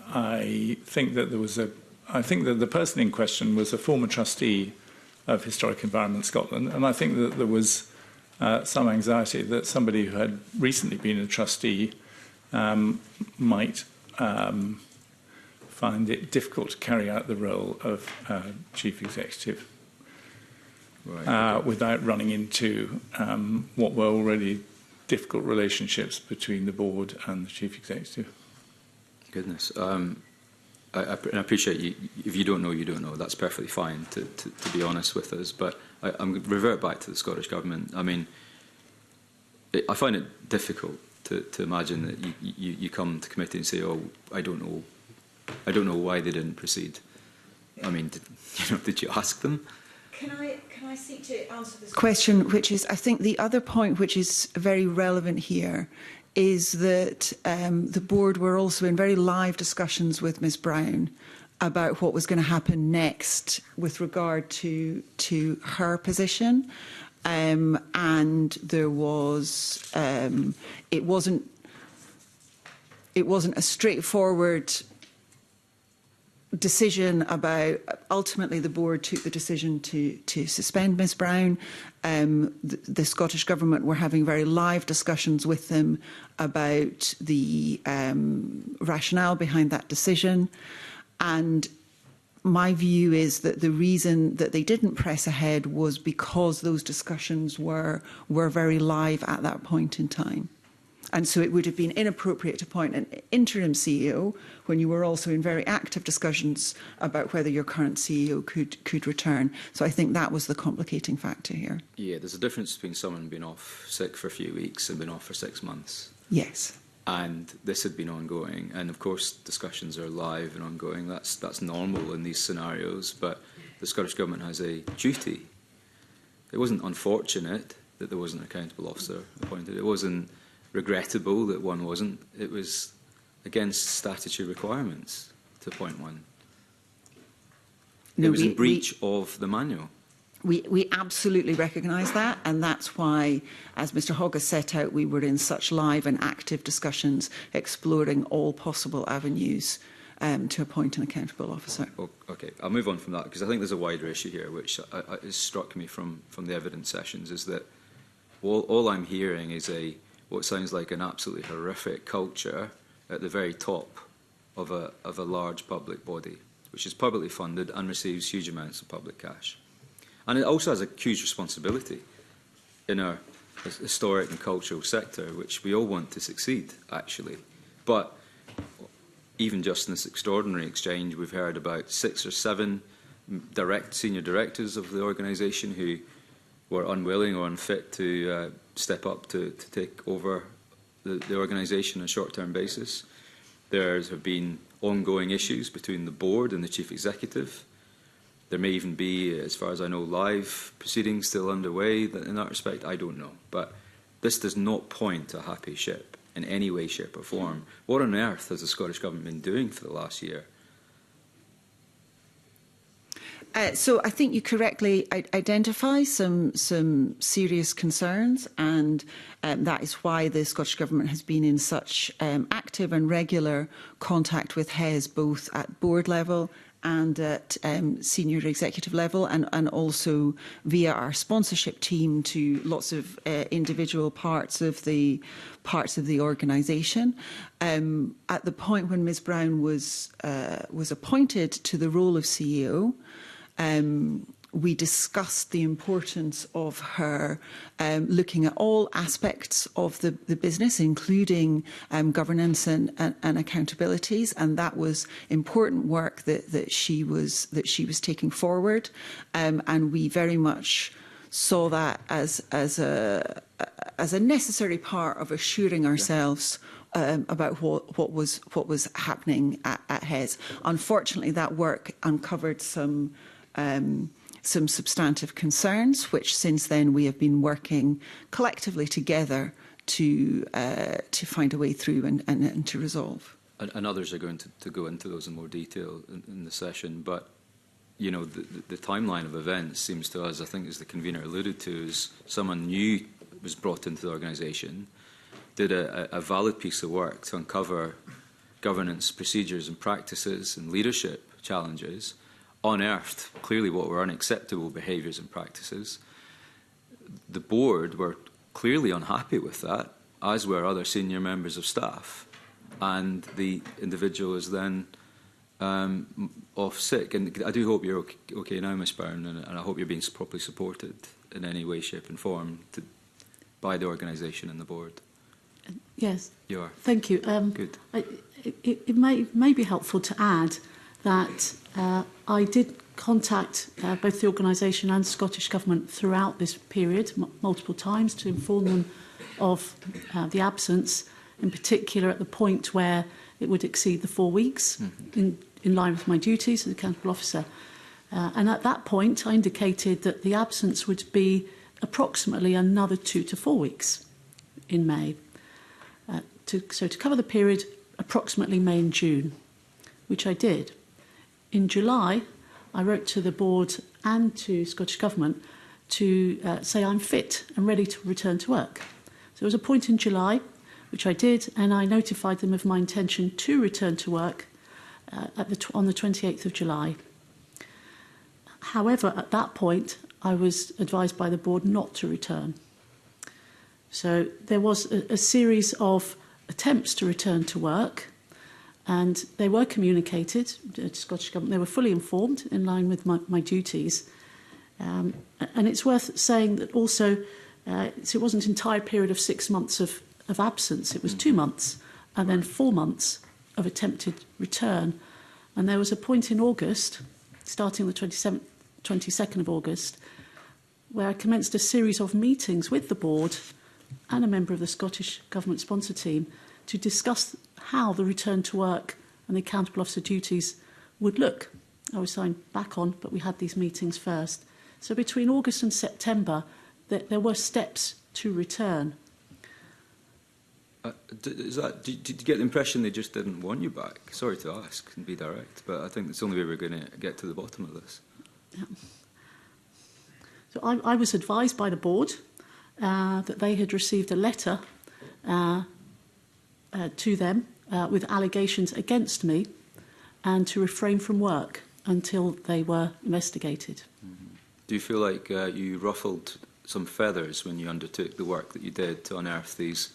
I think that the person in question was a former trustee of Historic Environment Scotland, and I think that there was some anxiety that somebody who had recently been a trustee might find it difficult to carry out the role of chief executive without running into what were already difficult relationships between the board and the chief executive. Goodness. I appreciate you. If you don't know, you don't know. That's perfectly fine to be honest with us. But I'm going to revert back to the Scottish Government. I mean, I find it difficult to imagine that you come to committee and say, "Oh, I don't know why they didn't proceed." I mean, did you ask them? Can I seek to answer this question, which is, I think the other point which is very relevant here is that the board were also in very live discussions with Ms Brown about what was going to happen next with regard to her position. And there was, it wasn't a straightforward decision about, ultimately the board took the decision to suspend Ms Brown. The Scottish Government were having very live discussions with them about the rationale behind that decision. And my view is that the reason that they didn't press ahead was because those discussions were very live at that point in time. And so it would have been inappropriate to appoint an interim CEO when you were also in very active discussions about whether your current CEO could return. So I think that was the complicating factor here. Yeah, there's a difference between someone being off sick for a few weeks and being off for 6 months. Yes. And this had been ongoing. And of course, discussions are live and ongoing. That's normal in these scenarios. But the Scottish Government has a duty. It wasn't unfortunate that there wasn't an accountable officer appointed. It wasn't regrettable that one wasn't. It was against statutory requirements to appoint one. No, it was in breach of the manual. We absolutely recognise that, and that's why, as Mr Hogg has set out, we were in such live and active discussions exploring all possible avenues to appoint an accountable officer. Okay, I'll move on from that, because I think there's a wider issue here which has struck me from the evidence sessions, is that all I'm hearing is what sounds like an absolutely horrific culture at the very top of a large public body, which is publicly funded and receives huge amounts of public cash. And it also has a huge responsibility in our historic and cultural sector, which we all want to succeed, actually. But even just in this extraordinary exchange, we've heard about 6 or 7 senior directors of the organisation who were unwilling or unfit to step up to take over the organisation on a short-term basis. There have been ongoing issues between the board and the chief executive. There may even be, as far as I know, live proceedings still underway in that respect. I don't know. But this does not point to a happy ship in any way, shape or form. What on earth has the Scottish Government been doing for the last year? So I think you correctly identify some serious concerns, and that is why the Scottish Government has been in such active and regular contact with HES, both at board level and at senior executive level, and also via our sponsorship team to lots of individual parts of the organisation. At the point when Ms Brown was appointed to the role of CEO, we discussed the importance of her looking at all aspects of the business, including governance and accountabilities, and that was important work that she was taking forward, and we very much saw that as a necessary part of assuring ourselves about what was happening at HES. Unfortunately, that work uncovered some substantive concerns, which since then we have been working collectively together to find a way through and to resolve. And others are going to go into those in more detail in the session. But you know, the timeline of events seems to us, I think as the convener alluded to, is someone new was brought into the organisation, did a valid piece of work to uncover governance procedures and practices and leadership challenges, unearthed clearly what were unacceptable behaviours and practices. The board were clearly unhappy with that, as were other senior members of staff, and the individual is then off sick. And I do hope you're okay now, Ms Byrne, and I hope you're being properly supported in any way, shape and form by the organisation and the board. Yes. You are. Thank you. Good. It may be helpful to add that I did contact both the organisation and Scottish Government throughout this period, multiple times, to inform them of the absence, in particular at the point where it would exceed the 4 weeks, in line with my duties as accountable officer. And at that point, I indicated that the absence would be approximately another 2 to 4 weeks in May. So to cover the period, approximately May and June, which I did. In July, I wrote to the board and to Scottish Government to say I'm fit and ready to return to work. So there was a point in July, which I did, and I notified them of my intention to return to work on the 28th of July. However, at that point, I was advised by the board not to return. So there was a series of attempts to return to work, and they were communicated to Scottish Government. They were fully informed in line with my duties. And it's worth saying that also it wasn't an entire period of 6 months of absence. It was 2 months and then 4 months of attempted return. And there was a point in August, starting the 22nd of August, where I commenced a series of meetings with the board and a member of the Scottish Government sponsor team to discuss how the return to work and the accountable officer duties would look. I was signed back on, but we had these meetings first. So between August and September, there were steps to return. Did you get the impression they just didn't want you back? Sorry to ask and be direct, but I think it's the only way we're going to get to the bottom of this. Yeah. So I was advised by the board that they had received a letter to them with allegations against me and to refrain from work until they were investigated. Mm-hmm. Do you feel like you ruffled some feathers when you undertook the work that you did to unearth these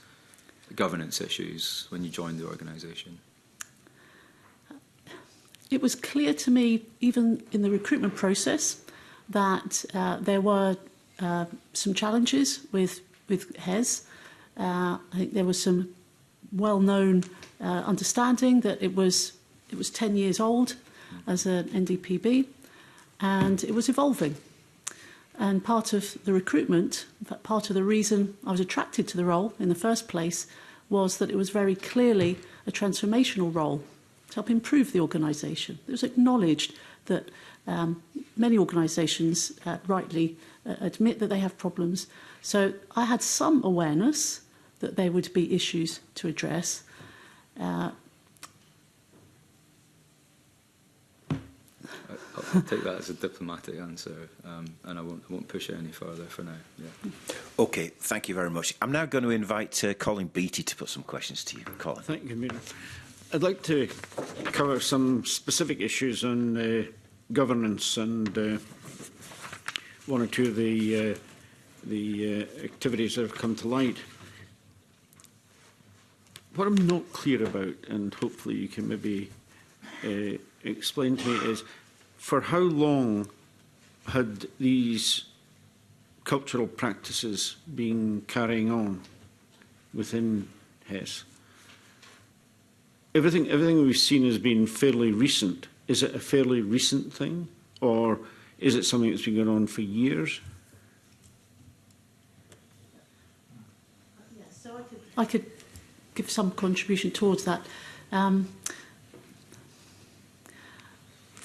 governance issues when you joined the organisation? It was clear to me, even in the recruitment process, that there were some challenges with HES. I think there was some well-known understanding that it was 10 years old as an NDPB, and it was evolving. And part of the recruitment, in fact, part of the reason I was attracted to the role in the first place was that it was very clearly a transformational role to help improve the organisation. It was acknowledged that many organisations rightly admit that they have problems. So I had some awareness that there would be issues to address. I'll take that as a diplomatic answer, and I won't push it any further for now. Yeah. Okay, thank you very much. I'm now going to invite Colin Beattie to put some questions to you. Colin. Thank you, Convener. I'd like to cover some specific issues on governance and one or two of the activities that have come to light. What I'm not clear about, and hopefully you can maybe explain to me, is for how long had these cultural practices been carrying on within HES? Everything we've seen has been fairly recent. Is it a fairly recent thing, or is it something that's been going on for years? Yes, so I could give some contribution towards that.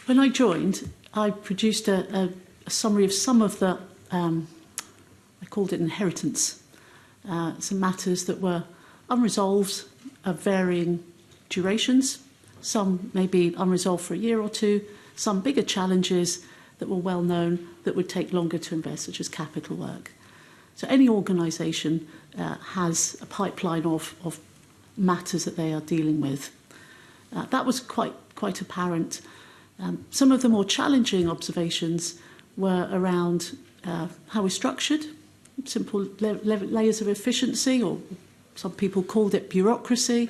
When I joined, I produced a summary of some of the, I called it inheritance, some matters that were unresolved of varying durations. Some may be unresolved for a year or two, some bigger challenges, that were well known that would take longer to invest, such as capital work. So any organisation has a pipeline of matters that they are dealing with. That was quite apparent. Some of the more challenging observations were around how we're structured, simple layers of efficiency, or some people called it bureaucracy.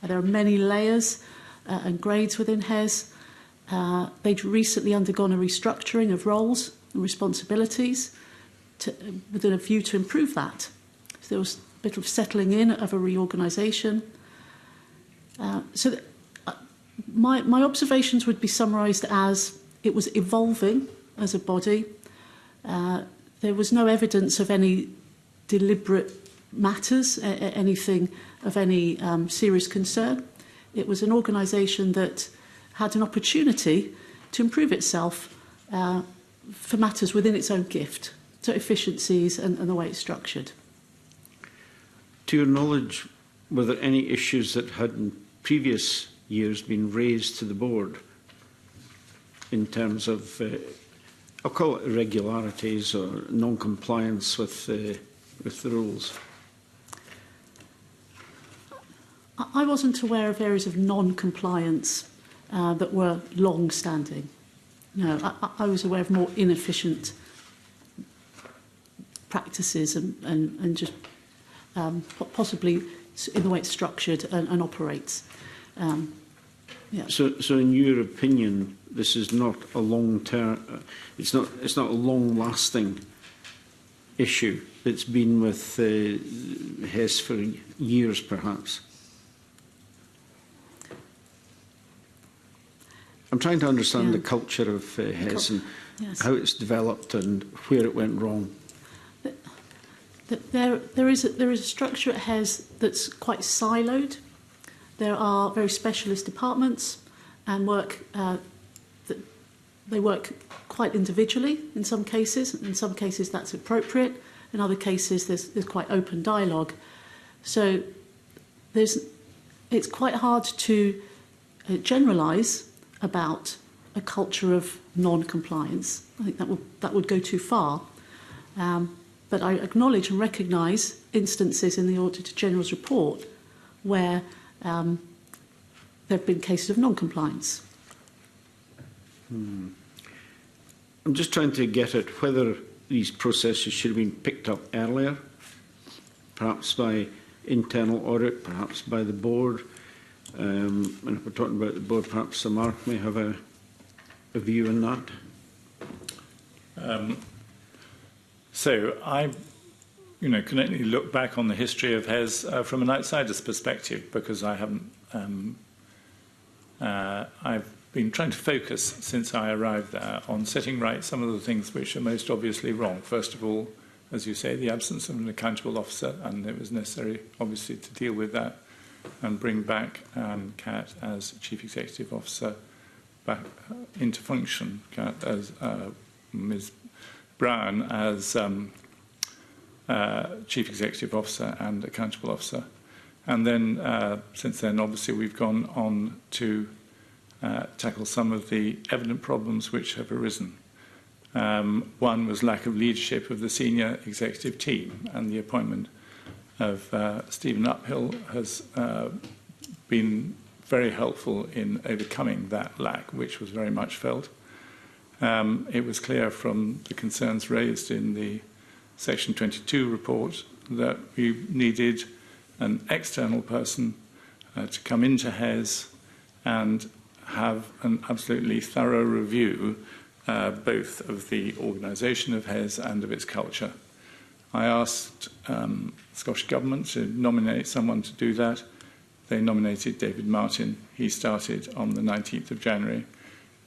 There are many layers and grades within HES. They'd recently undergone a restructuring of roles and responsibilities within a view to improve that. So there was a bit of settling in of a reorganisation. My observations would be summarised as it was evolving as a body. There was no evidence of any deliberate matters, anything of any serious concern. It was an organisation that had an opportunity to improve itself for matters within its own gift, so efficiencies and the way it's structured. To your knowledge, were there any issues that had in previous years been raised to the board in terms of, I'll call it irregularities or non-compliance with the rules? I wasn't aware of areas of non-compliance that were long-standing. No, I was aware of more inefficient practices and just possibly in the way it's structured and operates. Yeah. So in your opinion, this is not a long-term, it's not a long-lasting issue. It's been with HES for years, perhaps. I'm trying to understand the culture of HES and how it's developed and where it went wrong. There is a structure at HES that's quite siloed. There are very specialist departments and they work quite individually in some cases. In some cases that's appropriate. In other cases there's quite open dialogue. So it's quite hard to generalise about a culture of non-compliance. I think that would go too far. But I acknowledge and recognise instances in the Auditor General's report where there have been cases of non-compliance. I'm just trying to get at whether these processes should have been picked up earlier, perhaps by internal audit, perhaps by the board. And if we're talking about the board, perhaps Sir Mark may have a view on that. So I can only look back on the history of HES from an outsider's perspective, because I haven't. I've been trying to focus since I arrived there on setting right some of the things which are most obviously wrong. First of all, as you say, the absence of an accountable officer, and it was necessary, obviously, to deal with that and bring back Kat as Chief Executive Officer back into function, Kat as Ms. Brown as Chief Executive Officer and Accountable Officer. And then, since then, obviously, we've gone on to tackle some of the evident problems which have arisen. One was lack of leadership of the senior executive team, and the appointment of Stephen Uphill has been very helpful in overcoming that lack, which was very much felt. It was clear from the concerns raised in the Section 22 report that we needed an external person to come into HES and have an absolutely thorough review both of the organisation of HES and of its culture. I asked the Scottish Government to nominate someone to do that. They nominated David Martin. He started on the 19th of January,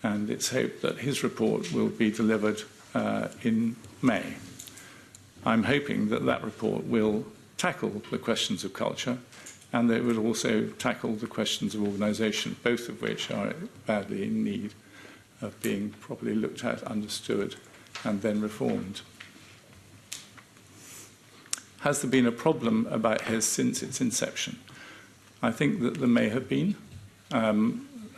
and it's hoped that his report will be delivered in May. I'm hoping that that report will tackle the questions of culture, and that it will also tackle the questions of organisation, both of which are badly in need of being properly looked at, understood, and then reformed. Has there been a problem about HES since its inception? I think that there may have been.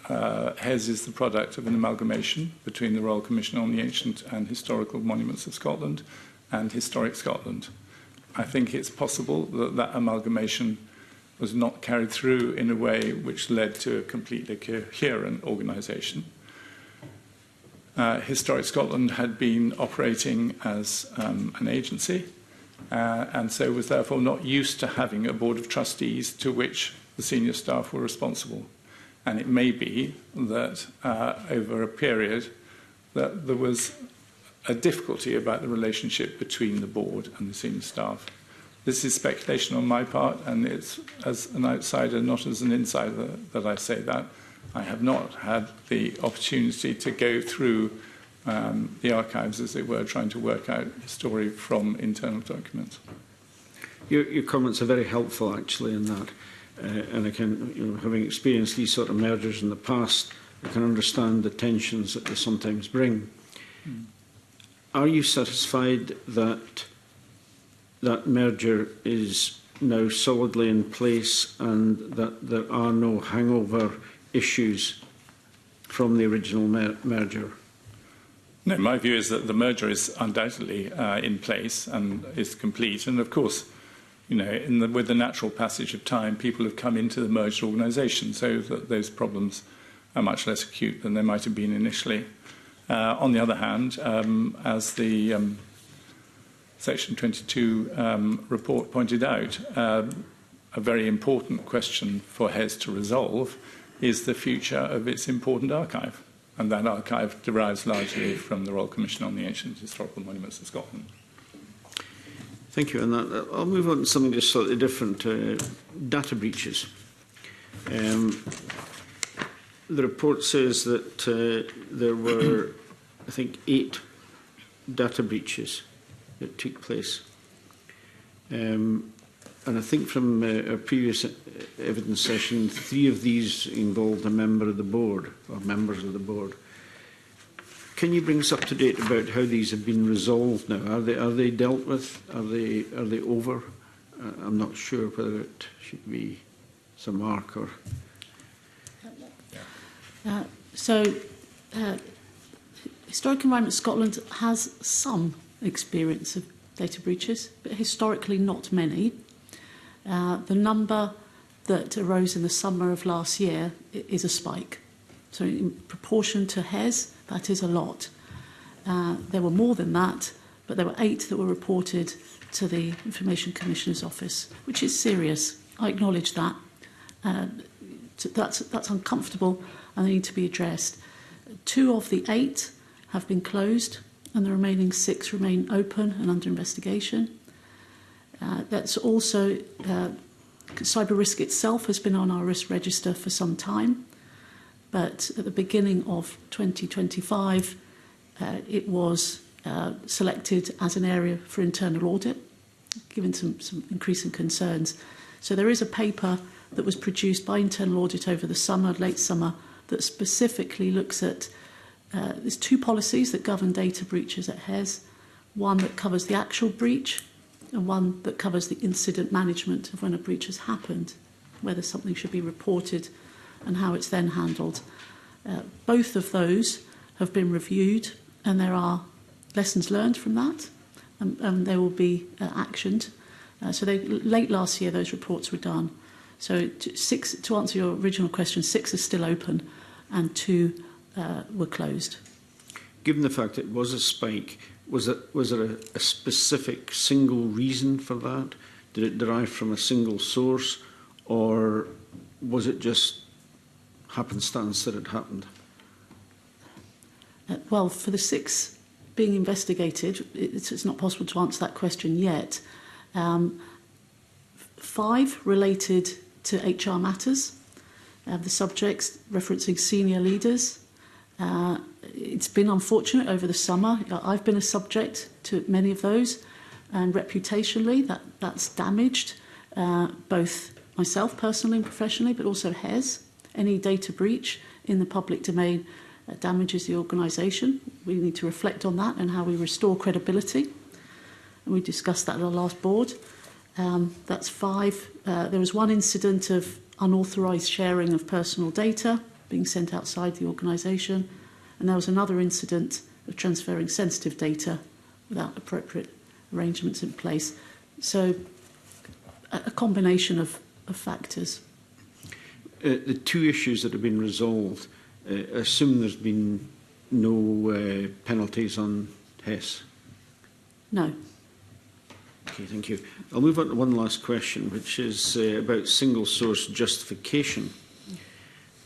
HES is the product of an amalgamation between the Royal Commission on the Ancient and Historical Monuments of Scotland and Historic Scotland. I think it's possible that that amalgamation was not carried through in a way which led to a completely coherent organisation. Historic Scotland had been operating as an agency and so was therefore not used to having a board of trustees to which the senior staff were responsible. And it may be that over a period that there was a difficulty about the relationship between the board and the senior staff. This is speculation on my part, and it's as an outsider, not as an insider, that I say that. I have not had the opportunity to go through the archives, as it were, trying to work out the story from internal documents. Your comments are very helpful, actually, in that. And I can, having experienced these sort of mergers in the past, I can understand the tensions that they sometimes bring. Are you satisfied that that merger is now solidly in place and that there are no hangover issues from the original merger? No, my view is that the merger is undoubtedly in place and is complete. And of course, with the natural passage of time, people have come into the merged organisation, so that those problems are much less acute than they might have been initially. On the other hand, as the Section 22 report pointed out, a very important question for HES to resolve is the future of its important archive. And that archive derives largely from the Royal Commission on the Ancient Historical Monuments of Scotland. Thank you. And I'll move on to something just slightly different, data breaches. The report says that there were, I think, 8 data breaches that took place. And I think from our previous evidence session, 3 of these involved a member of the board, or members of the board. Can you bring us up to date about how these have been resolved now? Are they dealt with? Are they over? I'm not sure whether it should be some mark or. Historic Environment Scotland has some experience of data breaches, but historically not many. The number that arose in the summer of last year is a spike. So in proportion to HES, that is a lot. There were more than that, but there were 8 that were reported to the Information Commissioner's Office, which is serious. I acknowledge that. That's uncomfortable and they need to be addressed. 2 of the 8 have been closed and the remaining 6 remain open and under investigation. That's also, cyber risk itself has been on our risk register for some time, but at the beginning of 2025, it was selected as an area for internal audit, given some increasing concerns. So there is a paper that was produced by internal audit over the summer, late summer, that specifically looks at, there's 2 policies that govern data breaches at HES, one that covers the actual breach and one that covers the incident management of when a breach has happened, whether something should be reported and how it's then handled. Both of those have been reviewed and there are lessons learned from that and they will be actioned. So late last year those reports were done. So to answer your original question, 6 are still open and 2 were closed. Given the fact it was a spike, was there a specific single reason for that? Did it derive from a single source, or was it just happenstance that it happened? Well, for the 6 being investigated, it's not possible to answer that question yet. 5 related to HR matters, the subjects referencing senior leaders. It's been unfortunate over the summer. I've been a subject to many of those, and reputationally that's damaged both myself personally and professionally, but also HES. Any data breach in the public domain damages the organisation. We need to reflect on that and how we restore credibility. And we discussed that at our last board. That's 5. There was 1 incident of unauthorised sharing of personal data, being sent outside the organisation. And there was another incident of transferring sensitive data without appropriate arrangements in place. So a combination of factors. The two issues that have been resolved, I assume there's been no penalties on Hess? No. Okay, thank you. I'll move on to one last question, which is about single source justification.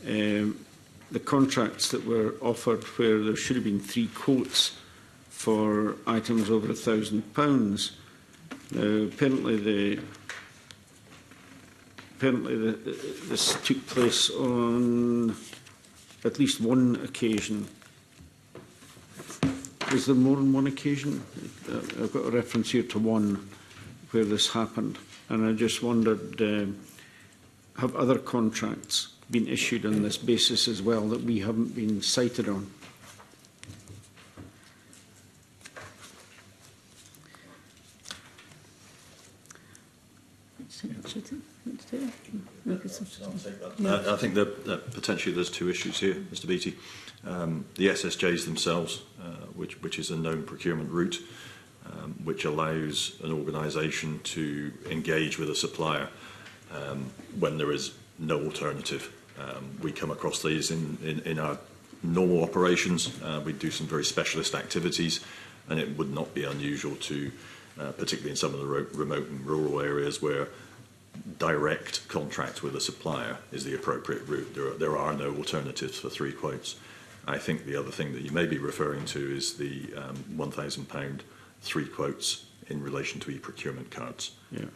The contracts that were offered where there should have been 3 quotes for items over £1,000. Apparently this took place on at least one occasion. Is there more than one occasion? I've got a reference here to one where this happened, and I just wondered, have other contracts been issued on this basis as well that we haven't been cited on? I think that potentially there's 2 issues here, Mr. Beattie. The SSJs themselves, which is a known procurement route, which allows an organisation to engage with a supplier when there is no alternative. We come across these in our normal operations. We do some very specialist activities, and it would not be unusual to, particularly in some of the remote and rural areas where direct contract with a supplier is the appropriate route. There are no alternatives for 3 quotes. I think the other thing that you may be referring to is the £1,000 3 quotes in relation to e-procurement cards. Yeah.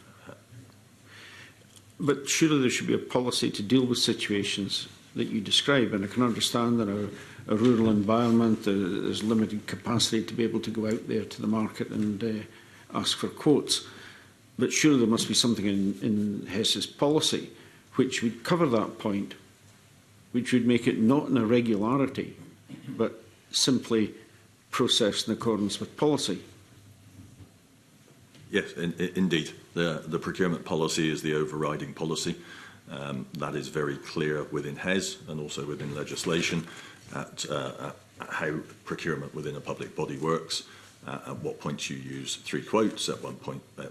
But surely there should be a policy to deal with situations that you describe, and I can understand that a rural environment, there's limited capacity to be able to go out there to the market and ask for quotes. But surely there must be something in Hess's policy which would cover that point, which would make it not an irregularity, but simply processed in accordance with policy. Yes, indeed. The procurement policy is the overriding policy. That is very clear within HES and also within legislation at how procurement within a public body works, at what point you use 3 quotes, at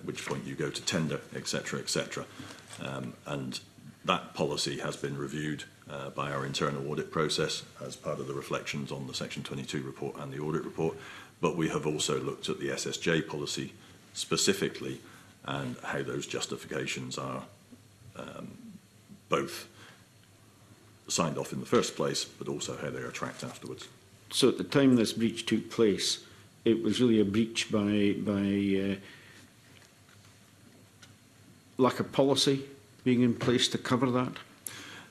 which point you go to tender, etc., etc. And that policy has been reviewed by our internal audit process as part of the reflections on the Section 22 report and the audit report. But we have also looked at the SSJ policy specifically and how those justifications are both signed off in the first place, but also how they are tracked afterwards. So at the time this breach took place, it was really a breach by lack of policy being in place to cover that?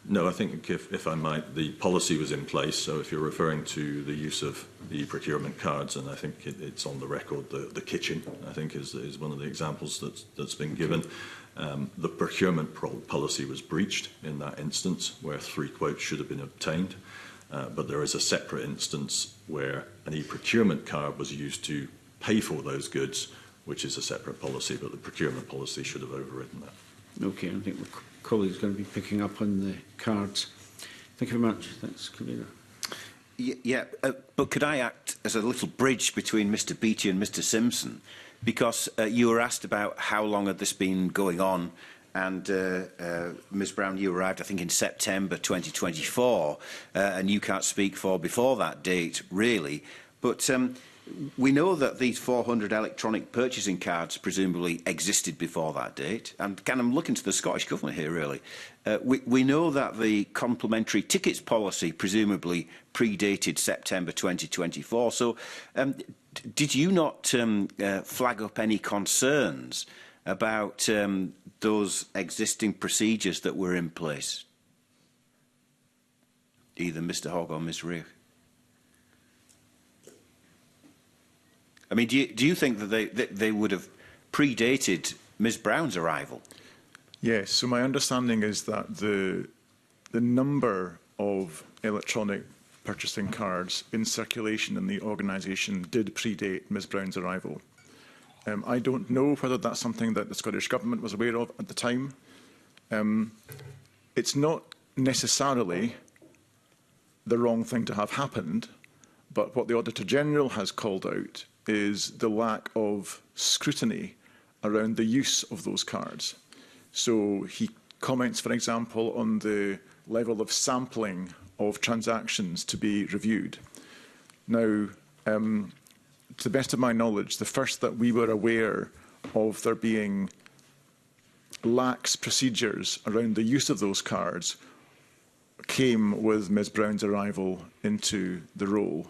No, I think, if I might, the policy was in place. So if you're referring to the use of the procurement cards, and I think it's on the record, the kitchen, I think, is one of the examples that's been given. The procurement policy was breached in that instance where 3 quotes should have been obtained. But there is a separate instance where an e-procurement card was used to pay for those goods, which is a separate policy, but the procurement policy should have overridden that. Okay, I think my colleague's going to be picking up on the cards. Thank you very much. Thanks, Convener. Yeah, but could I act as a little bridge between Mr. Beattie and Mr. Simpson? Because you were asked about how long had this been going on, and Ms. Brown, you arrived, I think, in September 2024, and you can't speak for before that date, really. But we know that these 400 electronic purchasing cards presumably existed before that date. And I'm looking to the Scottish Government here, really. We know that the complementary tickets policy presumably predated September 2024. So did you not flag up any concerns about those existing procedures that were in place? Either Mr. Hogg or Ms. Reich. I mean, do you think that they would have predated Ms. Brown's arrival? Yes. So my understanding is that the number of electronic purchasing cards in circulation in the organisation did predate Ms. Brown's arrival. I don't know whether that's something that the Scottish Government was aware of at the time. It's not necessarily the wrong thing to have happened, but what the Auditor General has called out is the lack of scrutiny around the use of those cards. So he comments, for example, on the level of sampling of transactions to be reviewed. Now, to the best of my knowledge, the first that we were aware of there being lax procedures around the use of those cards came with Ms Brown's arrival into the role,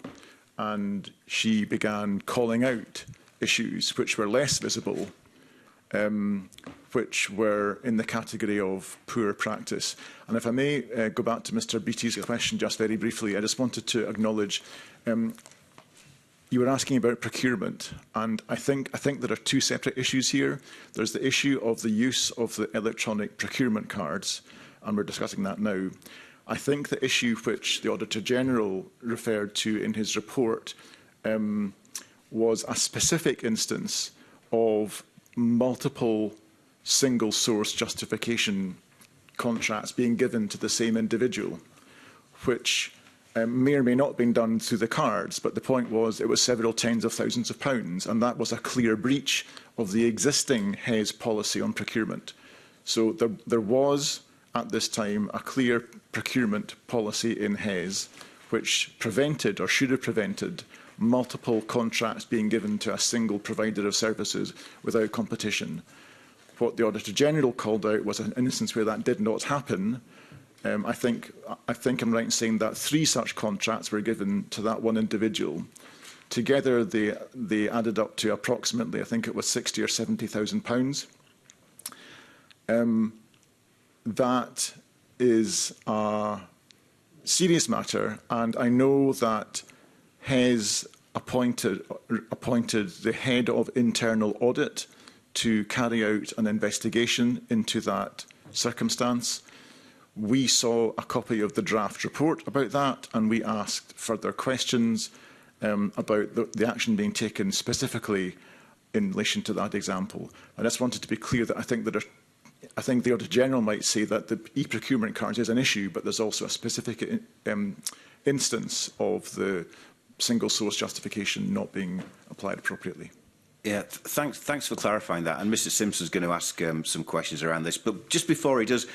and she began calling out issues which were less visible, which were in the category of poor practice. And if I may go back to Mr Beattie's question just very briefly, I just wanted to acknowledge you were asking about procurement, and I think there are two separate issues here. There's the issue of the use of the electronic procurement cards, and we're discussing that now. I think the issue which the Auditor General referred to in his report was a specific instance of multiple single source justification contracts being given to the same individual, which may or may not have been done through the cards, but the point was it was several tens of thousands of pounds, and that was a clear breach of the existing HES policy on procurement. So there was, at this time, a clear procurement policy in HES which prevented, or should have prevented, multiple contracts being given to a single provider of services without competition. What the Auditor General called out was an instance where that did not happen. I think I'm right in saying that 3 such contracts were given to that one individual. Together, they added up to approximately, I think it was £60,000 or £70,000. That is a serious matter, and I know that HES appointed the head of internal audit to carry out an investigation into that circumstance. We saw a copy of the draft report about that, and we asked further questions about the action being taken specifically in relation to that example. I just wanted to be clear that I think the Auditor General might say that the e-procurement cards is an issue, but there's also a specific instance of the single source justification not being applied appropriately. Yeah, thanks for clarifying that. And Mr Simpson's going to ask some questions around this. But just before he does,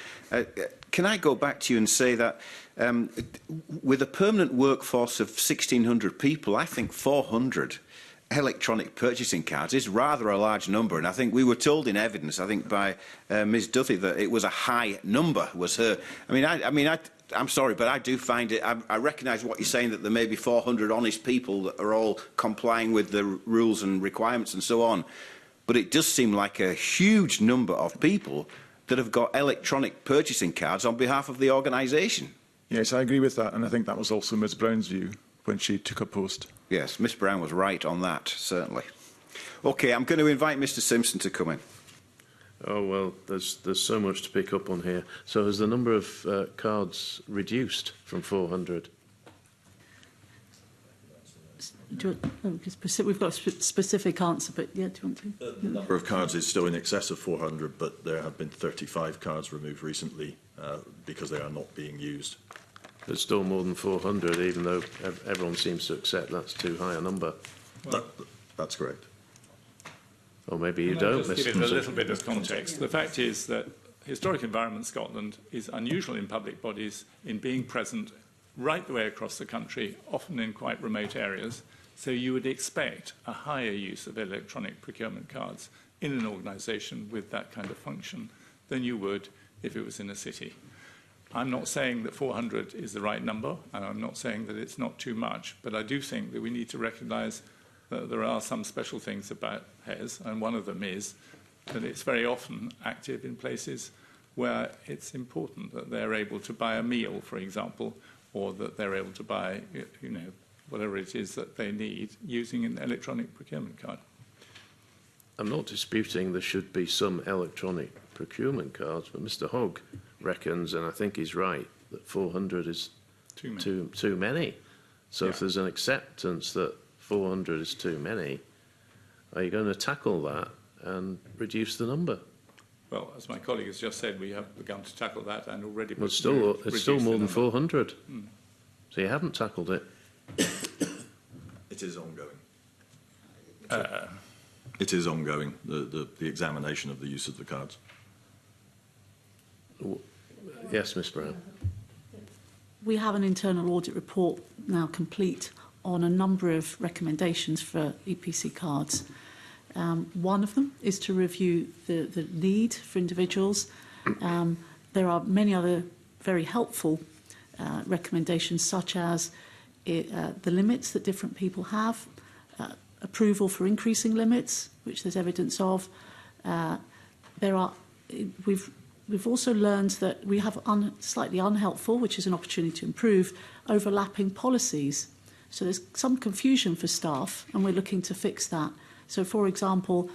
can I go back to you and say that with a permanent workforce of 1,600 people, I think 400 electronic purchasing cards is rather a large number. And I think we were told in evidence, I think by Ms Duthie, that it was a high number, was her. I'm sorry, but I do find it, I recognise what you're saying, that there may be 400 honest people that are all complying with the rules and requirements and so on. But it does seem like a huge number of people that have got electronic purchasing cards on behalf of the organisation. Yes, I agree with that, and I think that was also Ms Brown's view when she took her post. Yes, Ms Brown was right on that, certainly. OK, I'm going to invite Mr Simpson to come in. Oh, well, there's so much to pick up on here. So has the number of cards reduced from 400? We've got a specific answer, but yeah, do you want to? The number of cards is still in excess of 400, but there have been 35 cards removed recently because they are not being used. There's still more than 400, even though everyone seems to accept that's too high a number. Well, that's correct. Or maybe you don't, Mr. Just give it a little bit of context. The fact is that Historic Environment Scotland is unusual in public bodies in being present right the way across the country, often in quite remote areas. So you would expect a higher use of electronic procurement cards in an organisation with that kind of function than you would if it was in a city. I'm not saying that 400 is the right number, and I'm not saying that it's not too much, but I do think that we need to recognise that there are some special things about HES, and one of them is that it's very often active in places where it's important that they're able to buy a meal, for example, or that they're able to buy, whatever it is that they need using an electronic procurement card. I'm not disputing there should be some electronic procurement cards, but Mr Hogg reckons, and I think he's right, that 400 is too many. So if there's an acceptance that 400 is too many, are you going to tackle that and reduce the number? Well, as my colleague has just said, we have begun to tackle that and already... Well, it's still more than 400. So you haven't tackled it? It is ongoing. It is ongoing, the examination of the use of the cards. Yes, Ms Brown. We have an internal audit report now complete on a number of recommendations for EPC cards. One of them is to review the need for individuals. There are many other very helpful recommendations, such as the limits that different people have, approval for increasing limits, which there's evidence of. We've also learned that we have slightly unhelpful, which is an opportunity to improve, overlapping policies. So there's some confusion for staff, and we're looking to fix that. So, for example,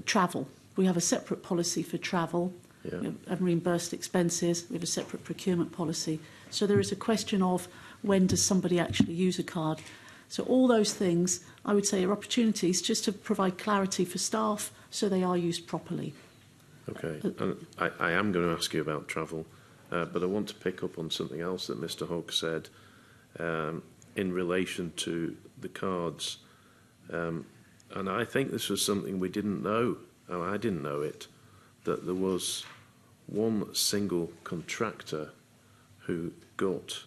travel. We have a separate policy for travel. Yeah. We have reimbursed expenses. We have a separate procurement policy. So there is a question of when does somebody actually use a card. So all those things, I would say, are opportunities just to provide clarity for staff so they are used properly. Okay, and I am going to ask you about travel, but I want to pick up on something else that Mr Hogg said in relation to the cards. And I think this was something we didn't know, and I didn't know it, that there was one single contractor who got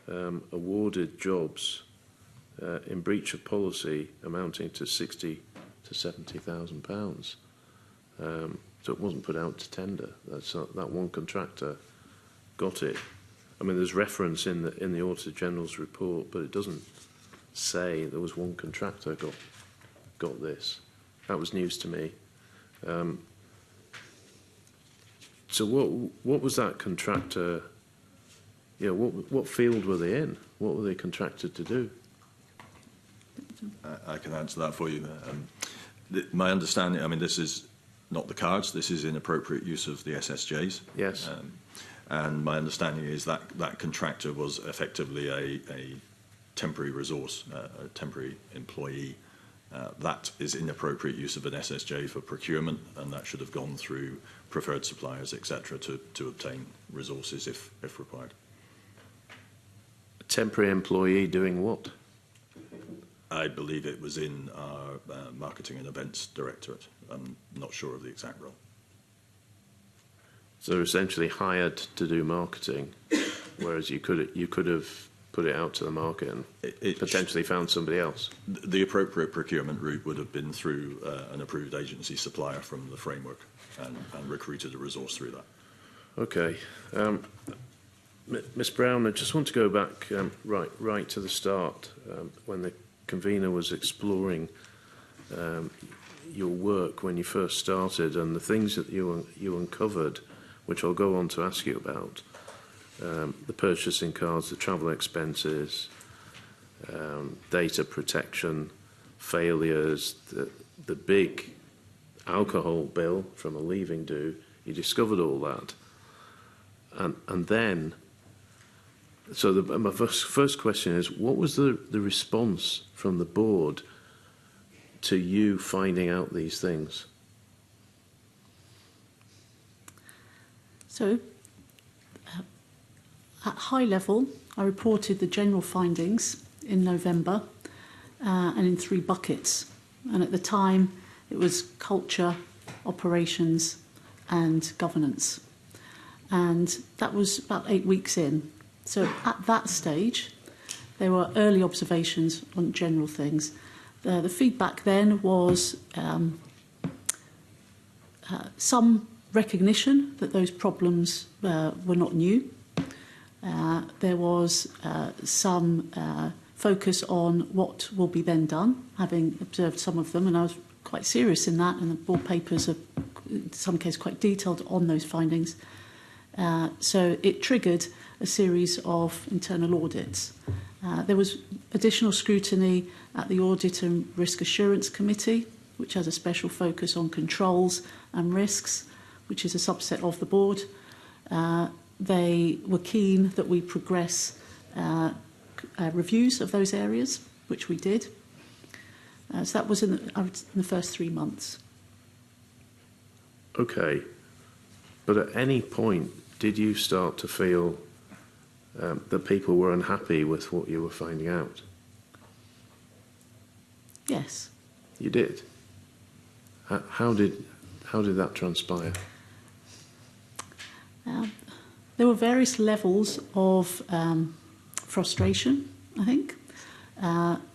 awarded jobs in breach of policy amounting to £60,000 to £70,000. So it wasn't put out to tender. That one contractor got it. I mean, there's reference in the Auditor General's report, but it doesn't say there was one contractor got this. That was news to me. So what was that contractor? Yeah, what field were they in? What were they contracted to do? I can answer that for you. My understanding, I mean, this is not the cards. This is inappropriate use of the SSJs. Yes. And my understanding is that that contractor was effectively a temporary resource, a temporary employee. That is inappropriate use of an SSJ for procurement, and that should have gone through preferred suppliers, etc., to obtain resources if required. A temporary employee doing what? I believe it was in our marketing and events directorate. I'm not sure of the exact role. So essentially hired to do marketing, whereas you could have put it out to the market and potentially found somebody else. The appropriate procurement route would have been through an approved agency supplier from the framework and recruited a resource through that. Okay. Ms Brown, I just want to go back right to the start when the convener was exploring your work when you first started and the things that you uncovered, which I'll go on to ask you about. The purchasing cards, the travel expenses, data protection, failures, the big alcohol bill from a leaving do. You discovered all that. And then, so my first question is, what was the response from the board to you finding out these things? So, at high level, I reported the general findings in November and in 3 buckets. And at the time, it was culture, operations and governance. And that was about 8 weeks in. So at that stage, there were early observations on general things. The feedback then was some recognition that those problems were not new. There was some focus on what will be then done, having observed some of them, and I was quite serious in that, and the board papers are, in some cases, quite detailed on those findings. So it triggered a series of internal audits. There was additional scrutiny at the Audit and Risk Assurance Committee, which has a special focus on controls and risks, which is a subset of the board. They were keen that we progress reviews of those areas, which we did. So that was in the first 3 months. Okay. But at any point, did you start to feel that people were unhappy with what you were finding out? Yes. You did? How did that transpire? There were various levels of frustration, I think.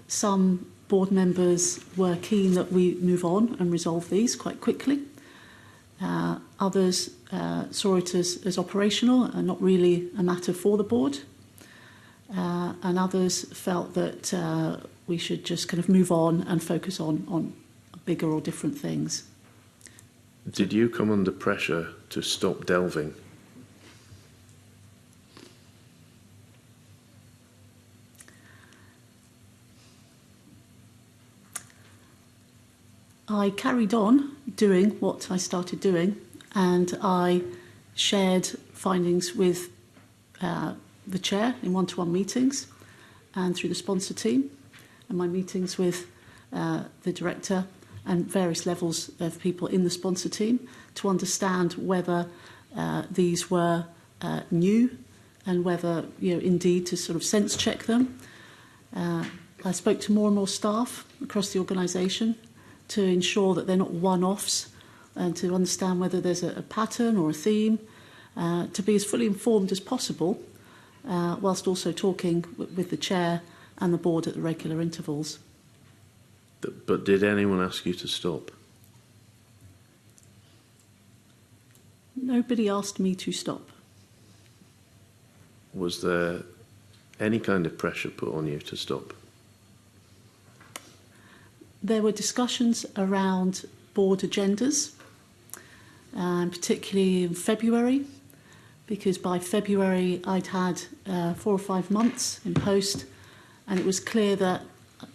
Some board members were keen that we move on and resolve these quite quickly. Others saw it as operational and not really a matter for the board. And others felt that we should just kind of move on and focus on bigger or different things. Did you come under pressure to stop delving? I carried on doing what I started doing, and I shared findings with the chair in one-to-one meetings and through the sponsor team, and my meetings with the director and various levels of people in the sponsor team to understand whether these were new and whether, indeed to sort of sense check them. I spoke to more and more staff across the organisation to ensure that they're not one-offs and to understand whether there's a pattern or a theme, to be as fully informed as possible, whilst also talking with the chair and the board at the regular intervals. But did anyone ask you to stop? Nobody asked me to stop. Was there any kind of pressure put on you to stop? There were discussions around board agendas, particularly in February, because by February I'd had 4 or 5 months in post, and it was clear that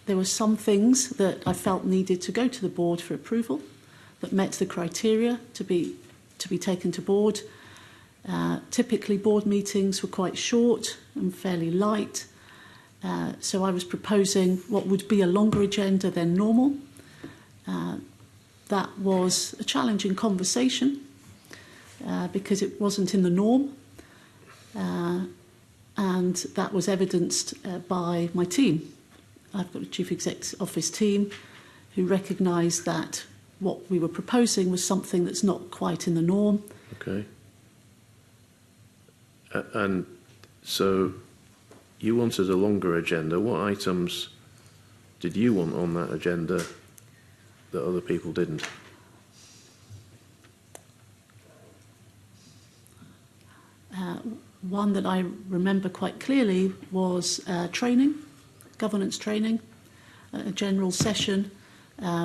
there were some things that I felt needed to go to the board for approval, that met the criteria to be taken to board. Typically board meetings were quite short and fairly light. So I was proposing what would be a longer agenda than normal. That was a challenging conversation because it wasn't in the norm. And that was evidenced by my team. I've got a Chief Exec's Office team who recognised that what we were proposing was something that's not quite in the norm. Okay. And so you wanted a longer agenda. What items did you want on that agenda that other people didn't? One that I remember quite clearly was training, governance training, a general session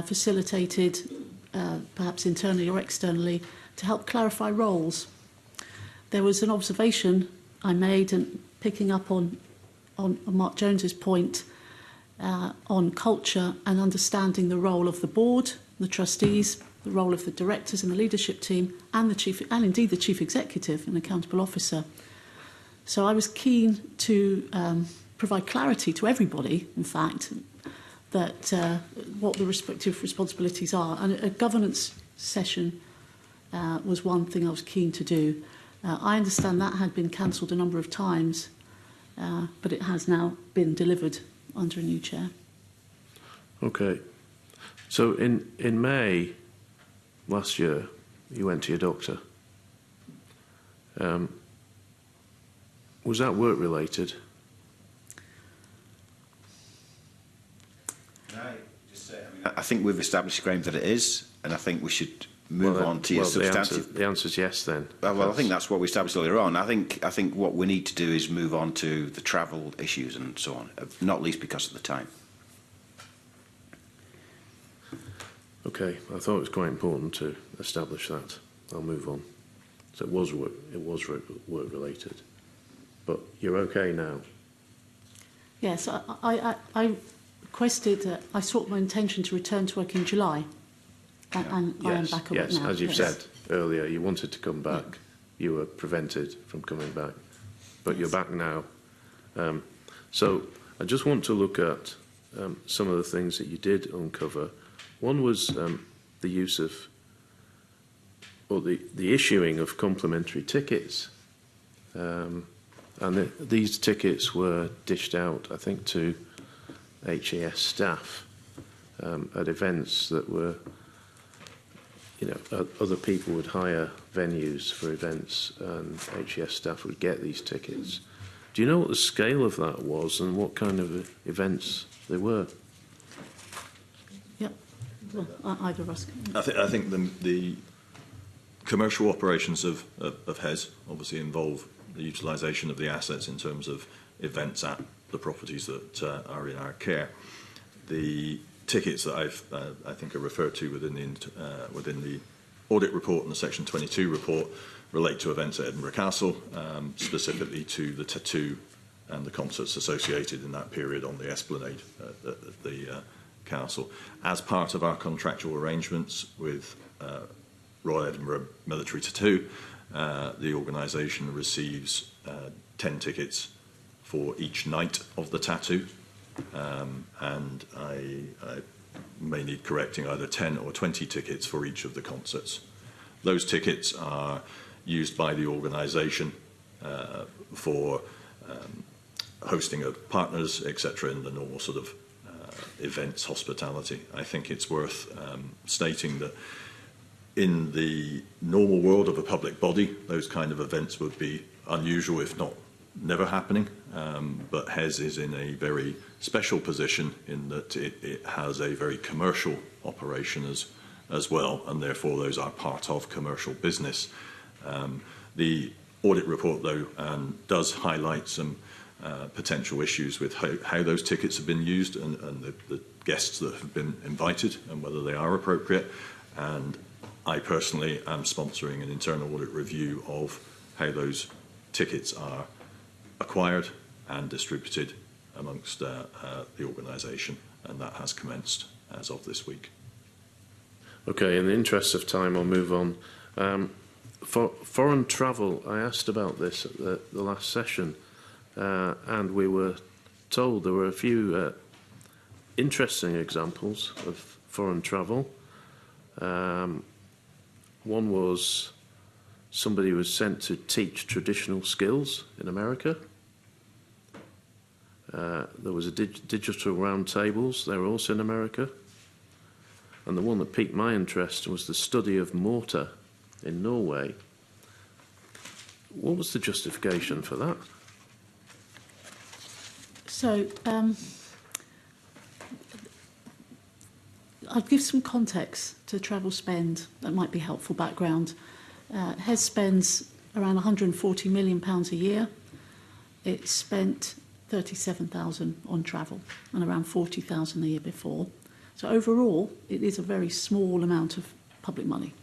facilitated perhaps internally or externally to help clarify roles. There was an observation I made, and picking up on Mark Jones's point on culture and understanding the role of the board, the trustees, the role of the directors and the leadership team, and indeed the chief executive and accountable officer. So I was keen to provide clarity to everybody, in fact, that what the respective responsibilities are. And a governance session was one thing I was keen to do. I understand that had been cancelled a number of times, but it has now been delivered under a new chair. Okay. So in May last year, you went to your doctor. Was that work-related? Can I just say, I think we've established, Graham, that it is, and I think we should move on to your substantive... The answer's yes, then. Well, I think that's what we established earlier on. I think what we need to do is move on to the travel issues and so on, not least because of the time. Okay, I thought it was quite important to establish that. I'll move on. So it was work-related. But you're okay now? Yes, I requested, I sought my intention to return to work in July. And yes, I am back at work now. Yes, as you've said earlier, you wanted to come back. Yeah. You were prevented from coming back. But you're back now. So I just want to look at some of the things that you did uncover. One was the use of, or the issuing of complimentary tickets. And these tickets were dished out, I think, to HES staff at events that were, you know, other people would hire venues for events and HES staff would get these tickets. Do you know what the scale of that was and what kind of events they were? Yeah, well, either of us. I think the commercial operations of HES obviously involve the utilisation of the assets in terms of events at the properties that are in our care. The tickets that I think are referred to within the audit report and the Section 22 report relate to events at Edinburgh Castle, specifically to the tattoo and the concerts associated in that period on the Esplanade at the Castle. As part of our contractual arrangements with Royal Edinburgh Military Tattoo, the organisation receives 10 tickets for each night of the tattoo, and I may need correcting, either 10 or 20 tickets for each of the concerts. Those tickets are used by the organisation for hosting of partners, etc., in the normal sort of events hospitality. I think it's worth stating that in the normal world of a public body, those kind of events would be unusual, if not never happening. But HES is in a very special position in that it has a very commercial operation as well, and therefore those are part of commercial business. The audit report, though, does highlight some potential issues with how those tickets have been used and the guests that have been invited and whether they are appropriate. And I personally am sponsoring an internal audit review of how those tickets are acquired and distributed amongst the organisation, and that has commenced as of this week. Okay, in the interest of time, I'll move on. For foreign travel, I asked about this at the last session, and we were told there were a few interesting examples of foreign travel. One was somebody was sent to teach traditional skills in America. There was a digital roundtables, they were also in America. And the one that piqued my interest was the study of mortar in Norway. What was the justification for that? So, I'll give some context to travel spend that might be helpful background. HES spends around £140 million a year. It spent 37,000 on travel and around 40,000 the year before. So overall, it is a very small amount of public money.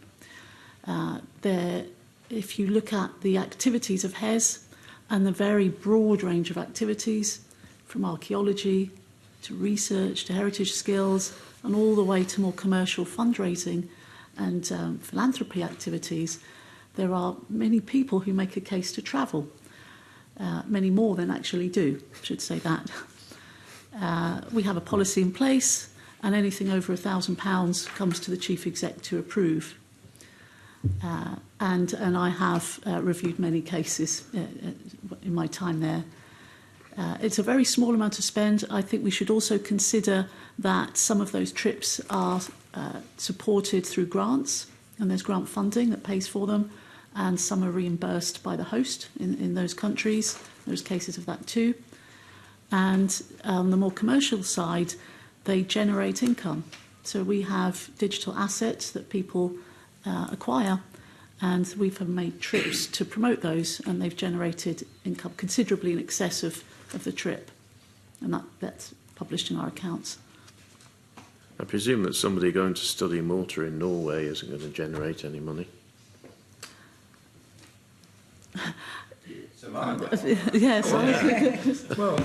If you look at the activities of HES and the very broad range of activities, from archaeology to research to heritage skills and all the way to more commercial fundraising and philanthropy activities, there are many people who make a case to travel. Many more than actually do, I should say that. We have a policy in place, and anything over £1,000 comes to the Chief Exec to approve. And I have reviewed many cases in my time there. It's a very small amount to spend. I think we should also consider that some of those trips are supported through grants, and there's grant funding that pays for them, and some are reimbursed by the host in those countries. There's cases of that too. And on the more commercial side, they generate income. So we have digital assets that people acquire, and we've made trips to promote those, and they've generated income considerably in excess of the trip. And that's published in our accounts. I presume that somebody going to study mortar in Norway isn't going to generate any money. Yes. Well,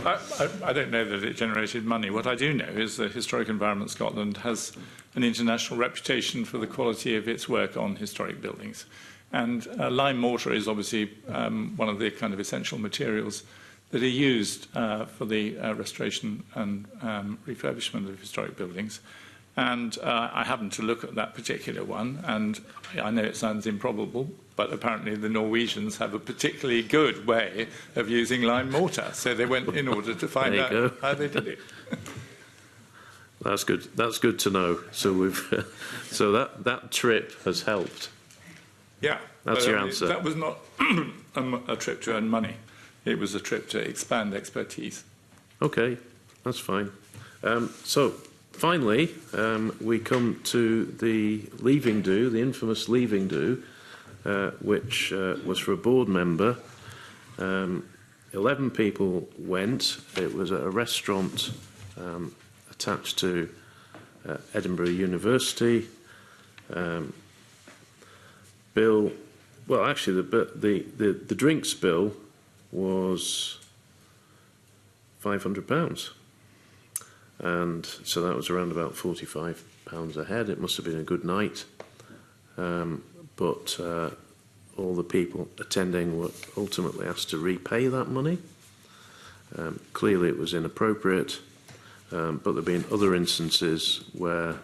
I don't know that it generated money. What I do know is that Historic Environment Scotland has an international reputation for the quality of its work on historic buildings. And lime mortar is obviously one of the kind of essential materials that are used for the restoration and refurbishment of historic buildings. And I happened to look at that particular one, and I know it sounds improbable, but apparently the Norwegians have a particularly good way of using lime mortar. So they went in order to find out how they did it. That's good. That's good to know. So we've, so that trip has helped. Yeah, that's your answer. That was not a trip to earn money. It was a trip to expand expertise. Okay, that's fine. So finally, we come to the leaving do, the infamous leaving do, which was for a board member. 11 people went. It was at a restaurant attached to Edinburgh University. Bill, well, actually, the drinks bill was £500, and so that was around about £45 a head. It must have been a good night, but all the people attending were ultimately asked to repay that money. Clearly, it was inappropriate. But there have been other instances where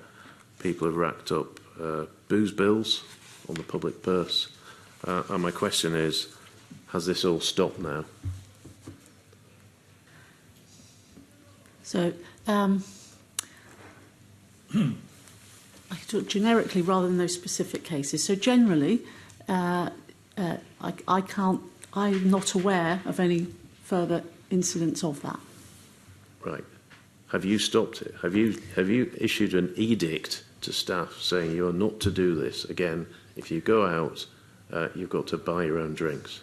people have racked up booze bills on the public purse. And my question is, has this all stopped now? So, I could talk generically rather than those specific cases. So generally, I'm not aware of any further incidents of that. Right. Have you stopped it? Have you issued an edict to staff saying you are not to do this again? If you go out, you've got to buy your own drinks.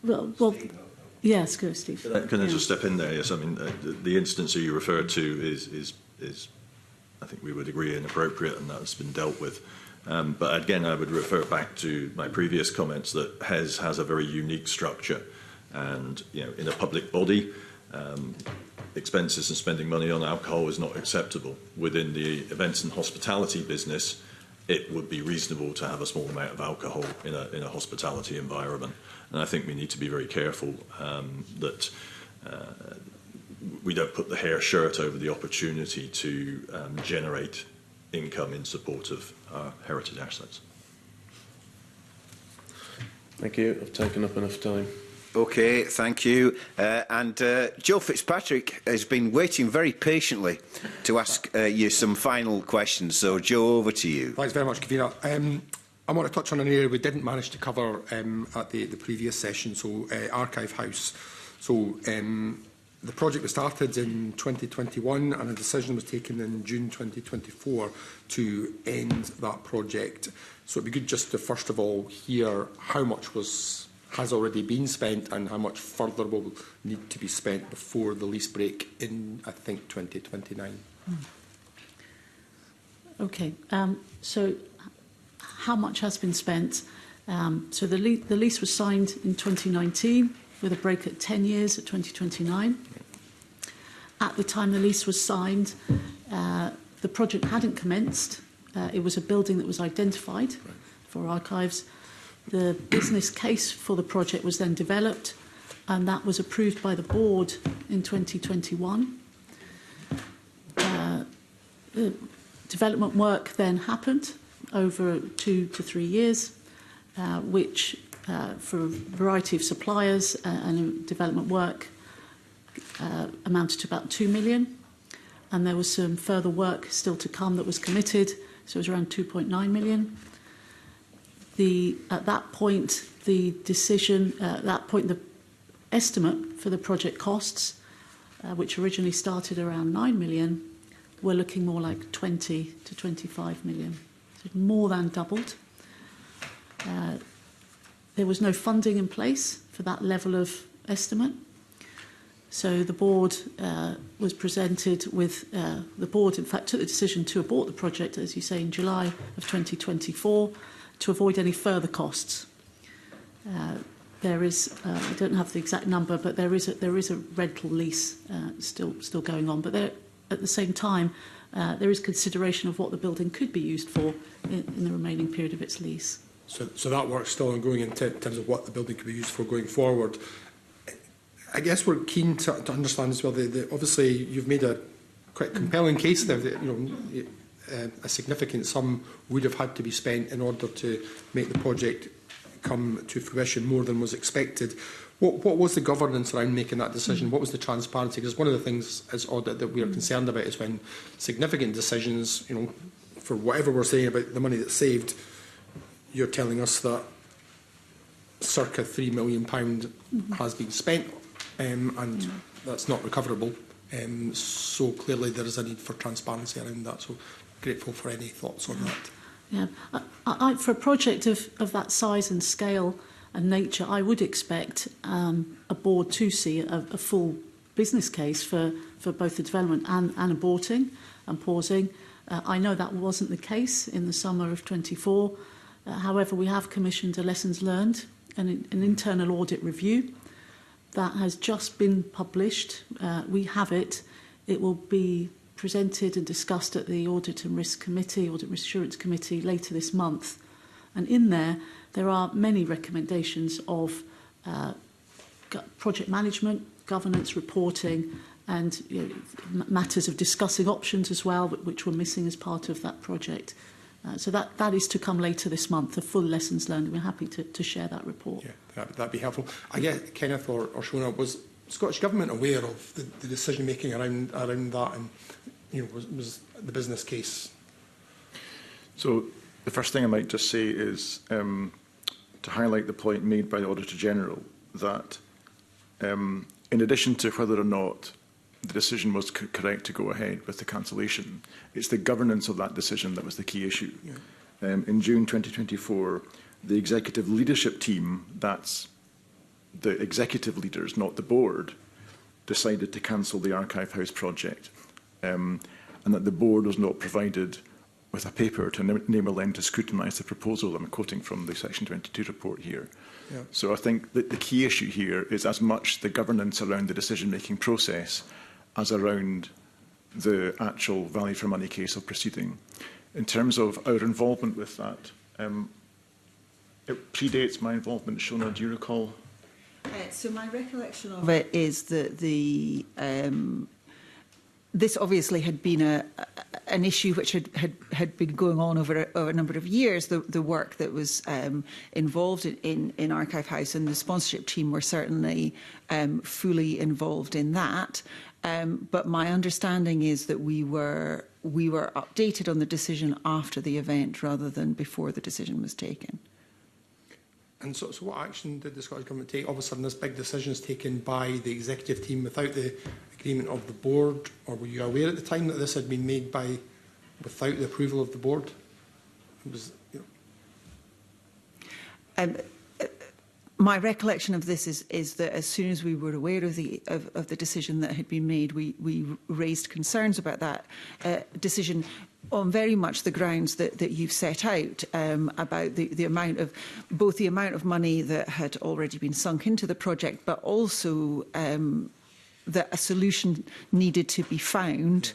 Well, yes, go, Steve. Can I just step in there? Yes, I mean the instance that you referred to is I think we would agree inappropriate, and that's been dealt with. But again, I would refer back to my previous comments that HES has a very unique structure, and in a public body. Expenses and spending money on alcohol is not acceptable. Within the events and hospitality business, it would be reasonable to have a small amount of alcohol in a hospitality environment. And I think we need to be very careful that we don't put the hair shirt over the opportunity to generate income in support of our heritage assets. Thank you. I've taken up enough time. Okay, thank you. And Joe Fitzpatrick has been waiting very patiently to ask you some final questions. So, Joe, over to you. Thanks very much, Convener. I want to touch on an area we didn't manage to cover at the previous session, so Archive House. So, the project was started in 2021 and a decision was taken in June 2024 to end that project. So it'd be good just to first of all hear how much has already been spent and how much further will need to be spent before the lease break in, I think, 2029. Okay, so how much has been spent? So the lease was signed in 2019 with a break at 10 years at 2029. At the time the lease was signed, the project hadn't commenced. It was a building that was identified for archives. The business case for the project was then developed, and that was approved by the board in 2021. The development work then happened over 2 to 3 years, which for a variety of suppliers and development work amounted to about 2 million. And there was some further work still to come that was committed, so it was around 2.9 million. At that point, the estimate for the project costs, which originally started around 9 million, were looking more like 20 to 25 million. So more than doubled. There was no funding in place for that level of estimate. So the board was presented with, the board in fact took the decision to abort the project, as you say, in July of 2024, to avoid any further costs. There is, I don't have the exact number, but there is a rental lease still going on. But there, at the same time, there is consideration of what the building could be used for in the remaining period of its lease. So that work's still ongoing in terms of what the building could be used for going forward. I guess we're keen to understand as well, obviously you've made a quite compelling case there that, a significant sum would have had to be spent in order to make the project come to fruition more than was expected. What was the governance around making that decision? What was the transparency? Because one of the things as Audit that we are concerned about is when significant decisions, for whatever we're saying about the money that's saved, you're telling us that circa £3 million has been spent and that's not recoverable. So clearly there is a need for transparency around that. So grateful for any thoughts on that. Yeah, for a project of that size and scale and nature, I would expect a board to see a full business case for both the development and aborting and pausing. I know that wasn't the case in the summer of 24. However, we have commissioned a lessons learned and an internal audit review that has just been published. We have it. It will be presented and discussed at the Audit and Risk Committee, Audit Risk Assurance Committee later this month. And in there are many recommendations of project management, governance, reporting, and matters of discussing options as well, which were missing as part of that project. So that is to come later this month, the full lessons learned. We're happy to share that report. Yeah, that'd be helpful. I guess, Kenneth or Shona, was Scottish Government aware of the decision-making around that, and was the business case? So the first thing I might just say is to highlight the point made by the Auditor General that in addition to whether or not the decision was correct to go ahead with the cancellation, it's the governance of that decision that was the key issue. Yeah. In June 2024, the executive leadership team, that's the executive leaders, not the board, decided to cancel the Archive House project, and that the board was not provided with a paper to enable them to scrutinise the proposal. I'm quoting from the Section 22 report here. Yeah. So I think that the key issue here is as much the governance around the decision-making process as around the actual value for money case of proceeding. In terms of our involvement with that, it predates my involvement. Shona, do you recall? So my recollection of it is that this obviously had been an issue which had been going on over a number of years, the work that was involved in Archive House, and the sponsorship team were certainly fully involved in that. But my understanding is that we were updated on the decision after the event rather than before the decision was taken. And so what action did the Scottish Government take? All of a sudden, this big decision is taken by the executive team without the agreement of the board, or were you aware at the time that this had been made without the approval of the board? It was, my recollection of this is that as soon as we were aware of the decision that had been made, we raised concerns about that decision on very much the grounds that you've set out, about the amount of both the amount of money that had already been sunk into the project, but also that a solution needed to be found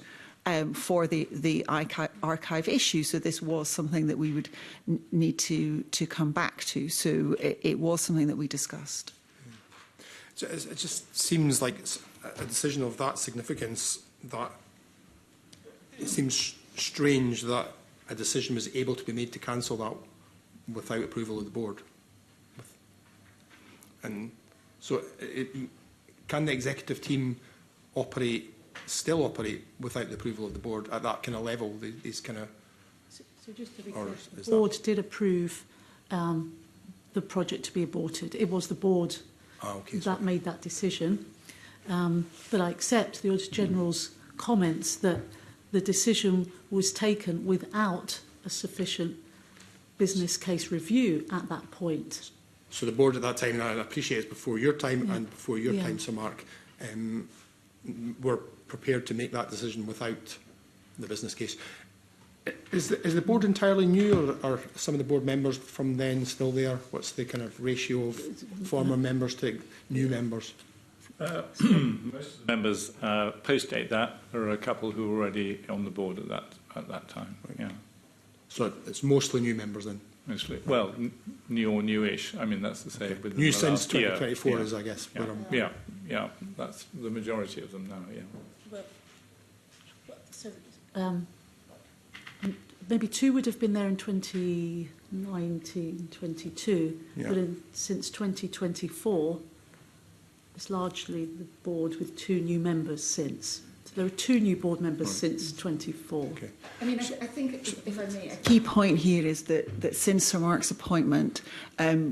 for the archive issue. So this was something that we would need to come back to. So it was something that we discussed. So it just seems like a decision of that significance that it seems strange that a decision was able to be made to cancel that without approval of the board. And so can the executive team still operate without the approval of the board at that kind of level? These kind of. So just to be clear, the board did approve the project to be aborted. It was the board that made that decision. But I accept the Auditor General's comments that the decision was taken without a sufficient business case review at that point. So the board at that time, and I appreciate it's before your time and before your time, Sir Mark, were prepared to make that decision without the business case. Is the board entirely new, or are some of the board members from then still there? What's the kind of ratio of former members to new members? Most of the members post-date that. There are a couple who were already on the board at that time. Right. Yeah. So it's mostly new members then? Mostly. Well, new or newish. I mean, that's to say. Okay. New since 2024 is, I guess. Yeah. Yeah, that's the majority of them now, yeah. So, maybe 2 would have been there in 2019, 22, Yeah. but since 2024, it's largely the board with 2 new members since. So there are 2 new board members since 24. Okay. I mean, I think, if I may, a key point here is that since Sir Mark's appointment,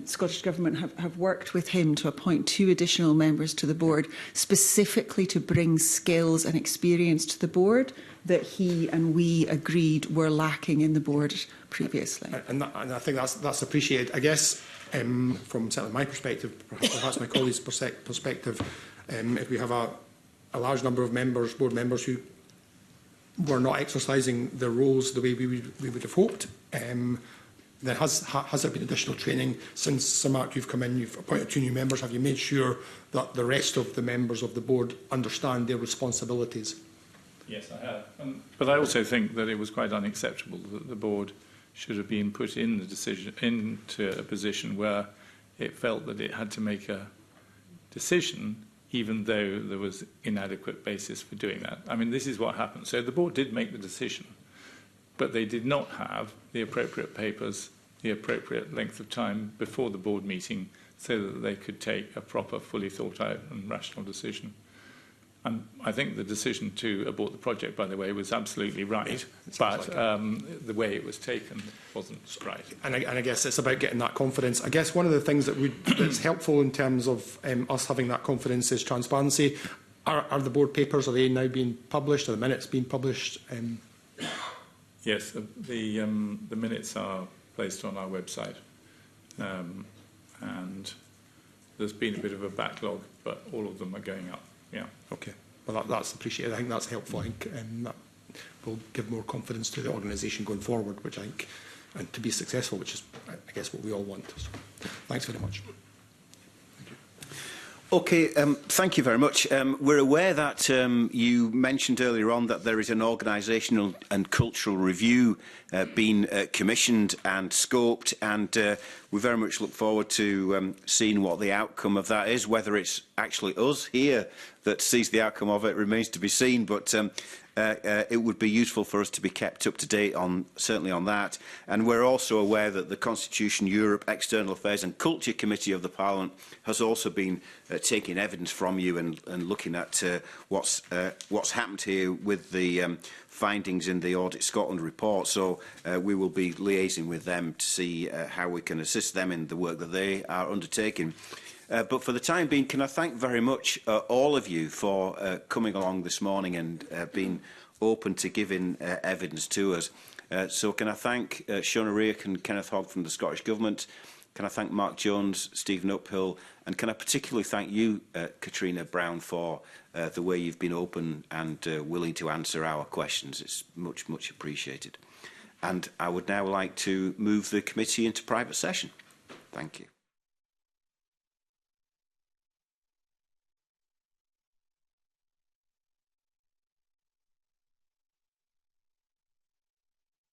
Scottish Government have worked with him to appoint 2 additional members to the board, specifically to bring skills and experience to the board that he and we agreed were lacking in the board previously. And I think that's appreciated. I guess from certainly my perspective, perhaps my colleagues' perspective, if we have a large number of members, board members, who were not exercising their roles the way we would have hoped, then has there been additional training since, Sir Mark, you've come in, you've appointed 2 new members? Have you made sure that the rest of the members of the board understand their responsibilities? Yes, I have. But I also think that it was quite unacceptable that the board should have been put in the decision into a position where it felt that it had to make a decision even though there was inadequate basis for doing that. I mean, this is what happened. So the board did make the decision, but they did not have the appropriate papers, the appropriate length of time before the board meeting so that they could take a proper, fully thought out and rational decision. And I think the decision to abort the project, by the way, was absolutely right, but the way it was taken wasn't right. And I guess it's about getting that confidence. I guess one of the things that's helpful in terms of us having that confidence is transparency. Are the board papers, are they now being published? Are the minutes being published? Yes, the minutes are placed on our website, and there's been a bit of a backlog, but all of them are going up. Yeah. Okay. Well, that's appreciated. I think that's helpful. I think that will give more confidence to the organisation going forward, which I think, and to be successful, which is, I guess, what we all want. So, thanks very much. Okay, thank you very much. We're aware that you mentioned earlier on that there is an organisational and cultural review being commissioned and scoped, and we very much look forward to seeing what the outcome of that is. Whether it's actually us here that sees the outcome of it remains to be seen, but it would be useful for us to be kept up to date on, certainly on that. And we're also aware that the Constitution Europe External Affairs and Culture Committee of the Parliament has also been taking evidence from you and looking at what's happened here with the findings in the Audit Scotland report. So we will be liaising with them to see how we can assist them in the work that they are undertaking. But for the time being, can I thank very much all of you for coming along this morning and being open to giving evidence to us. So can I thank Shona Riach and Kenneth Hogg from the Scottish Government? Can I thank Mark Jones, Stephen Uphill, and can I particularly thank you, Katrina Brown, for the way you've been open and willing to answer our questions. It's much, much appreciated. And I would now like to move the committee into private session. Thank you.